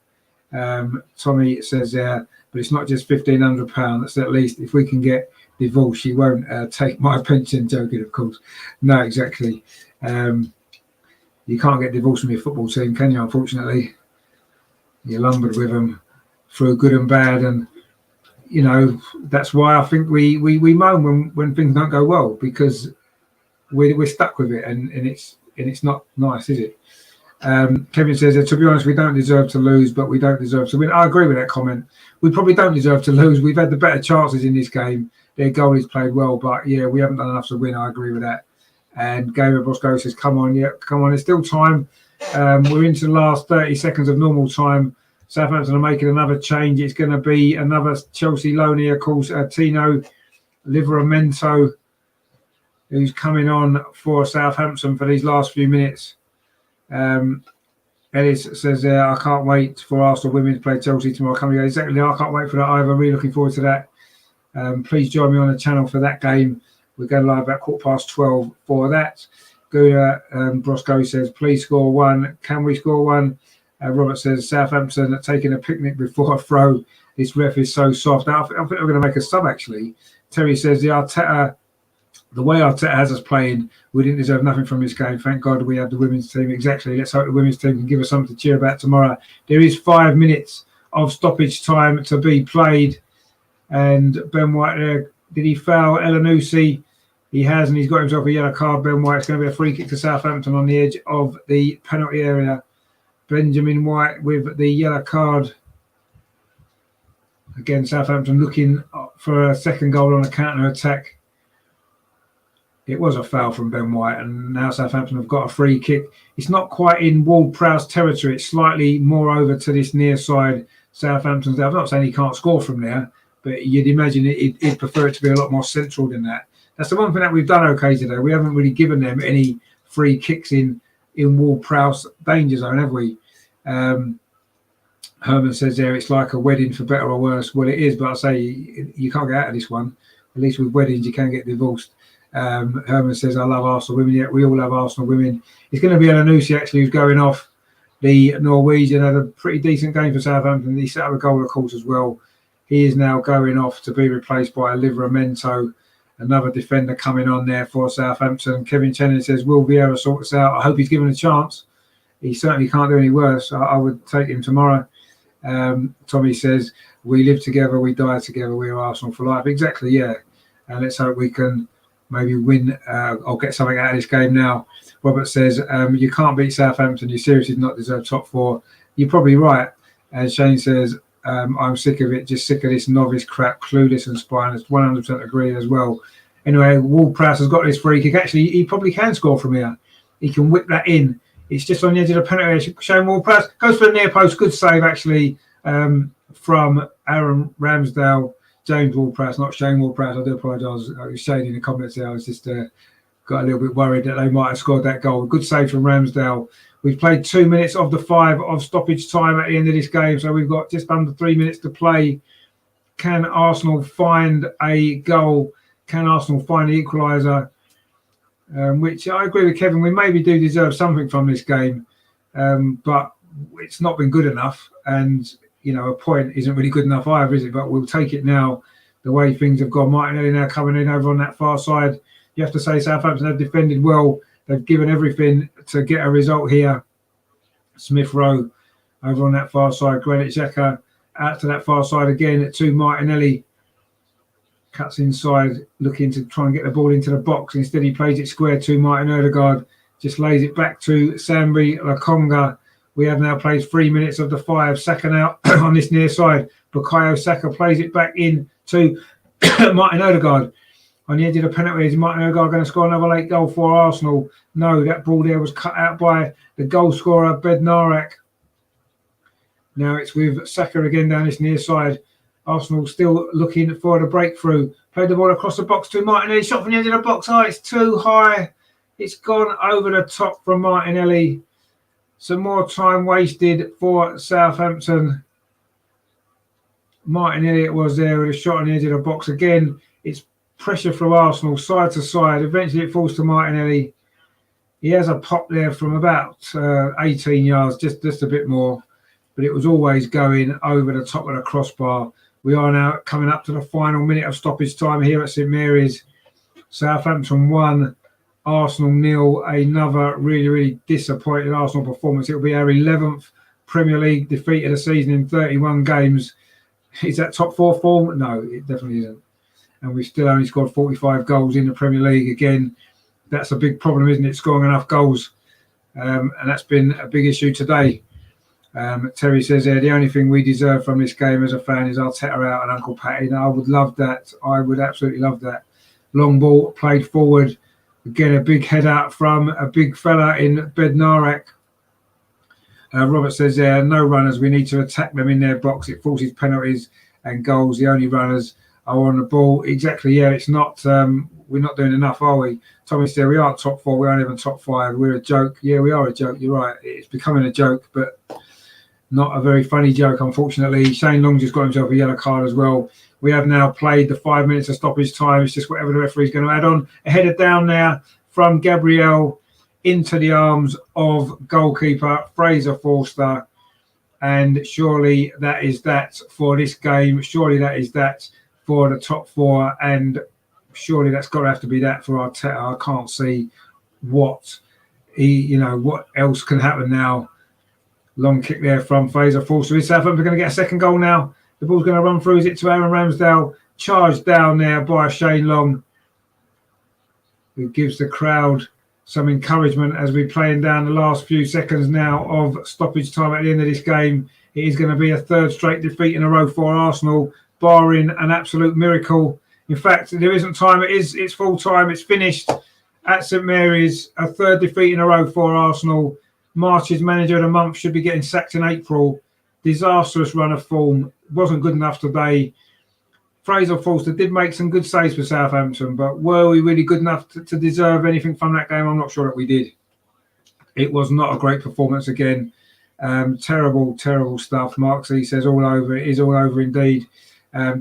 A: Tommy says there, but it's not just £1,500. That's at least, if we can get divorced, she won't take my pension. Joking, of course. No, exactly. You can't get divorced from your football team, can you? Unfortunately, you're lumbered with them through good and bad, and that's why I think we moan when things don't go well, because we're stuck with it, and it's not nice, is it? Kevin says, to be honest, we don't deserve to lose, but we don't deserve to win. I agree with that comment. We probably don't deserve to lose. We've had the better chances in this game. Their goalies played well, but yeah, we haven't done enough to win. I agree with that. And Gabriel Bosco says, come on, there's still time. We're into the last 30 seconds of normal time. Southampton are making another change. It's going to be another Chelsea loanee, of course, Tino Livramento, who's coming on for Southampton for these last few minutes. Ellis says there, I can't wait for Arsenal women to play Chelsea tomorrow. Exactly, I can't wait for that either. Really looking forward to that. Please join me on the channel for that game. We're going live about 12:15 for that. Gouda Brosco says, please score one. Can we score one? Robert says, Southampton taking a picnic before a throw. This ref is so soft. I think we're going to make a sub, actually. Terry says, the way Arteta has us playing, we didn't deserve nothing from this game. Thank God we have the women's team. Exactly. Let's hope the women's team can give us something to cheer about tomorrow. There is 5 minutes of stoppage time to be played. And Ben White there, did he foul Elanusi? He has, and he's got himself a yellow card. Ben White. It's going to be a free kick to Southampton on the edge of the penalty area. Benjamin White with the yellow card. Again, Southampton looking for a second goal on a counter-attack. It was a foul from Ben White, and now Southampton have got a free kick. It's not quite in Ward-Prowse territory. It's slightly more over to this near side. Southampton's there. I'm not saying he can't score from there, but you'd imagine he'd prefer it to be a lot more central than that. That's the one thing that we've done okay today. We haven't really given them any free kicks in Ward-Prowse danger zone, have we? Herman says there, it's like a wedding for better or worse. Well, it is, but I say you can't get out of this one. At least with weddings, you can get divorced. Herman says, I love Arsenal women. Yeah, we all love Arsenal women. It's going to be Elanusi, actually, who's going off. The Norwegian had a pretty decent game for Southampton. He set up a goal, of course, as well. He is now going off to be replaced by Livramento, another defender coming on there for Southampton. Kevin Cheney says, will Vieira sort this out? I hope he's given a chance. He certainly can't do any worse. I would take him tomorrow. Tommy says, we live together, we die together, we are Arsenal for life. Exactly, yeah. And let's hope we can maybe win or get something out of this game now. Robert says, you can't beat Southampton. You seriously do not deserve top four. You're probably right. And Shane says, I'm sick of it, just sick of this novice crap, clueless and spineless. 100% agree as well. Anyway, Ward-Prowse has got this free kick. Actually, he probably can score from here. He can whip that in. It's just on the edge of the penalty. Shane Ward-Prowse goes for the near post. Good save, actually, from Aaron Ramsdale. James Ward-Prowse, not Shane Ward-Prowse. I do apologise. I was shading the comments there. I was just got a little bit worried that they might have scored that goal. Good save from Ramsdale. We've played 2 minutes of the 5 of stoppage time at the end of this game, so we've got just under 3 minutes to play. Can Arsenal find a goal? Can Arsenal find the equaliser? Which I agree with Kevin. We maybe do deserve something from this game, but it's not been good enough. And a point isn't really good enough either, is it? But we'll take it now. The way things have gone, Martinelli now coming in over on that far side. You have to say Southampton have defended well. They've given everything to get a result here. Smith Rowe over on that far side. Granit Xhaka out to that far side again to Martinelli. Cuts inside, looking to try and get the ball into the box. Instead, he plays it square to Martin Odegaard. Just lays it back to Sambi Lokonga. We have now played 3 minutes of the 5. Saka now on this near side. Bukayo Saka plays it back in to Martin Odegaard. On the edge of the penalty, is Martin Odegaard going to score another late goal for Arsenal? No, that ball there was cut out by the goal scorer, Bednarek. Now it's with Saka again down this near side. Arsenal still looking for the breakthrough. Played the ball across the box to Martinelli. Shot from the edge of the box. Oh, it's too high. It's gone over the top from Martinelli. Some more time wasted for Southampton. Martinelli it was there with a shot on the edge of the box again. It's pressure from Arsenal side to side. Eventually it falls to Martinelli. He has a pop there from about 18 yards, just a bit more. But it was always going over the top of the crossbar. We are now coming up to the final minute of stoppage time here at St Mary's. Southampton 1, Arsenal 0. Another really, really disappointing Arsenal performance. It will be our 11th Premier League defeat of the season in 31 games. Is that top 4 form? No, it definitely isn't. And we've still only scored 45 goals in the Premier League. Again, that's a big problem, isn't it? Scoring enough goals. And that's been a big issue today. Terry says there, the only thing we deserve from this game as a fan is Arteta out and Uncle Patty. Now, I would love that. I would absolutely love that. Long ball played forward. Again, a big head out from a big fella in Bednarek. Robert says there, no runners. We need to attack them in their box. It forces penalties and goals. The only runners are on the ball. Exactly, yeah, it's not... we're not doing enough, are we? Tommy said, we are top 4. We aren't even top 5. We're a joke. Yeah, we are a joke. You're right. It's becoming a joke, but... not a very funny joke, unfortunately. Shane Long just got himself a yellow card as well. We have now played the 5 minutes of stoppage time. It's just whatever the referee's going to add on. A header down there from Gabriel into the arms of goalkeeper Fraser Forster. And surely that is that for this game. Surely that is that for the top 4. And surely that's got to have to be that for Arteta. I can't see what what else can happen now. Long kick there from Fraser Forster. Is Southampton going to get a second goal now? The ball's going to run through. Is it to Aaron Ramsdale? Charged down there by Shane Long, who gives the crowd some encouragement as we're playing down the last few seconds now of stoppage time at the end of this game. It is going to be a 3rd straight defeat in a row for Arsenal, barring an absolute miracle. In fact, there isn't time. It's full time. It's finished at St Mary's. A 3rd defeat in a row for Arsenal. March's manager of the month should be getting sacked in April. Disastrous run of form. Wasn't good enough today. Fraser Forster did make some good saves for Southampton, but were we really good enough to deserve anything from that game? I'm not sure that we did. It was not a great performance again. Terrible, terrible stuff. Mark C says all over. It is all over indeed.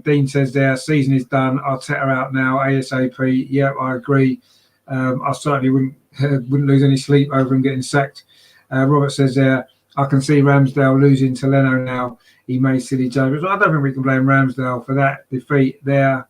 A: Dean says there, season is done. Arteta out now, ASAP. Yeah, I agree. I certainly wouldn't lose any sleep over him getting sacked. Robert says there, I can see Ramsdale losing to Leno now. He made silly judgments. I don't think we can blame Ramsdale for that defeat there.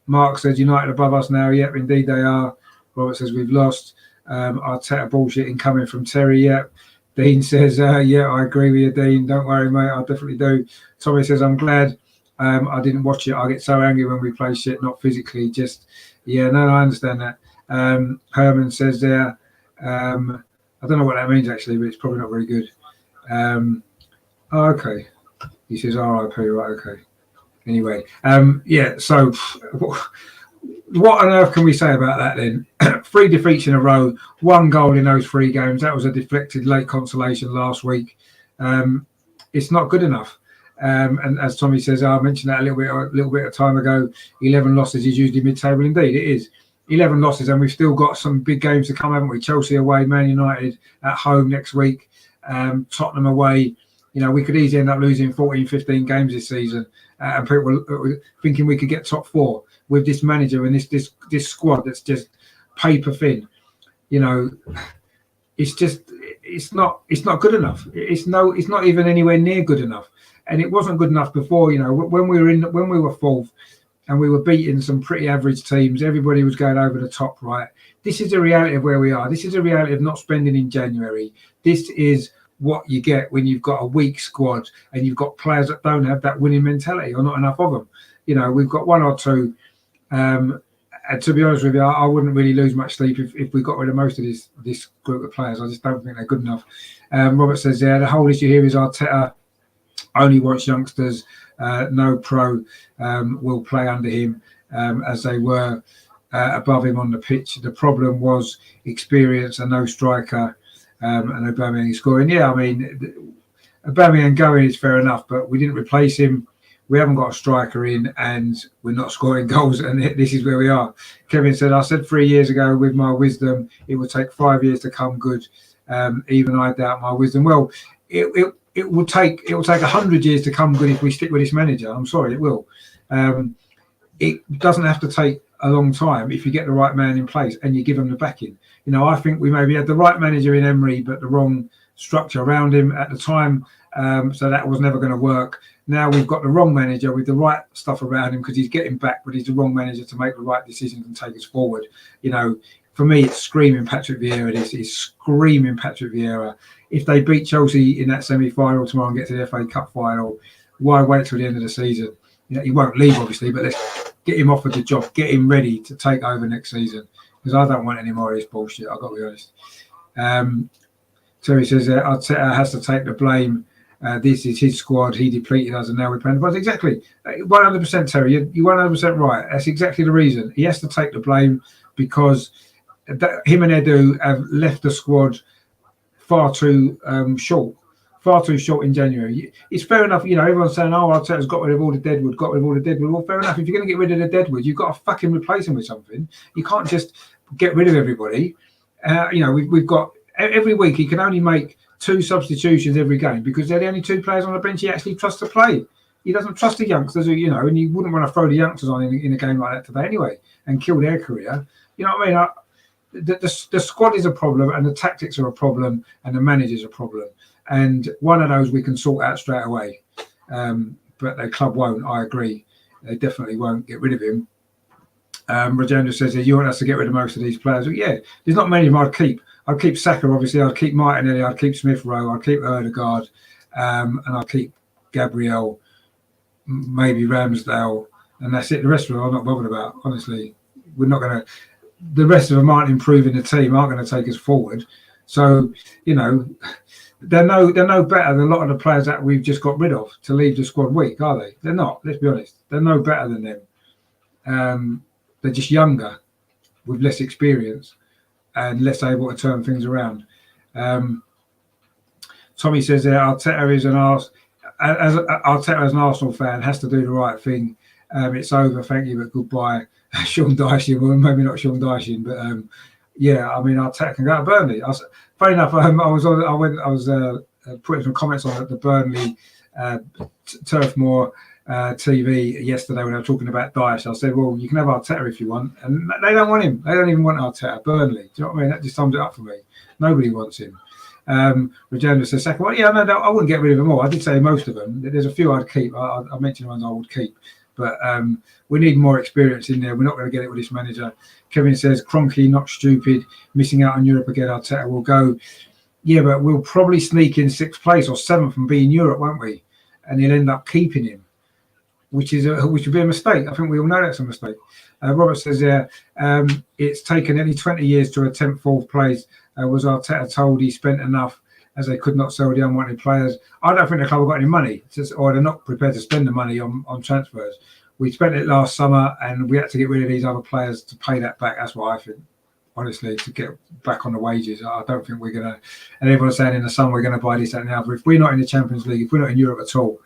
A: Mark says United above us now. Yep, indeed they are. Robert says we've lost. Arteta bullshitting coming from Terry. Yep. Dean says, yeah, I agree with you, Dean. Don't worry, mate. I definitely do. Tommy says, I'm glad I didn't watch it. I get so angry when we play shit, not physically. Just, yeah, no, I understand that. Herman says there, I don't know what that means actually, but it's probably not very good. Okay. He says RIP, right, okay. Anyway, yeah, so what on earth can we say about that then? 3 defeats in a row, 1 goal in those 3 games. That was a deflected late consolation last week. It's not good enough. And as Tommy says, I mentioned that a little bit of time ago, 11 losses is usually mid-table. Indeed, it is. 11 losses, and we've still got some big games to come, haven't we? Chelsea away, Man United at home next week, Tottenham away. You know, we could easily end up losing 14, 15 games this season. And people were thinking we could get top 4 with this manager and this squad that's just paper thin. You know, it's not good enough. It's not even anywhere near good enough. and it wasn't good enough before. You know, when we were fourth and we were beating some pretty average teams, everybody was going over the top, right? This is the reality of where we are. This is the reality of not spending in January. This is what you get when you've got a weak squad and you've got players that don't have that winning mentality, or not enough of them. You know, we've got one or two. And to be honest with you, I wouldn't really lose much sleep if we got rid of most of this group of players. I just don't think they're good enough. Robert says, yeah, the whole issue here is Arteta only wants youngsters. No pro will play under him as they were above him on the pitch. The problem was experience and no striker, and Aubameyang scoring. Yeah, I mean, Aubameyang going is fair enough, but we didn't replace him. We haven't got a striker in, and we're not scoring goals, and this is where we are. Kevin said, I said 3 years ago with my wisdom, it would take 5 years to come good. Even I doubt my wisdom. Well, it will take 100 years to come good if we stick with this manager. I'm sorry, it will. It doesn't have to take a long time if you get the right man in place and you give him the backing. You know, I think we maybe had the right manager in Emery, but the wrong structure around him at the time. So that was never going to work. Now we've got the wrong manager with the right stuff around him because he's getting back, but he's the wrong manager to make the right decisions and take us forward. You know, for me, it's screaming Patrick Vieira. This is screaming Patrick Vieira. If they beat Chelsea in that semi-final tomorrow and get to the FA Cup final, why wait till the end of the season? You know, he won't leave, obviously, but let's get him offered the job, get him ready to take over next season, because I don't want any more of this bullshit, I've got to be honest. Terry says Arteta has to take the blame. This is his squad. He depleted us, and now we're playing the ball. Exactly, 100%, Terry. You're 100% right. That's exactly the reason. He has to take the blame because him and Edu have left the squad far too short in January. It's fair enough, you know. Everyone's saying, "Oh, Arteta's got rid of all the deadwood, Well, fair enough. If you're going to get rid of the deadwood, you've got to fucking replace them with something. You can't just get rid of everybody. You know, we've got every week. He can only make 2 substitutions every game because they're the only 2 players on the bench he actually trusts to play. He doesn't trust the youngsters, you know, and you wouldn't want to throw the youngsters on in a game like that today anyway and kill their career. You know what I mean? The squad is a problem, and the tactics are a problem, and the manager's a problem. And one of those we can sort out straight away. But the club won't, I agree. They definitely won't get rid of him. Rajendra says, you want us to get rid of most of these players? Well, yeah, there's not many of them I'd keep. I'd keep Saka, obviously. I'd keep Martinelli. I'd keep Smith Rowe. I'd keep Odegaard. And I'd keep Gabriel, maybe Ramsdale. And that's it. The rest of them I'm not bothered about, honestly. We're not going to... The rest of them aren't improving the team, aren't going to take us forward. So, you know, they're no better than a lot of the players that we've just got rid of to leave the squad weak, are they? They're not, let's be honest. They're no better than them. They're just younger with less experience and less able to turn things around. Tommy says there, Arteta is an Arsenal fan, has to do the right thing. It's over, thank you, but goodbye. Sean Dyche, well, maybe not Sean Dyche, but yeah, I mean, Arteta can go to Burnley. Funny enough, I was putting some comments on the Burnley Turf Moor TV yesterday when I was talking about Dyche. I said, well, you can have Arteta if you want, and they don't want him. They don't even want Arteta. Burnley, do you know what I mean? That just sums it up for me. Nobody wants him. Regina says second one. Yeah, no, I wouldn't get rid of them all. I did say most of them. There's a few I'd keep. I mentioned the ones I would keep. But we need more experience in there. We're not going to get it with this manager. Kevin says, Kroenke, not stupid, missing out on Europe again. Arteta will go. Yeah, but we'll probably sneak in 6th place or 7th and be in Europe, won't we? And he'll end up keeping him, which would be a mistake. I think we all know that's a mistake. Robert says, yeah, it's taken nearly 20 years to attempt 4th place. Was Arteta told he spent enough as they could not sell the unwanted players? I don't think the club have got any money, or they're not prepared to spend the money on transfers. We spent it last summer, and we had to get rid of these other players to pay that back. That's what I think, honestly, to get back on the wages. I don't think we're going to, and everyone's saying in the summer we're going to buy this, that, and the other. If we're not in the Champions League, if we're not in Europe at all,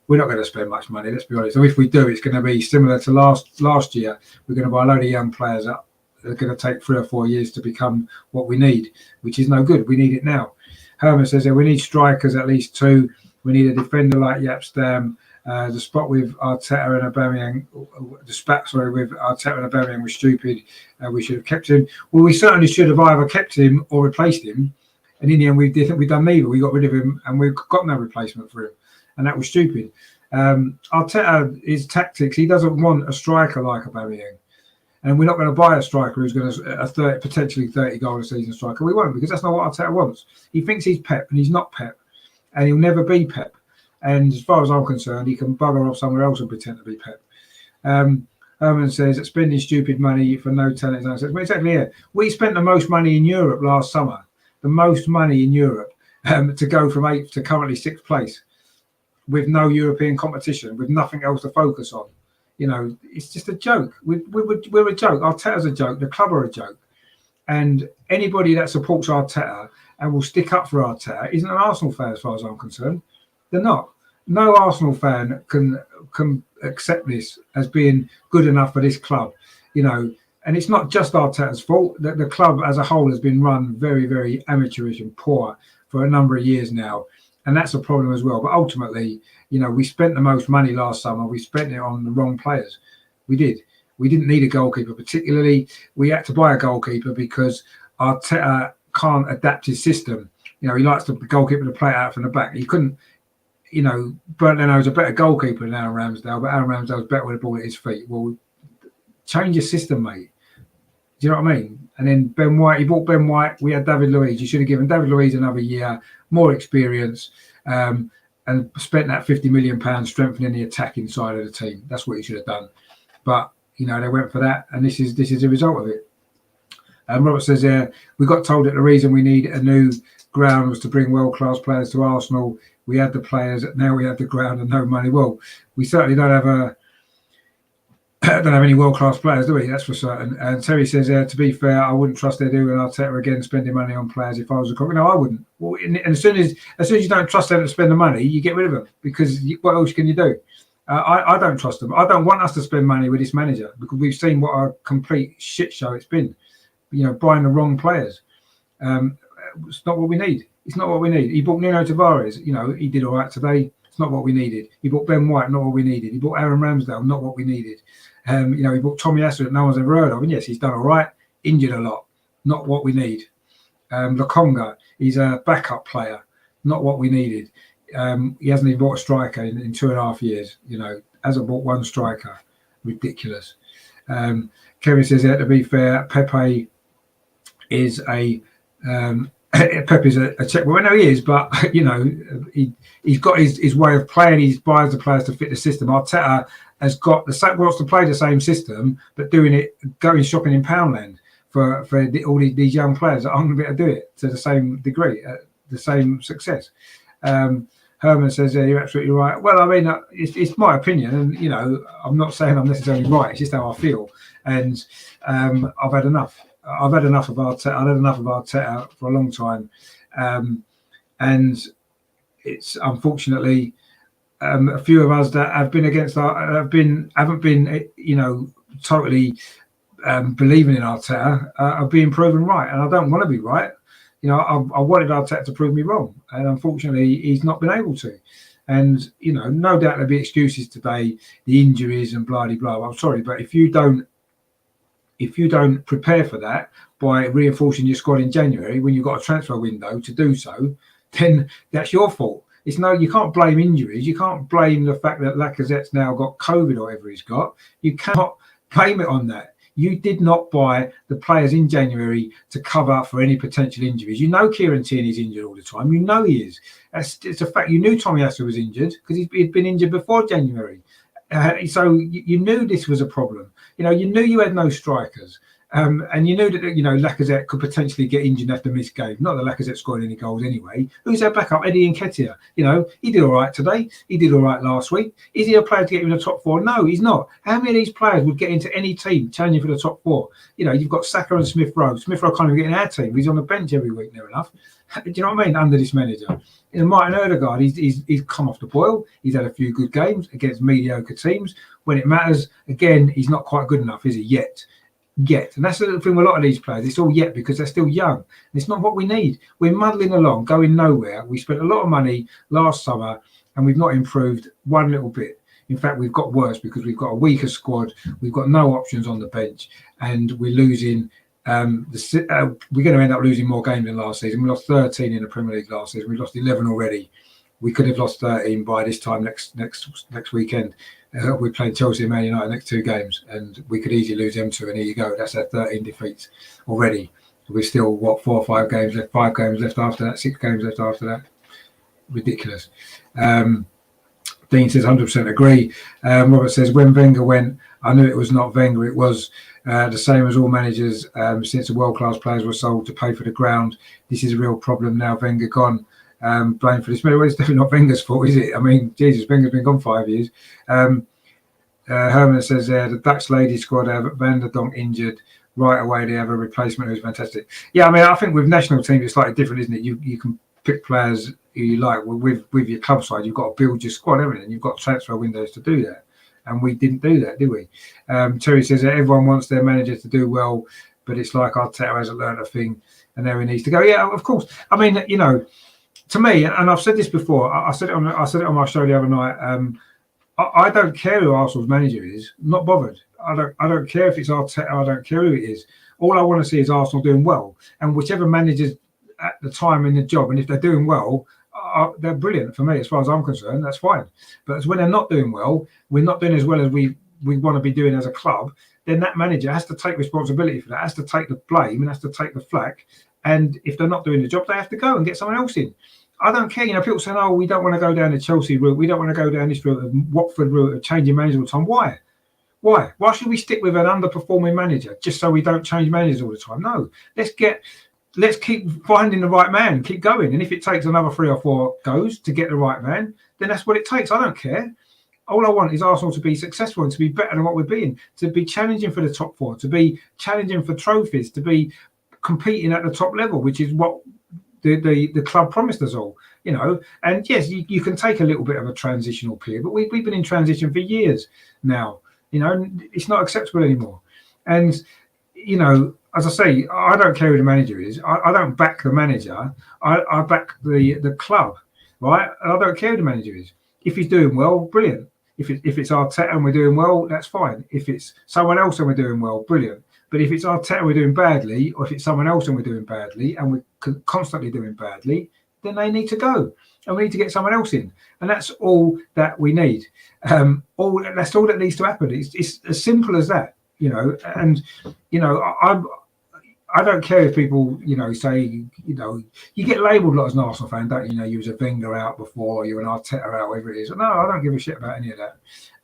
A: we're not going to spend much money, let's be honest. So if we do, it's going to be similar to last year. We're going to buy a load of young players up. They're going to take 3 or 4 years to become what we need, which is no good. We need it now. Herman says that we need strikers, at least 2. We need a defender like Yapstam. The spot with Arteta and Aubameyang, with Arteta and Aubameyang was stupid. We should have kept him. Well, we certainly should have either kept him or replaced him. And in the end, we've done neither. We got rid of him, and we've got no replacement for him. and that was stupid. Arteta, his tactics, he doesn't want a striker like Aubameyang. And we're not going to buy a striker who's going to potentially 30 goal a season striker. We won't, because that's not what Arteta wants. He thinks he's Pep, and he's not Pep, and he'll never be Pep. And as far as I'm concerned, he can bugger off somewhere else and pretend to be Pep. Herman says that spending stupid money for no talent. Well, exactly, yeah. We spent the most money in Europe last summer, the most money in Europe, to go from 8th to currently 6th place with no European competition, with nothing else to focus on. You know, it's just a joke. We're a joke. Arteta's a joke. The club are a joke. And anybody that supports Arteta and will stick up for Arteta isn't an Arsenal fan, as far as I'm concerned. They're not. No Arsenal fan can accept this as being good enough for this club. You know, and it's not just Arteta's fault. The club as a whole has been run very, very amateurish and poor for a number of years now. And that's a problem as well. But ultimately, you know, we spent the most money last summer. We spent it on the wrong players. We did. We didn't need a goalkeeper particularly. We had to buy a goalkeeper because Arteta can't adapt his system. You know, he likes the goalkeeper to play it out from the back. He couldn't, you know, Bernd Leno's a better goalkeeper than Aaron Ramsdale, but Aaron Ramsdale's better with the ball at his feet. Well, change your system, mate. Do you know what I mean? And then Ben White, he bought Ben White. We had David Luiz. You should have given David Luiz another year, more experience, and spent that £50 million strengthening the attacking side of the team. That's what he should have done. But, you know, they went for that, and this is the result of it. Robert says, we got told that the reason we need a new ground was to bring world-class players to Arsenal. We had the players, now we have the ground and no money. Well, we certainly don't have any world-class players, do we? That's for certain. And Terry says, to be fair, I wouldn't trust Edu and Arteta again spending money on players if I was a coach. No, I wouldn't. Well, and as soon as you don't trust them to spend the money, you get rid of them, because what else can you do? I don't trust them. I don't want us to spend money with this manager, because we've seen what a complete shit show it's been. You know, buying the wrong players. It's not what we need. It's not what we need. He bought Nuno Tavares. You know, he did all right today. It's not what we needed. He bought Ben White. Not what we needed. He bought Aaron Ramsdale. Not what we needed. You know, he bought Tommy Asu that no one's ever heard of. And yes, he's done all right. Injured a lot. Not what we need. Lokonga, he's a backup player. Not what we needed. He hasn't even bought a striker in 2.5 years. You know, hasn't bought one striker. Ridiculous. Kevin says, to be fair, Pepe is a check. Well, no, he is, but you know, he's got his way of playing. He buys the players to fit the system. Arteta has got wants to play the same system, but going shopping in Poundland for all these young players that aren't going to be able to do it to the same degree, the same success. Herman says, you're absolutely right. Well, I mean, it's my opinion, and you know, I'm not saying I'm necessarily right. It's just how I feel, and I've had enough. I've had enough of Arteta. I've had enough of Arteta for a long time, and it's unfortunately a few of us that have been against haven't been, you know, totally believing in Arteta are being proven right, and I don't want to be right. You know, I wanted Arteta to prove me wrong, and unfortunately, he's not been able to. And you know, no doubt there'll be excuses today, the injuries and blah blah. I'm sorry, but if you don't prepare for that by reinforcing your squad in January when you've got a transfer window to do so, then that's your fault. You can't blame injuries. You can't blame the fact that Lacazette's now got COVID or whatever he's got. You cannot blame it on that. You did not buy the players in January to cover for any potential injuries. You know Kieran Tierney's injured all the time. You know he is. It's a fact. You knew Tommy Asu was injured because he'd been injured before January. So you knew this was a problem. You know, you knew you had no strikers. And you knew that, you know, Lacazette could potentially get injured and have to miss games. Not that Lacazette scored any goals anyway. Who's their backup? Eddie Nketiah. You know, he did all right today. He did all right last week. Is he a player to get him in the top four? No, he's not. How many of these players would get into any team challenging for the top four? You know, you've got Saka and Smith Rowe. Smith Rowe can't even get in our team. He's on the bench every week, near enough. Do you know what I mean? Under this manager. And Martin Odegaard, he's come off the boil. He's had a few good games against mediocre teams. When it matters, again, he's not quite good enough, is he? Yet. And that's the thing with a lot of these players. It's all yet because they're still young. And it's not what we need. We're muddling along, going nowhere. We spent a lot of money last summer and we've not improved one little bit. In fact, we've got worse because we've got a weaker squad. We've got no options on the bench and we're losing. We're going to end up losing more games than last season. We lost 13 in the Premier League last season. We lost 11 already. we could have lost 13 by this time next weekend. We're playing Chelsea and Man United next 2 games, and we could easily lose them 2, and here you go. That's our 13 defeats already. We're still, 4 or 5 games left, 5 games left after that, 6 games left after that. Ridiculous. Dean says 100% agree. Robert says, when Wenger went, I knew it was not Wenger. It was the same as all managers since the world-class players were sold to pay for the ground. This is a real problem now. Wenger gone. Blame for this. Well, it's definitely not Wenger's fault, is it? I mean, Jesus, Wenger's been gone 5 years. Herman says the Dutch ladies squad have Van der Donk injured. Right away, they have a replacement who's fantastic. Yeah, I mean, I think with national teams, it's slightly different, isn't it? You can pick players who you like. With your club side, you've got to build your squad, haven't you? You've got transfer windows to do that. And we didn't do that, did we? Terry says that everyone wants their manager to do well, but it's like Arteta hasn't learned a thing and now he needs to go. Yeah, of course. I mean, you know, to me, and I've said this before, I said it on my show the other night. I don't care who Arsenal's manager is. I'm not bothered. I don't care if it's Arteta. I don't care who it is. All I want to see is Arsenal doing well, and whichever manager's at the time in the job, and if they're doing well, they're brilliant for me as far as I'm concerned. That's fine. But when they're not doing well, we're not doing as well as we want to be doing as a club. Then that manager has to take responsibility for that. Has to take the blame and has to take the flack. And if they're not doing the job, they have to go and get someone else in. I don't care. You know, people saying, "Oh, we don't want to go down the Chelsea route. We don't want to go down this route, of Watford route, of changing managers all the time." Why? Why should we stick with an underperforming manager just so we don't change managers all the time? No. Let's keep finding the right man. Keep going. And if it takes another 3 or 4 goes to get the right man, then that's what it takes. I don't care. All I want is Arsenal to be successful and to be better than what we're being, to be challenging for the top 4, to be challenging for trophies, to be competing at the top level, which is what the club promised us all, you know. And yes, you can take a little bit of a transitional period, but we've been in transition for years now. You know, it's not acceptable anymore. And, you know, as I say, I don't care who the manager is. I don't back the manager. I back the club, right? And I don't care who the manager is. If he's doing well, brilliant. If it's Arteta and we're doing well, that's fine. If it's someone else and we're doing well, brilliant. But if it's Arteta and we're doing badly, or if it's someone else and we're doing badly, and we're constantly doing badly, then they need to go. And we need to get someone else in. And that's all that we need. That's all that needs to happen. It's as simple as that, you know. And, you know, I don't care if people, you know, say, you know, you get labelled a lot as an Arsenal fan, don't you? You know, you was a Wenger out before, you're an Arteta out, whatever it is. No, I don't give a shit about any of that.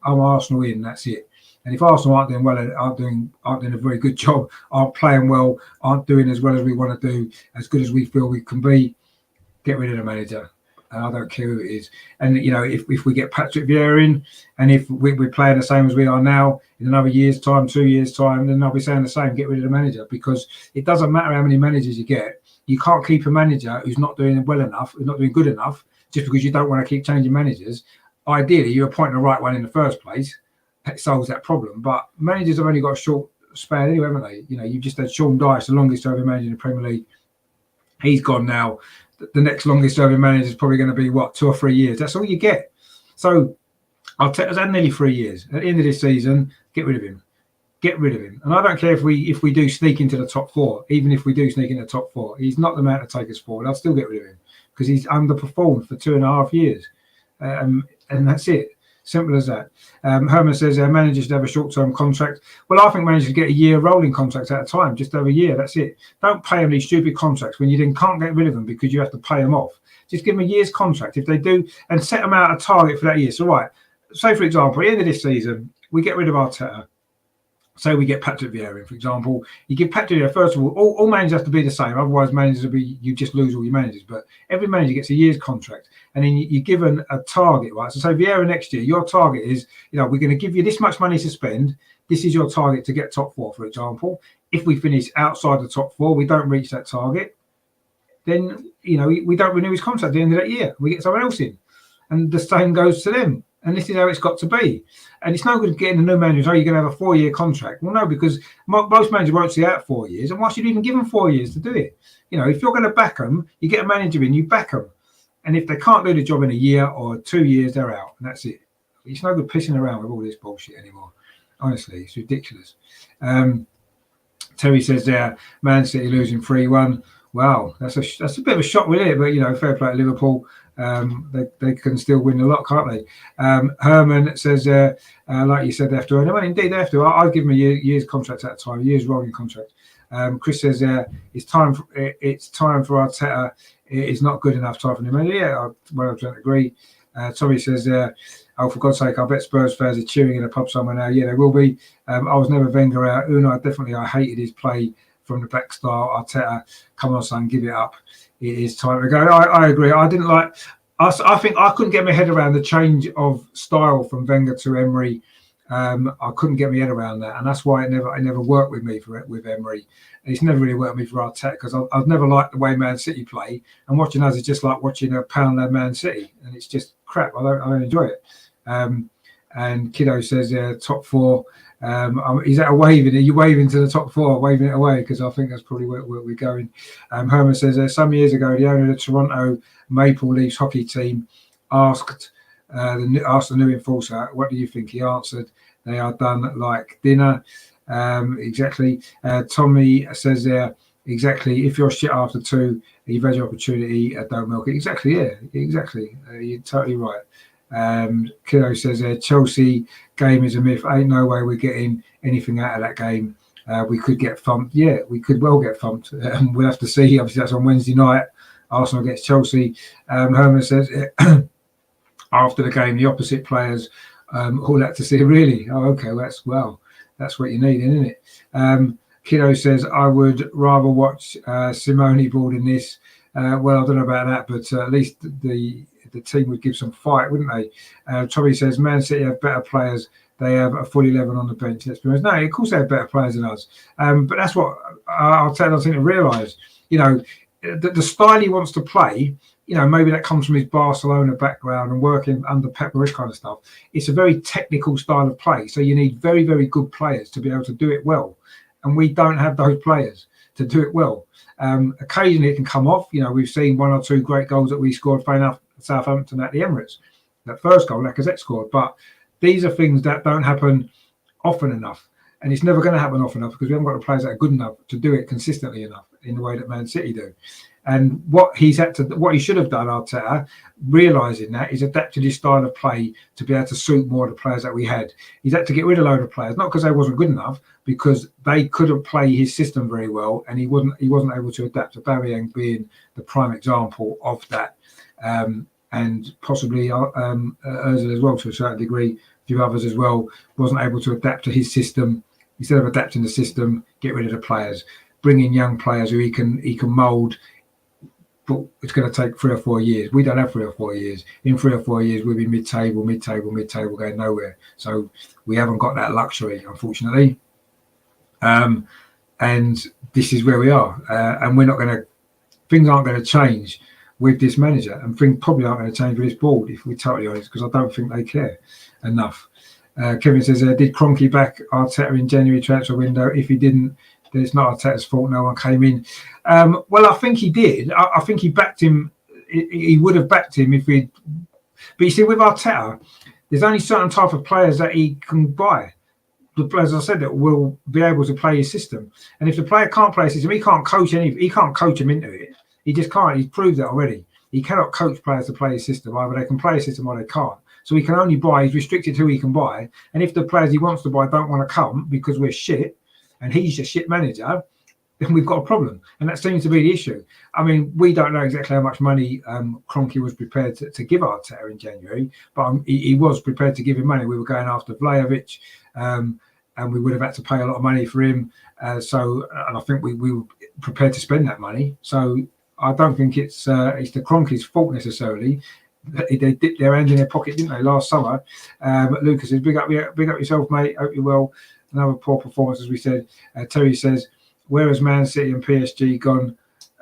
A: I'm Arsenal in, that's it. And if Arsenal aren't doing well, aren't doing a very good job, aren't playing well, aren't doing as well as we want to do, as good as we feel we can be, get rid of the manager. And I don't care who it is. And, you know, if we get Patrick Vieira in, and if we're playing the same as we are now, in another year's time, 2 years' time, then I'll be saying the same, get rid of the manager. Because it doesn't matter how many managers you get. You can't keep a manager who's not doing well enough, who's not doing good enough, just because you don't want to keep changing managers. Ideally, you appoint the right one in the first place. That solves that problem. But managers have only got a short span anyway, haven't they? You know, you've just had Sean Dyche, the longest serving manager in the Premier League. He's gone now. The next longest serving manager is probably going to be, 2 or 3 years. That's all you get. So Arteta's had nearly 3 years. At the end of this season, get rid of him. Get rid of him. And I don't care if we do sneak into the top 4, even if we do sneak into the top 4. He's not the man to take us forward. I'll still get rid of him because he's underperformed for 2.5 years. And that's it. Simple as that. Herman says our manager should have a short-term contract. Well, I think managers get a year rolling contract at a time, just over a year. That's it. Don't pay them these stupid contracts when you then can't get rid of them because you have to pay them off. Just give them a year's contract if they do, and set them out a target for that year. So, right, say for example, at the end of this season, we get rid of Arteta. Say we get Patrick Vieira in, for example. You give Patrick Vieira, first of all managers have to be the same. Otherwise, managers will be, you just lose all your managers. But every manager gets a year's contract. And then you're given a target, right? So say Vieira next year, your target is, you know, we're going to give you this much money to spend. This is your target to get top 4, for example. If we finish outside the top 4, we don't reach that target, then, you know, we don't renew his contract at the end of that year. We get someone else in. And the same goes to them. And this is how it's got to be. And it's no good getting a new manager, you're going to have a 4-year contract. Well, no, because most managers won't see out 4 years. And why should you even give them 4 years to do it? You know, if you're going to back them, you get a manager in, you back them. And if they can't do the job in a year or 2 years, they're out. And that's it. It's no good pissing around with all this bullshit anymore. Honestly, it's ridiculous. Terry says there, Man City losing 3-1. Wow, that's a bit of a shock with it. But, you know, fair play to Liverpool. They can still win a lot, can't they? Herman says, like you said, they have to earn. Well, indeed, they have to. I'll give them a year's contract at a time, a year's rolling contract. Chris says, it's time for Arteta. It is not good enough time for him. Yeah, I don't agree. Tommy says, oh, for God's sake, I bet Spurs fans are cheering in a pub somewhere now. Yeah, they will be. I was never Wenger out. Unai, I hated his play from the back style. Arteta, come on, son, give it up. It is time to go. I agree. I didn't like. I think I couldn't get my head around the change of style from Wenger to Emery. I couldn't get my head around that, and that's why it never worked with me with Emery. And it's never really worked with me for Arteta because I've never liked the way Man City play, and watching us is just like watching a pound that Man City, and it's just crap. I don't enjoy it. And Kiddo says, top four. Is that a waving? Are you waving to the top four, waving it away? Because I think that's probably where we're going. Herman says, some years ago, the owner of the Toronto Maple Leafs hockey team asked the new enforcer, what do you think? He answered, they are done like dinner. Exactly. Tommy says there, exactly, if you're shit after two, you've had your opportunity, don't milk it. Exactly, yeah, exactly. You're totally right. Kiddo says Chelsea game is a myth. Ain't no way we're getting anything out of that game. We could get thumped. Yeah, we could well get thumped. We'll have to see. Obviously, that's on Wednesday night. Arsenal against Chelsea. Herman says after the game, the opposite players all had to see. Really? Oh, okay. Well, that's what you need, isn't it? Kiddo says I would rather watch Simone ball than this. Well, I don't know about that, but at least the team would give some fight, wouldn't they? Tommy says Man City have better players. They have a full 11 on the bench. Let's be honest. No, of course they have better players than us. But that's what I'll tell them to realise. You know, the style he wants to play, you know, maybe that comes from his Barcelona background and working under Pep, this kind of stuff. It's a very technical style of play. So you need very, very good players to be able to do it well. And we don't have those players to do it well. Occasionally it can come off. You know, we've seen one or two great goals that we scored playing up Southampton at the Emirates. That first goal, Lacazette scored. But these are things that don't happen often enough. And it's never going to happen often enough because we haven't got the players that are good enough to do it consistently enough in the way that Man City do. And what he should have done, Arteta, realising that, is adapted his style of play to be able to suit more of the players that we had. He's had to get rid of a load of players, not because they wasn't good enough, because they couldn't play his system very well, and he wasn't able to adapt. To Aubameyang being the prime example of that, and possibly Ozil as well to a certain degree. A few others as well wasn't able to adapt to his system. Instead of adapting the system, get rid of the players, bring in young players who he can mould. But it's going to take 3 or 4 years. We don't have 3 or 4 years. In 3 or 4 years, we'll be mid-table, going nowhere. So we haven't got that luxury, unfortunately. And this is where we are. And things aren't going to change with this manager. And things probably aren't going to change with this board, if we're totally honest, because I don't think they care enough. Kevin says, did Kroenke back Arteta in January transfer window? If he didn't, then it's not Arteta's fault. No one came in. Well, I think he did. I think he backed him. He would have backed him if he'd. But you see, with Arteta, there's only certain type of players that he can buy. The players, as I said, that will be able to play his system. And if the player can't play his system, he can't coach he can't coach him into it. He just can't. He's proved that already. He cannot coach players to play his system. Either they can play his system or they can't. So he can only buy. He's restricted who he can buy. And if the players he wants to buy don't want to come because we're shit, and he's a shit manager, then we've got a problem. And that seems to be the issue. I mean, we don't know exactly how much money Kroenke was prepared to give Arteta in January, but he was prepared to give him money. We were going after Vlahovic, and we would have had to pay a lot of money for him. And I think we were prepared to spend that money. So I don't think it's the Kroenke's fault necessarily. They dipped their hand in their pocket, didn't they, last summer? Lucas says, big up yourself, mate. Hope you're well. Another poor performance, as we said. Terry says, where has Man City and PSG gone?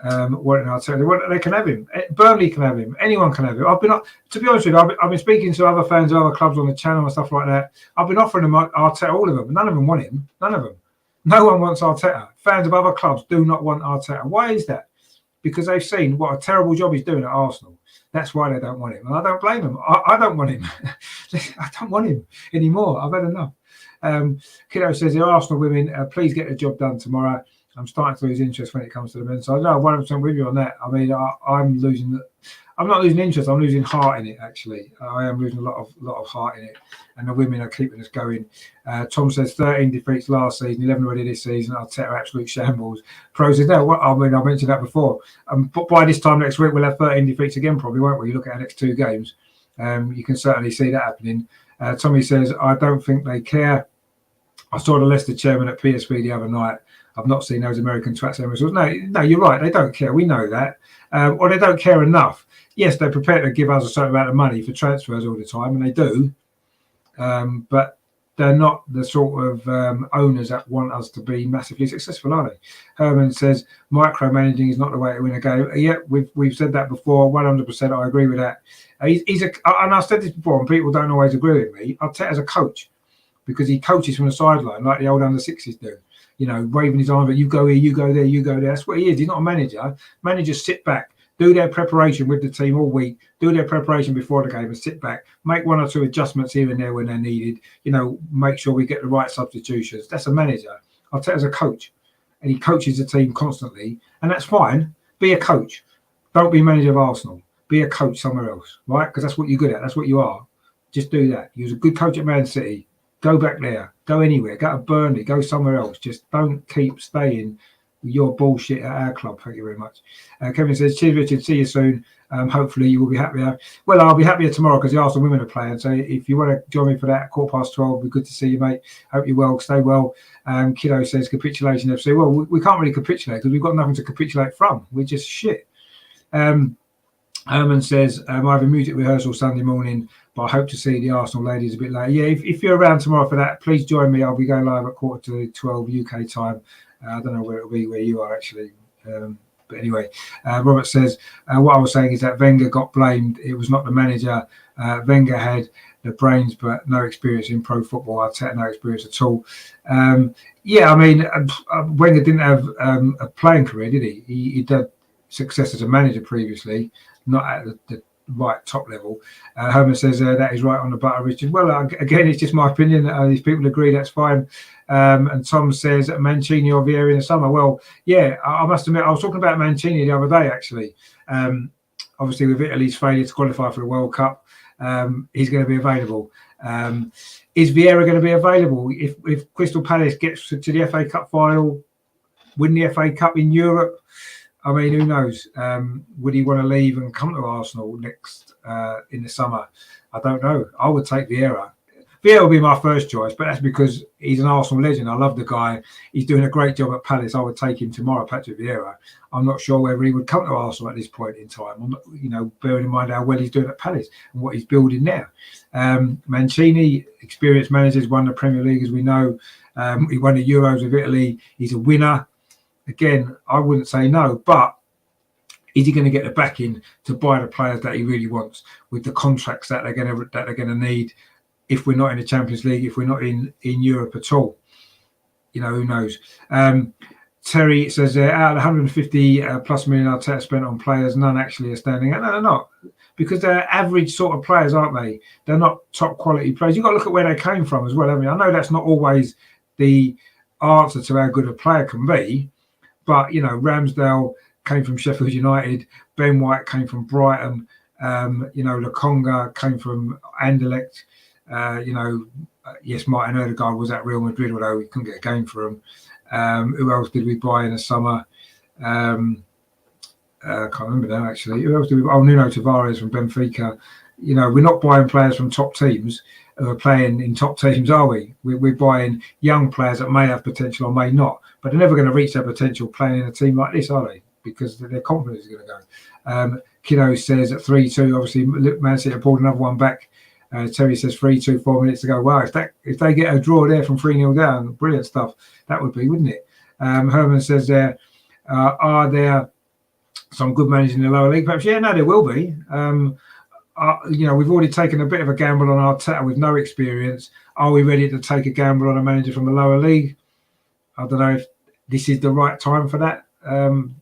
A: Wanting Arteta? They can have him. Burnley can have him. Anyone can have him. To be honest with you, I've been speaking to other fans of other clubs on the channel and stuff like that. I've been offering them Arteta, all of them. None of them want him. None of them. No one wants Arteta. Fans of other clubs do not want Arteta. Why is that? Because they've seen what a terrible job he's doing at Arsenal. That's why they don't want him. And I don't blame them. I don't want him. I don't want him anymore. I've had enough. Kiddo says, the Arsenal women, please get the job done tomorrow. I'm starting to lose interest when it comes to the men. So no, 100% with you on that. I mean, I'm losing. I'm not losing interest. I'm losing heart in it. Actually, I am losing a lot of heart in it. And the women are keeping us going. Tom says 13 defeats last season, 11 already this season. Arteta absolute shambles. Pro says no. I mean, I mentioned that before. But by this time next week, we'll have 13 defeats again, probably, won't we? You look at our next 2 games. You can certainly see that happening. Tommy says, I don't think they care. I saw the Leicester chairman at PSV the other night. I've not seen those American twats and whistles. No, you're right. They don't care. We know that. Or they don't care enough. Yes, they're prepared to give us a certain amount of money for transfers all the time, and they do. But they're not the sort of owners that want us to be massively successful, are they? Herman says, micromanaging is not the way to win a game. Yeah, we've said that before. 100%, I agree with that. And I've said this before, and people don't always agree with me. Arteta's a coach because he coaches from the sideline like the old under-60s do. You know, waving his arm, but you go here, you go there, you go there. That's what he is. He's not a manager. Managers sit back, do their preparation with the team all week, do their preparation before the game and sit back, make 1 or 2 adjustments here and there when they're needed, you know, make sure we get the right substitutions. That's a manager. Arteta's a coach, and he coaches the team constantly, and that's fine. Be a coach. Don't be manager of Arsenal. Be a coach somewhere else, right? Because that's what you're good at. That's what you are. Just do that. You was a good coach at Man City. Go back there. Go anywhere. Go to Burnley. Go somewhere else. Just don't keep staying with your bullshit at our club. Thank you very much. Kevin says, cheers, Richard. See you soon. Hopefully you will be happier. Well, I'll be happier tomorrow because the Arsenal women are playing. So if you want to join me for that, 12:15, it'll be good to see you, mate. Hope you're well. Stay well. Kiddo says, capitulation FC. Well, we can't really capitulate because we've got nothing to capitulate from. We're just shit. Herman says, I have a music rehearsal Sunday morning, but I hope to see the Arsenal ladies a bit later. Yeah, if you're around tomorrow for that, please join me. I'll be going live at 11:45 UK time. I don't know where it'll be, where you are actually. But anyway, Robert says, what I was saying is that Wenger got blamed. It was not the manager. Wenger had the brains, but no experience in pro football. Arteta, no experience at all. Yeah, I mean, Wenger didn't have a playing career, did he? He did success as a manager previously, not at the right top level. Herman says that is right on the butter, Richard. Well, again, it's just my opinion. These people agree, that's fine. And Tom says Mancini or Vieira in the summer. Well, yeah, I must admit, I was talking about Mancini the other day, actually. Obviously, with Italy's failure to qualify for the World Cup, he's going to be available. Is Vieira going to be available? If Crystal Palace gets to the FA Cup final, win the FA Cup in Europe, I mean, who knows? Would he want to leave and come to Arsenal next in the summer? I don't know. I would take Vieira. Vieira will be my first choice, but that's because he's an Arsenal legend. I love the guy. He's doing a great job at Palace. I would take him tomorrow, Patrick Vieira. I'm not sure whether he would come to Arsenal at this point in time. I'm not, you know, bearing in mind how well he's doing at Palace and what he's building now. Mancini, experienced managers, won the Premier League, as we know. He won the Euros with Italy. He's a winner. Again, I wouldn't say no, but is he going to get the backing to buy the players that he really wants with the contracts that they're going to need if we're not in the Champions League, if we're not in Europe at all? You know, who knows? Terry says out of 150 plus million Arteta spent on players, none actually are standing out. No, they're not, because they're average sort of players, aren't they? They're not top quality players. You've got to look at where they came from as well. I mean, I know that's not always the answer to how good a player can be. But, you know, Ramsdale came from Sheffield United. Ben White came from Brighton. You know, Lokonga came from Anderlecht. You know, yes, Martin Odegaard was at Real Madrid, although we couldn't get a game for him. Who else did we buy in the summer? I can't remember now, actually. Who else did we buy? Oh, Nuno Tavares from Benfica. You know, we're not buying players from top teams who are playing in top teams, are we? We're buying young players that may have potential or may not. But they're never going to reach their potential playing in a team like this, are they? Because their confidence is going to go. Kiddo says at 3-2, obviously, Man City pulled another one back. Terry says 3-2, 4 minutes to go. Wow, if they get a draw there from 3-0 down, brilliant stuff. That would be, wouldn't it? Herman says there, are there some good managers in the lower league? Perhaps, yeah, no, there will be. You know, we've already taken a bit of a gamble on Arteta with no experience. Are we ready to take a gamble on a manager from the lower league? I don't know if this is the right time for that.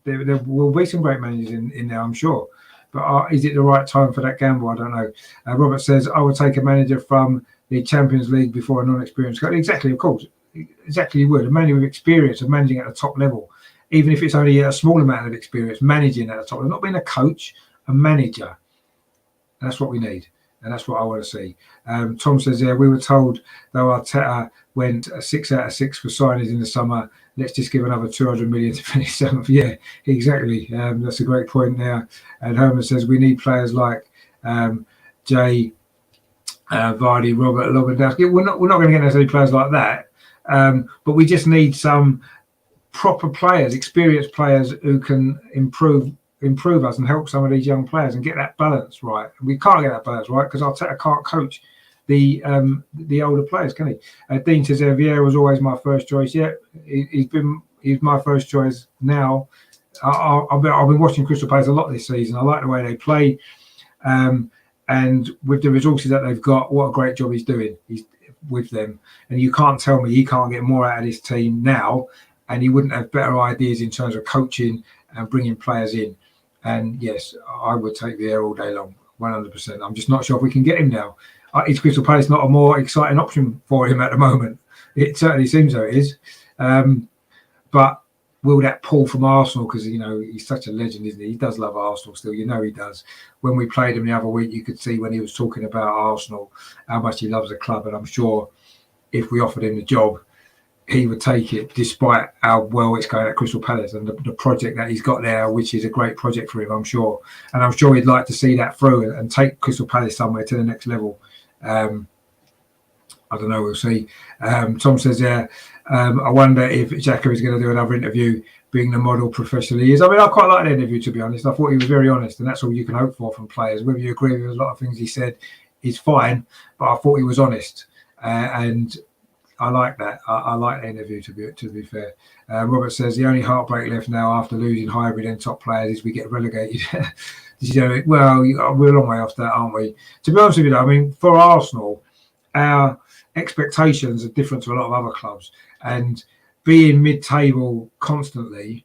A: There will be some great managers in there, I'm sure. But is it the right time for that gamble? I don't know. Robert says, I would take a manager from the Champions League before a non-experienced coach. Exactly, of course. Exactly, you would. A manager with experience of managing at the top level. even if it's only a small amount of experience managing at the top, not being a coach, a manager. That's what we need, and that's what I want to see. Tom says, yeah, we were told though Arteta went 6 out of 6 for signings in the summer. Let's just give another 200 million to finish 7th. Yeah, exactly. That's a great point there. And Herman says we need players like Jay, Vardy, Robert, Lewandowski. We're not going to get necessarily players like that, but we just need some proper players, experienced players who can improve us and help some of these young players and get that balance right. We can't get that balance right because Arteta can't coach the older players, can he? Dean says Vieira was always my first choice. Yeah, he's my first choice now. I've been watching Crystal Palace a lot this season. I like the way they play, and with the resources that they've got, what a great job he's doing. He's with them, and you can't tell me he can't get more out of this team now, and he wouldn't have better ideas in terms of coaching and bringing players in. And yes, I would take the air all day long, 100%. I'm just not sure if we can get him now. Is Crystal Palace not a more exciting option for him at the moment? It certainly seems so it is. But will that pull from Arsenal? Because, he's such a legend, isn't he? He does love Arsenal still. He does. When we played him the other week, you could see when he was talking about Arsenal, how much he loves the club. And I'm sure if we offered him the job, he would take it despite how well it's going at Crystal Palace and the project that he's got there, which is a great project for him, I'm sure. And I'm sure he'd like to see that through and take Crystal Palace somewhere to the next level. I don't know, we'll see. Tom says, I wonder if Xhaka is going to do another interview being the model professional he is. I mean, I quite like the interview, to be honest. I thought he was very honest, and that's all you can hope for from players. Whether you agree with a lot of things he said is fine, but I thought he was honest. And I like that. I like the interview, to be fair. Robert says the only heartbreak left now after losing hybrid and top players is we get relegated. Well, we're a long way off that, aren't we? To be honest with you, I mean, for Arsenal, our expectations are different to a lot of other clubs, and being mid-table constantly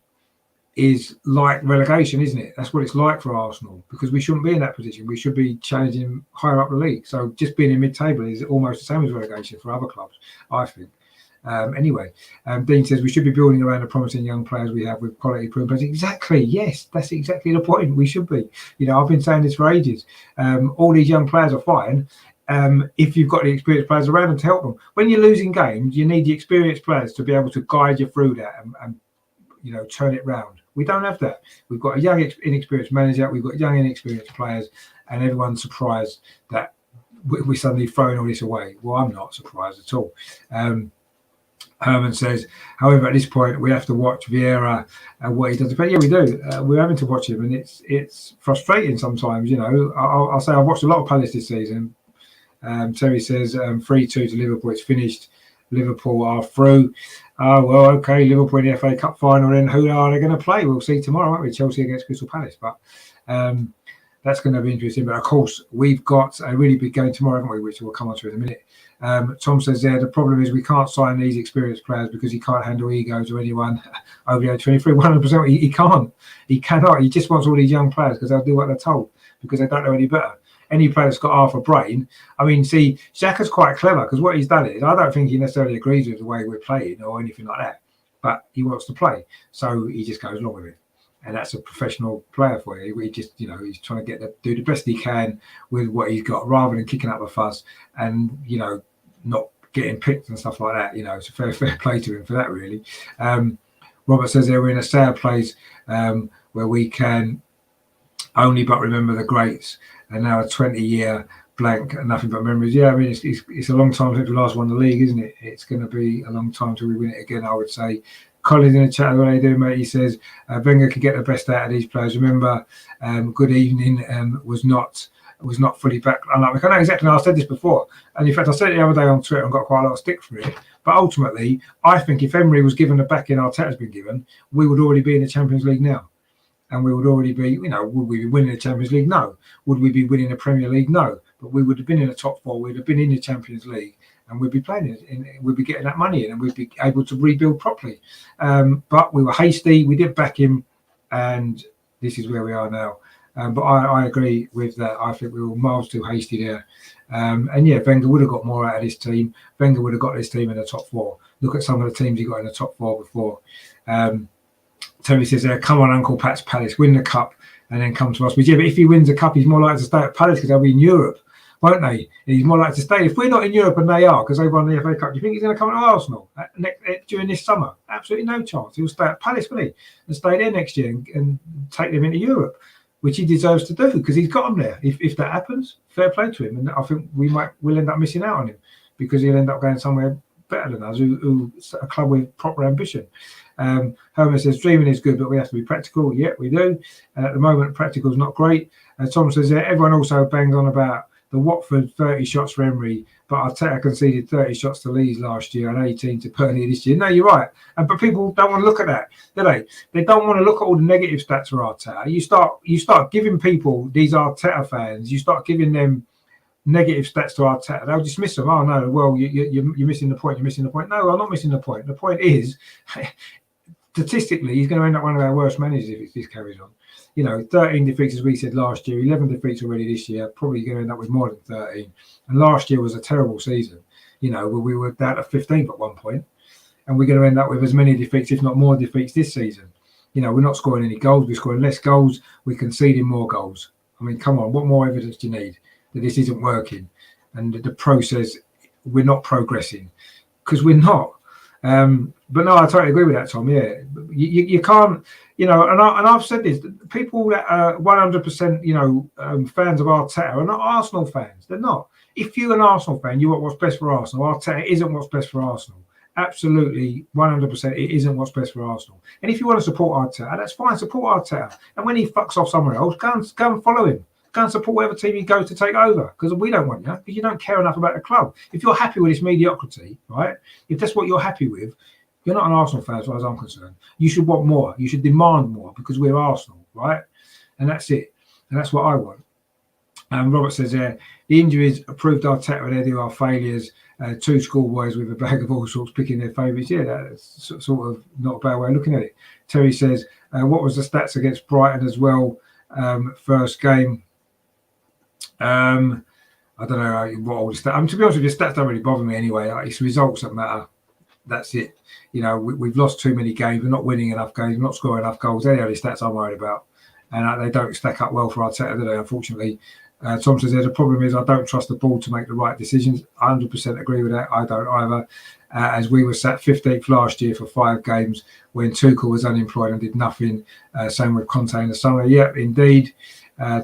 A: is like relegation, isn't it? That's what it's like for Arsenal, because we shouldn't be in that position. We should be challenging higher up the league. So just being in mid-table is almost the same as relegation for other clubs, I think. Anyway, Dean says we should be building around the promising young players we have with quality proven players. Exactly, yes, that's exactly the point. We should be. I've been saying this for ages. All these young players are fine if you've got the experienced players around them to help them. When you're losing games, you need the experienced players to be able to guide you through that and turn it round. We don't have that. We've got a young, inexperienced manager. We've got young, inexperienced players, and everyone's surprised that we're suddenly throwing all this away. Well, I'm not surprised at all. Herman says, however, at this point, we have to watch Vieira and what he does. But yeah, we do. We're having to watch him, and it's frustrating sometimes. I'll say I've watched a lot of Palace this season. Terry says 3-2 to Liverpool. It's finished. Liverpool are through. Oh, well, okay. Liverpool in the FA Cup final. Then who are they going to play? We'll see tomorrow, won't we? Chelsea against Crystal Palace. But that's going to be interesting. But of course, we've got a really big game tomorrow, haven't we? Which we'll come on to in a minute. Tom says the problem is we can't sign these experienced players because he can't handle egos or anyone over the age 23. 100%. He can't. He cannot. He just wants all these young players because they'll do what they're told because they don't know any better. Any player that's got half a brain. I mean, see, Xhaka's quite clever because what he's done is, I don't think he necessarily agrees with the way we're playing or anything like that, but he wants to play. So he just goes along with it. And that's a professional player for you. He just, he's trying to do the best he can with what he's got rather than kicking up a fuss and, not getting picked and stuff like that. It's a fair play to him for that, really. Robert says we're in a sad place where we can only but remember the greats. And now a 20-year blank and nothing but memories. Yeah, I mean, it's a long time since we last won the league, isn't it? It's going to be a long time till we win it again, I would say. Colin's in the chat, what are you doing, mate? He says, Wenger could get the best out of these players. Remember, good evening was not fully back. I know exactly how I said this before. And in fact, I said it the other day on Twitter and got quite a lot of stick for it. But ultimately, I think if Emery was given the backing Arteta's been given, we would already be in the Champions League now. And we would already be, would we be winning the Champions League? No. Would we be winning the Premier League? No. But we would have been in the top four. We'd have been in the Champions League, and we'd be playing it. We'd be getting that money in, and we'd be able to rebuild properly. But we were hasty. We didn't back him, and this is where we are now. But I agree with that. I think we were miles too hasty there. And yeah, Wenger would have got more out of this team. Wenger would have got this team in the top four. Look at some of the teams he got in the top four before. Terry says there, come on, Uncle Pat's Palace, win the cup and then come to us. But yeah, but if he wins the cup, he's more likely to stay at Palace because they'll be in Europe, won't they? And he's more likely to stay. If we're not in Europe and they are, because they won the FA Cup, do you think he's going to come to Arsenal during this summer? Absolutely no chance. He'll stay at Palace, will he? And stay there next year and take them into Europe, which he deserves to do because he's got them there. If that happens, fair play to him. And I think we'll end up missing out on him because he'll end up going somewhere better than us, who's a club with proper ambition. Herman says dreaming is good, but we have to be practical. Yeah, we do. And at the moment, practical is not great. Tom says everyone also bangs on about the Watford 30 shots for Emery, but Arteta conceded 30 shots to Leeds last year and 18 to Burnley this year. No, you're right. But people don't want to look at that, do they? They don't want to look at all the negative stats for Arteta. You start giving people, these Arteta fans, you start giving them negative stats to Arteta. They'll dismiss them. Oh no, well you're missing the point. You're missing the point. No, I'm not missing the point. The point is, statistically, he's going to end up one of our worst managers if this carries on. 13 defeats, as we said last year, 11 defeats already this year, probably going to end up with more than 13. And last year was a terrible season, where we were down to 15th at one point. And we're going to end up with as many defeats, if not more defeats this season. We're not scoring any goals. We're scoring less goals. We're conceding more goals. I mean, come on, what more evidence do you need that this isn't working? And the process, we're not progressing because we're not. But no, I totally agree with that, Tom. Yeah, you can't, and I've said this. People that are 100%, fans of Arteta are not Arsenal fans. They're not. If you're an Arsenal fan, you want what's best for Arsenal. Arteta isn't what's best for Arsenal. Absolutely, 100%, it isn't what's best for Arsenal. And if you want to support Arteta, that's fine. Support Arteta. And when he fucks off somewhere else, go and follow him. Go and support whatever team he goes to take over, because we don't want you, because you don't care enough about the club. If you're happy with this mediocrity, right? If that's what you're happy with, you're not an Arsenal fan as far as I'm concerned. You should want more. You should demand more because we're Arsenal, right? And that's it. And that's what I want. Robert says the injuries proved Arteta and Eddie are failures. Two schoolboys with a bag of all sorts picking their favourites. Yeah, that's sort of not a bad way of looking at it. Terry says, what was the stats against Brighton as well? First game. I don't know what all the stats. To be honest with you, stats don't really bother me anyway. It's results that matter. That's it. We've lost too many games. We're not winning enough games. We're not scoring enough goals. They're the only stats I'm worried about. And they don't stack up well for Arteta, do they, unfortunately. Tom says the problem is I don't trust the board to make the right decisions. I 100% agree with that. I don't either. As we were sat 15th last year for 5 games when Tuchel was unemployed and did nothing. Same with Conte in the summer. Yep, indeed.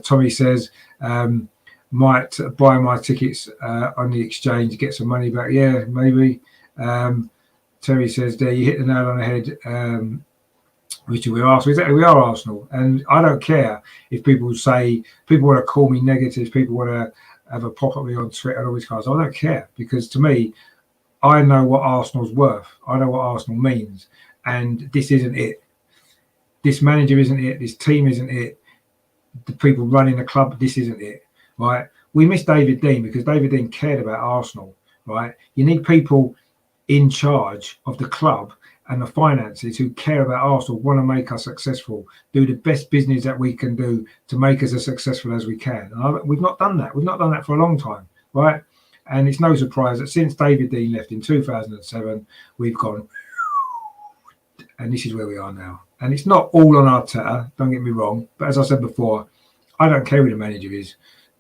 A: Tommy says, might buy my tickets on the exchange, get some money back. Yeah, maybe. Terry says, there, you hit the nail on the head. Richard, we're Arsenal. Exactly, we are Arsenal. And I don't care if people want to call me negative, people want to have a pop at me on Twitter and all these guys. I don't care, because to me, I know what Arsenal's worth. I know what Arsenal means. And this isn't it. This manager isn't it. This team isn't it. The people running the club, this isn't it. Right? We miss David Dean because David Dean cared about Arsenal. Right? You need people in charge of the club and the finances who care about Arsenal, want to make us successful, do the best business that we can do to make us as successful as we can. And we've not done that. We've not done that for a long time, right? And it's no surprise that since David Dean left in 2007, we've gone, and this is where we are now. And it's not all on Arteta, don't get me wrong. But as I said before, I don't care who the manager is.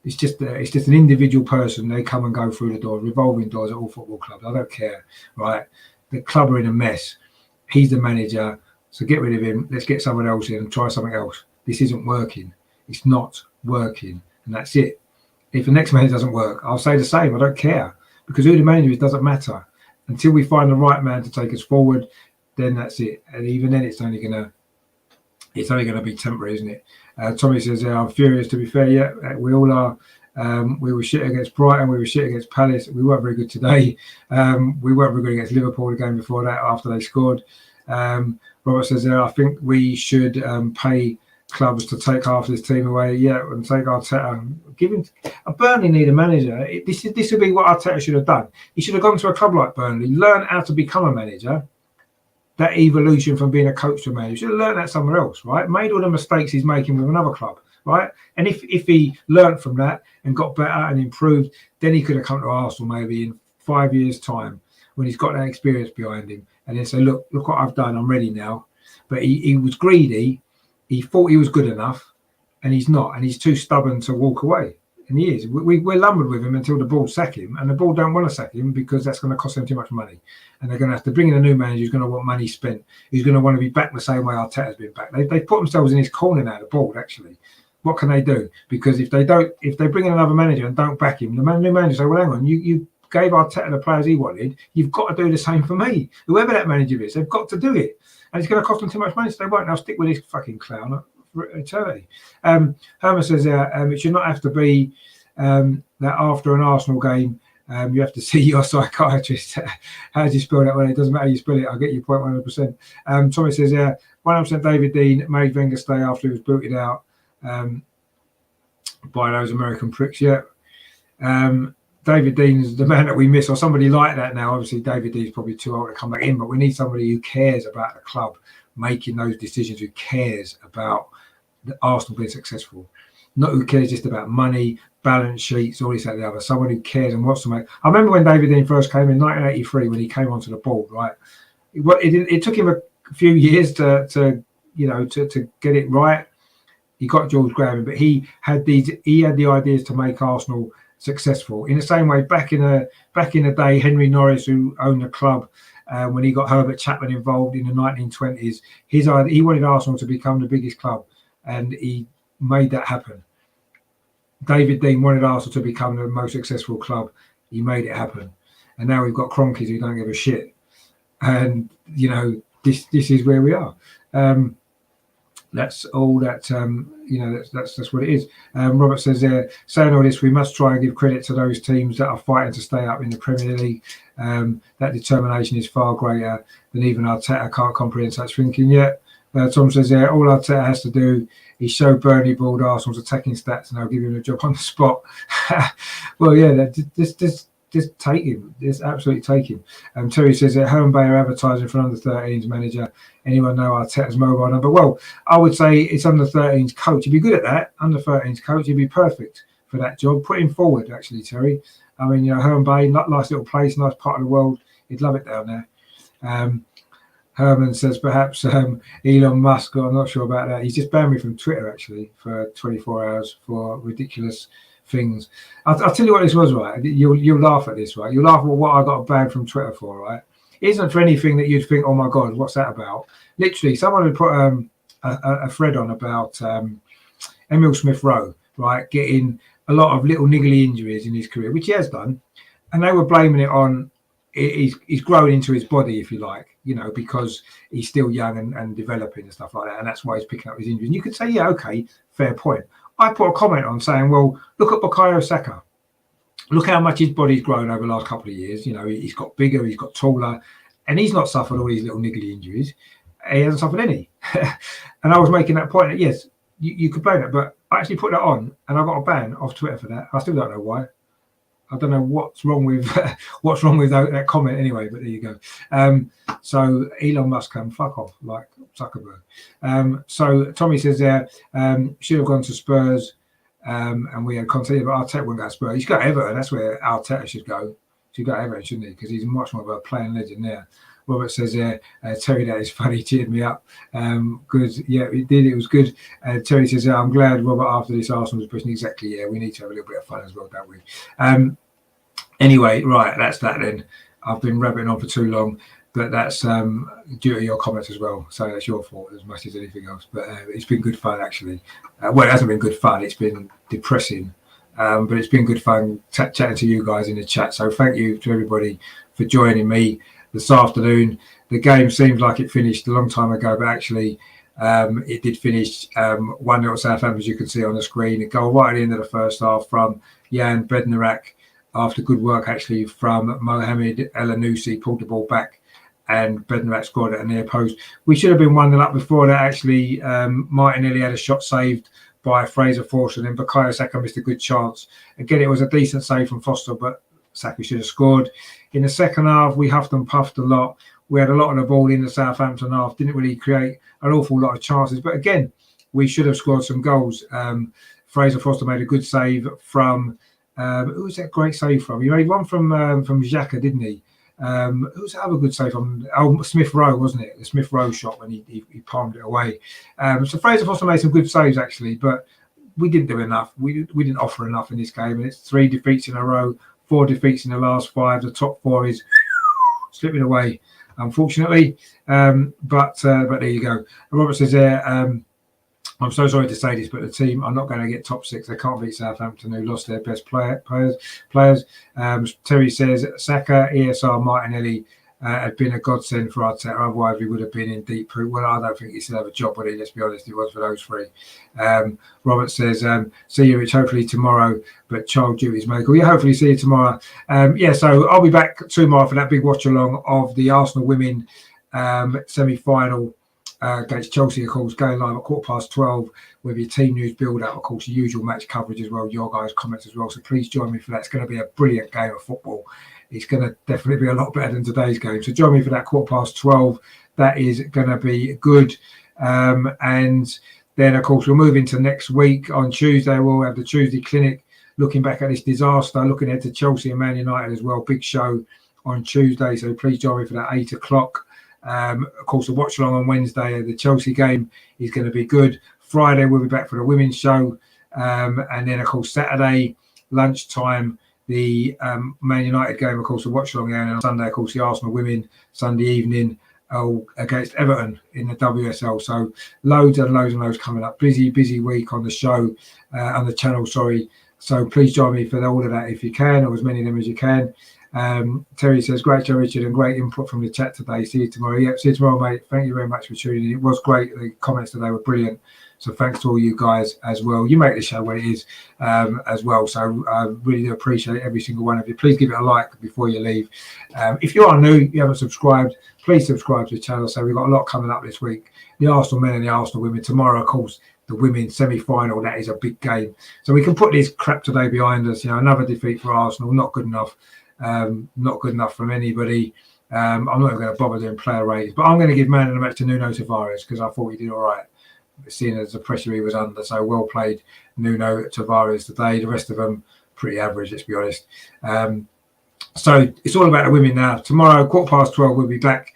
A: It's just an individual person. They come and go through the door, revolving doors at all football clubs. I don't care, right? The club are in a mess. He's the manager, so get rid of him. Let's get someone else in and try something else. This isn't working. It's not working, and that's it. If the next manager doesn't work, I'll say the same. I don't care, because who the manager is doesn't matter. Until we find the right man to take us forward, then that's it. And even then, it's only gonna be temporary, isn't it? Tommy says, I'm furious. To be fair, yeah, we all are. We were shit against Brighton. We were shit against Palace. We weren't very good today. We weren't very good against Liverpool the game before that, after they scored. Robert says, I think we should pay clubs to take half this team away. Yeah, and take Arteta. Burnley need a manager. This would be what Arteta should have done. He should have gone to a club like Burnley, learn how to become a manager. That evolution from being a coach to a manager. He should have learned that somewhere else, right? Made all the mistakes he's making with another club. Right, and if he learnt from that and got better and improved, then he could have come to Arsenal maybe in 5 years' time when he's got that experience behind him, and then say, look what I've done, I'm ready now. but he was greedy. He thought he was good enough, and he's not, and he's too stubborn to walk away. And he is. We're lumbered with him until the board sack him, and the board don't want to sack him because that's going to cost them too much money. And they're going to have to bring in a new manager who's going to want money spent, who's going to want to be back the same way Arteta's been back. They put themselves in his corner now, the board, actually. What can they do? Because if they bring in another manager and don't back him, the new manager say, well, hang on, you gave Arteta the players he wanted, you've got to do the same for me. Whoever that manager is, they've got to do it. And it's going to cost them too much money, so they won't. They'll stick with this fucking clown for eternity. Herman says it should not have to be that after an Arsenal game, you have to see your psychiatrist. How do you spell that? Well, it doesn't matter how you spell it. I'll get your point 100%. Tommy says, 100% David Dean made Wenger stay after he was booted out by those American pricks. Yeah. David Dean's the man that we miss, or somebody like that now. Obviously, David Dean's probably too old to come back in, but we need somebody who cares about the club making those decisions, who cares about the Arsenal being successful. Not who cares just about money, balance sheets, all this, that, and the other. Someone who cares and wants to make. I remember when David Dean first came in 1983, when he came onto the board, right? It took him a few years to get it right. He got George Graham, but he had the ideas to make Arsenal successful. In the same way, back in the day, Henry Norris, who owned the club, when he got Herbert Chapman involved in the 1920s, he wanted Arsenal to become the biggest club, and he made that happen. David Dean wanted Arsenal to become the most successful club. He made it happen. And now we've got cronkies who don't give a shit. And, this is where we are. That's all that, that's what it is. Robert says there, saying all this, we must try and give credit to those teams that are fighting to stay up in the Premier League. That determination is far greater than even Arteta can't comprehend such thinking yet. Tom says there, all Arteta has to do is show Burnley board Arsenal's attacking stats and they'll give him a job on the spot. Well, yeah, just take him. Just absolutely take him. Terry says that Home Bay are advertising for under 13s manager. Anyone know Arteta's mobile number? Well, I would say it's under 13s coach. He'd be good at that. Under 13s coach, he'd be perfect for that job. Put him forward, actually, Terry. I mean, Home Bay, nice little place, nice part of the world. He'd love it down there. Herman says perhaps Elon Musk, I'm not sure about that. He's just banned me from Twitter, actually, for 24 hours for ridiculous things. I'll tell you what this was, right? You'll laugh at this, right? You'll laugh at what I got banned from Twitter for, right? It isn't for anything that you'd think, oh my God, what's that about? Literally, someone had put a thread on about Emil Smith-Rowe, right, getting a lot of little niggly injuries in his career, which he has done, and they were blaming it on he's growing into his body, if you like, because he's still young and developing and stuff like that, and that's why he's picking up his injuries. And you could say, yeah, okay, fair point. I put a comment on saying, well, look at Bukayo Saka. Look how much his body's grown over the last couple of years. He's got bigger, he's got taller, and he's not suffered all these little niggly injuries. He hasn't suffered any. And I was making that point that, yes, you could blame it, but I actually put that on, and I got a ban off Twitter for that. I still don't know why. I don't know what's wrong with that comment anyway, but there you go. So Elon Musk can fuck off like Zuckerberg. So Tommy says there, should have gone to Spurs, and we had content, but Arteta wouldn't go to Spurs. He should go to Everton. That's where Arteta should go. He should go to Everton, shouldn't he? Because he's much more of a playing legend there. Robert says there, Terry, that is funny, cheered me up. Good, yeah, it did, it was good. Terry says, I'm glad, Robert, after this Arsenal was pushing. Exactly, yeah, we need to have a little bit of fun as well, don't we? Anyway, right, that's that then. I've been rabbiting on for too long, but that's due to your comments as well. So that's your fault as much as anything else. But it's been good fun, actually. Well, it hasn't been good fun. It's been depressing. But it's been good fun chatting to you guys in the chat. So thank you to everybody for joining me this afternoon. The game seems like it finished a long time ago, but actually it did finish 1-0 Southampton, as you can see on the screen. A goal right at the end of the first half from Jan Bednarak, after good work actually from Mohamed El-Anousi, pulled the ball back and Bednarak scored at a near post. We should have been 1-0 up before that, actually. Martinelli had a shot saved by Fraser Forster, and then Bukayo Saka missed a good chance. Again, it was a decent save from Foster, but Saka should have scored. In the second half, we huffed and puffed a lot. We had a lot of the ball in the Southampton half, didn't really create an awful lot of chances. But again, we should have scored some goals. Fraser Forster made a good save from... who was that great save from? He made one from Xhaka, didn't he? Who's the other good save from? Oh, Smith Rowe, wasn't it? The Smith Rowe shot when he palmed it away. So Fraser Foster made some good saves actually, but we didn't do enough. We didn't offer enough in this game, and it's 3 defeats in a row, 4 defeats in the last 5. The top 4 is slipping away, unfortunately. But there you go. Robert says there, I'm so sorry to say this, but the team are not going to get top 6. They can't beat Southampton, who lost their best players. Terry says Saka, ESR, Martinelli had been a godsend for Arteta. Otherwise, we would have been in deep poop. Well, I don't think he still have a job, would he? Let's be honest, it was for those 3. Robert says, see you, Rich, hopefully tomorrow, but child duties make. Well, yeah, hopefully see you tomorrow. So I'll be back tomorrow for that big watch along of the Arsenal women semi-final. Against Chelsea, of course, going live at 12:15 with your team news build-up, of course, the usual match coverage as well, your guys' comments as well. So please join me for that. It's going to be a brilliant game of football. It's going to definitely be a lot better than today's game. So join me for that 12:15. That is going to be good. And then, of course, we'll move into next week. On Tuesday, we'll have the Tuesday clinic, looking back at this disaster, looking ahead to Chelsea and Man United as well. Big show on Tuesday. So please join me for that 8 o'clock. Of course, the watch along on Wednesday, the Chelsea game is going to be good. Friday, we'll be back for the women's show. And then, of course, Saturday lunchtime, the Man United game, of course, the watch along. And on Sunday, of course, the Arsenal women, Sunday evening against Everton in the WSL. So loads and loads and loads coming up. Busy week on the show, on the channel, sorry. So please join me for all of that if you can, or as many of them as you can. Terry says, great show, Richard, and great input from the chat today. See you tomorrow. Yeah, see you tomorrow, mate. Thank you very much for tuning in. It was great. The comments today were brilliant. So thanks to all you guys as well. You make the show what it is as well. So I really do appreciate every single one of you. Please give it a like before you leave. If you are new, you haven't subscribed, please subscribe to the channel. So we've got a lot coming up this week. The Arsenal men and the Arsenal women. Tomorrow, of course, the women's semi-final. That is a big game. So we can put this crap today behind us. You know, another defeat for Arsenal. Not good enough. Not good enough from anybody. I'm not even going to bother doing player ratings, but I'm going to give man of the match to Nuno Tavares because I thought he did all right, seeing as the pressure he was under. So well played, Nuno Tavares today. The rest of them pretty average, let's be honest. So it's all about the women now. Tomorrow, 12:15, we'll be back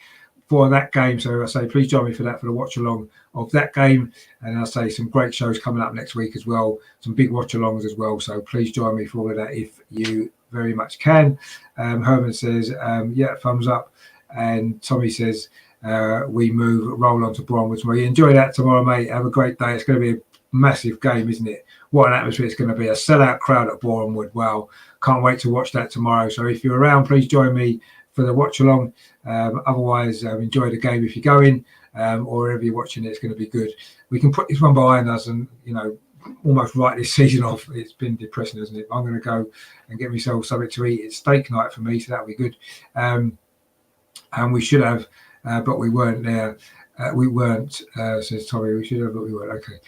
A: for that game. So I say, please join me for that, for the watch along of that game. And I say some great shows coming up next week as well. Some big watch alongs as well. So please join me for all of that if you very much can. Herman says, yeah, thumbs up. And Tommy says, we roll on to Bromwich tomorrow. You enjoy that tomorrow, mate. Have a great day. It's going to be a massive game, isn't it? What an atmosphere it's going to be. A sellout crowd at Bournemouth. Wow. Can't wait to watch that tomorrow. So if you're around, please join me for the watch along. Otherwise, enjoy the game if you're going, or wherever you're watching it. It's going to be good. We can put this one behind us and, you know, almost write this season off. It's been depressing, isn't it? I'm going to go and get myself something to eat. It's steak night for me, so that'll be good. And we should have, but we weren't there. We weren't, says Tommy. We should have, but we weren't. Okay.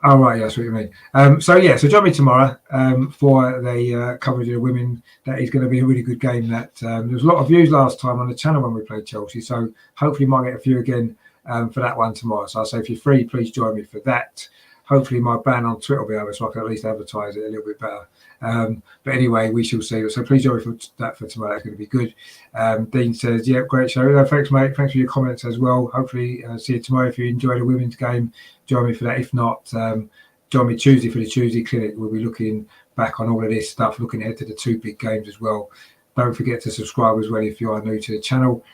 A: Oh, right, yeah, that's what you mean. So join me tomorrow for the coverage of the women. That is going to be a really good game. That there was a lot of views last time on the channel when we played Chelsea, so hopefully might get a few again for that one tomorrow. So I'll say if you're free, please join me for that. Hopefully my ban on Twitter will be over, so I can at least advertise it a little bit better. But anyway, we shall see. So please join me for that for tomorrow. That's going to be good. Dean says, yeah, great show. Thanks, mate. Thanks for your comments as well. Hopefully see you tomorrow. If you enjoy the women's game, join me for that. If not, join me Tuesday for the Tuesday clinic. We'll be looking back on all of this stuff, looking ahead to the 2 big games as well. Don't forget to subscribe as well if you are new to the channel.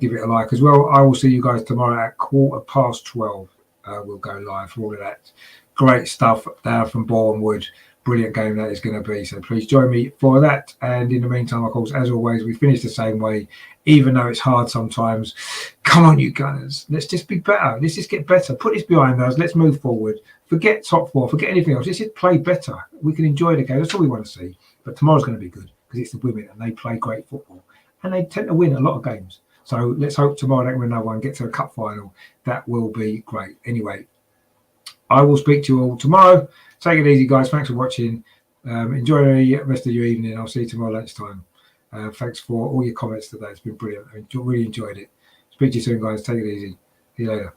A: Give it a like as well. I will see you guys tomorrow at 12:15. We'll go live for all of that great stuff down from Bournemouth. Brilliant game that is going to be. So please join me for that. And in the meantime, of course, as always, we finish the same way, even though it's hard sometimes. Come on, you Gunners. Let's just be better. Let's just get better. Put this behind us. Let's move forward. Forget top 4. Forget anything else. Let's just play better. We can enjoy the game. That's all we want to see. But tomorrow's going to be good because it's the women and they play great football. And they tend to win a lot of games. So let's hope tomorrow they can win another one, get to a cup final. That will be great. Anyway, I will speak to you all tomorrow. Take it easy, guys. Thanks for watching. Enjoy the rest of your evening. I'll see you tomorrow lunchtime. Thanks for all your comments today. It's been brilliant. I really enjoyed it. Speak to you soon, guys. Take it easy. See you later.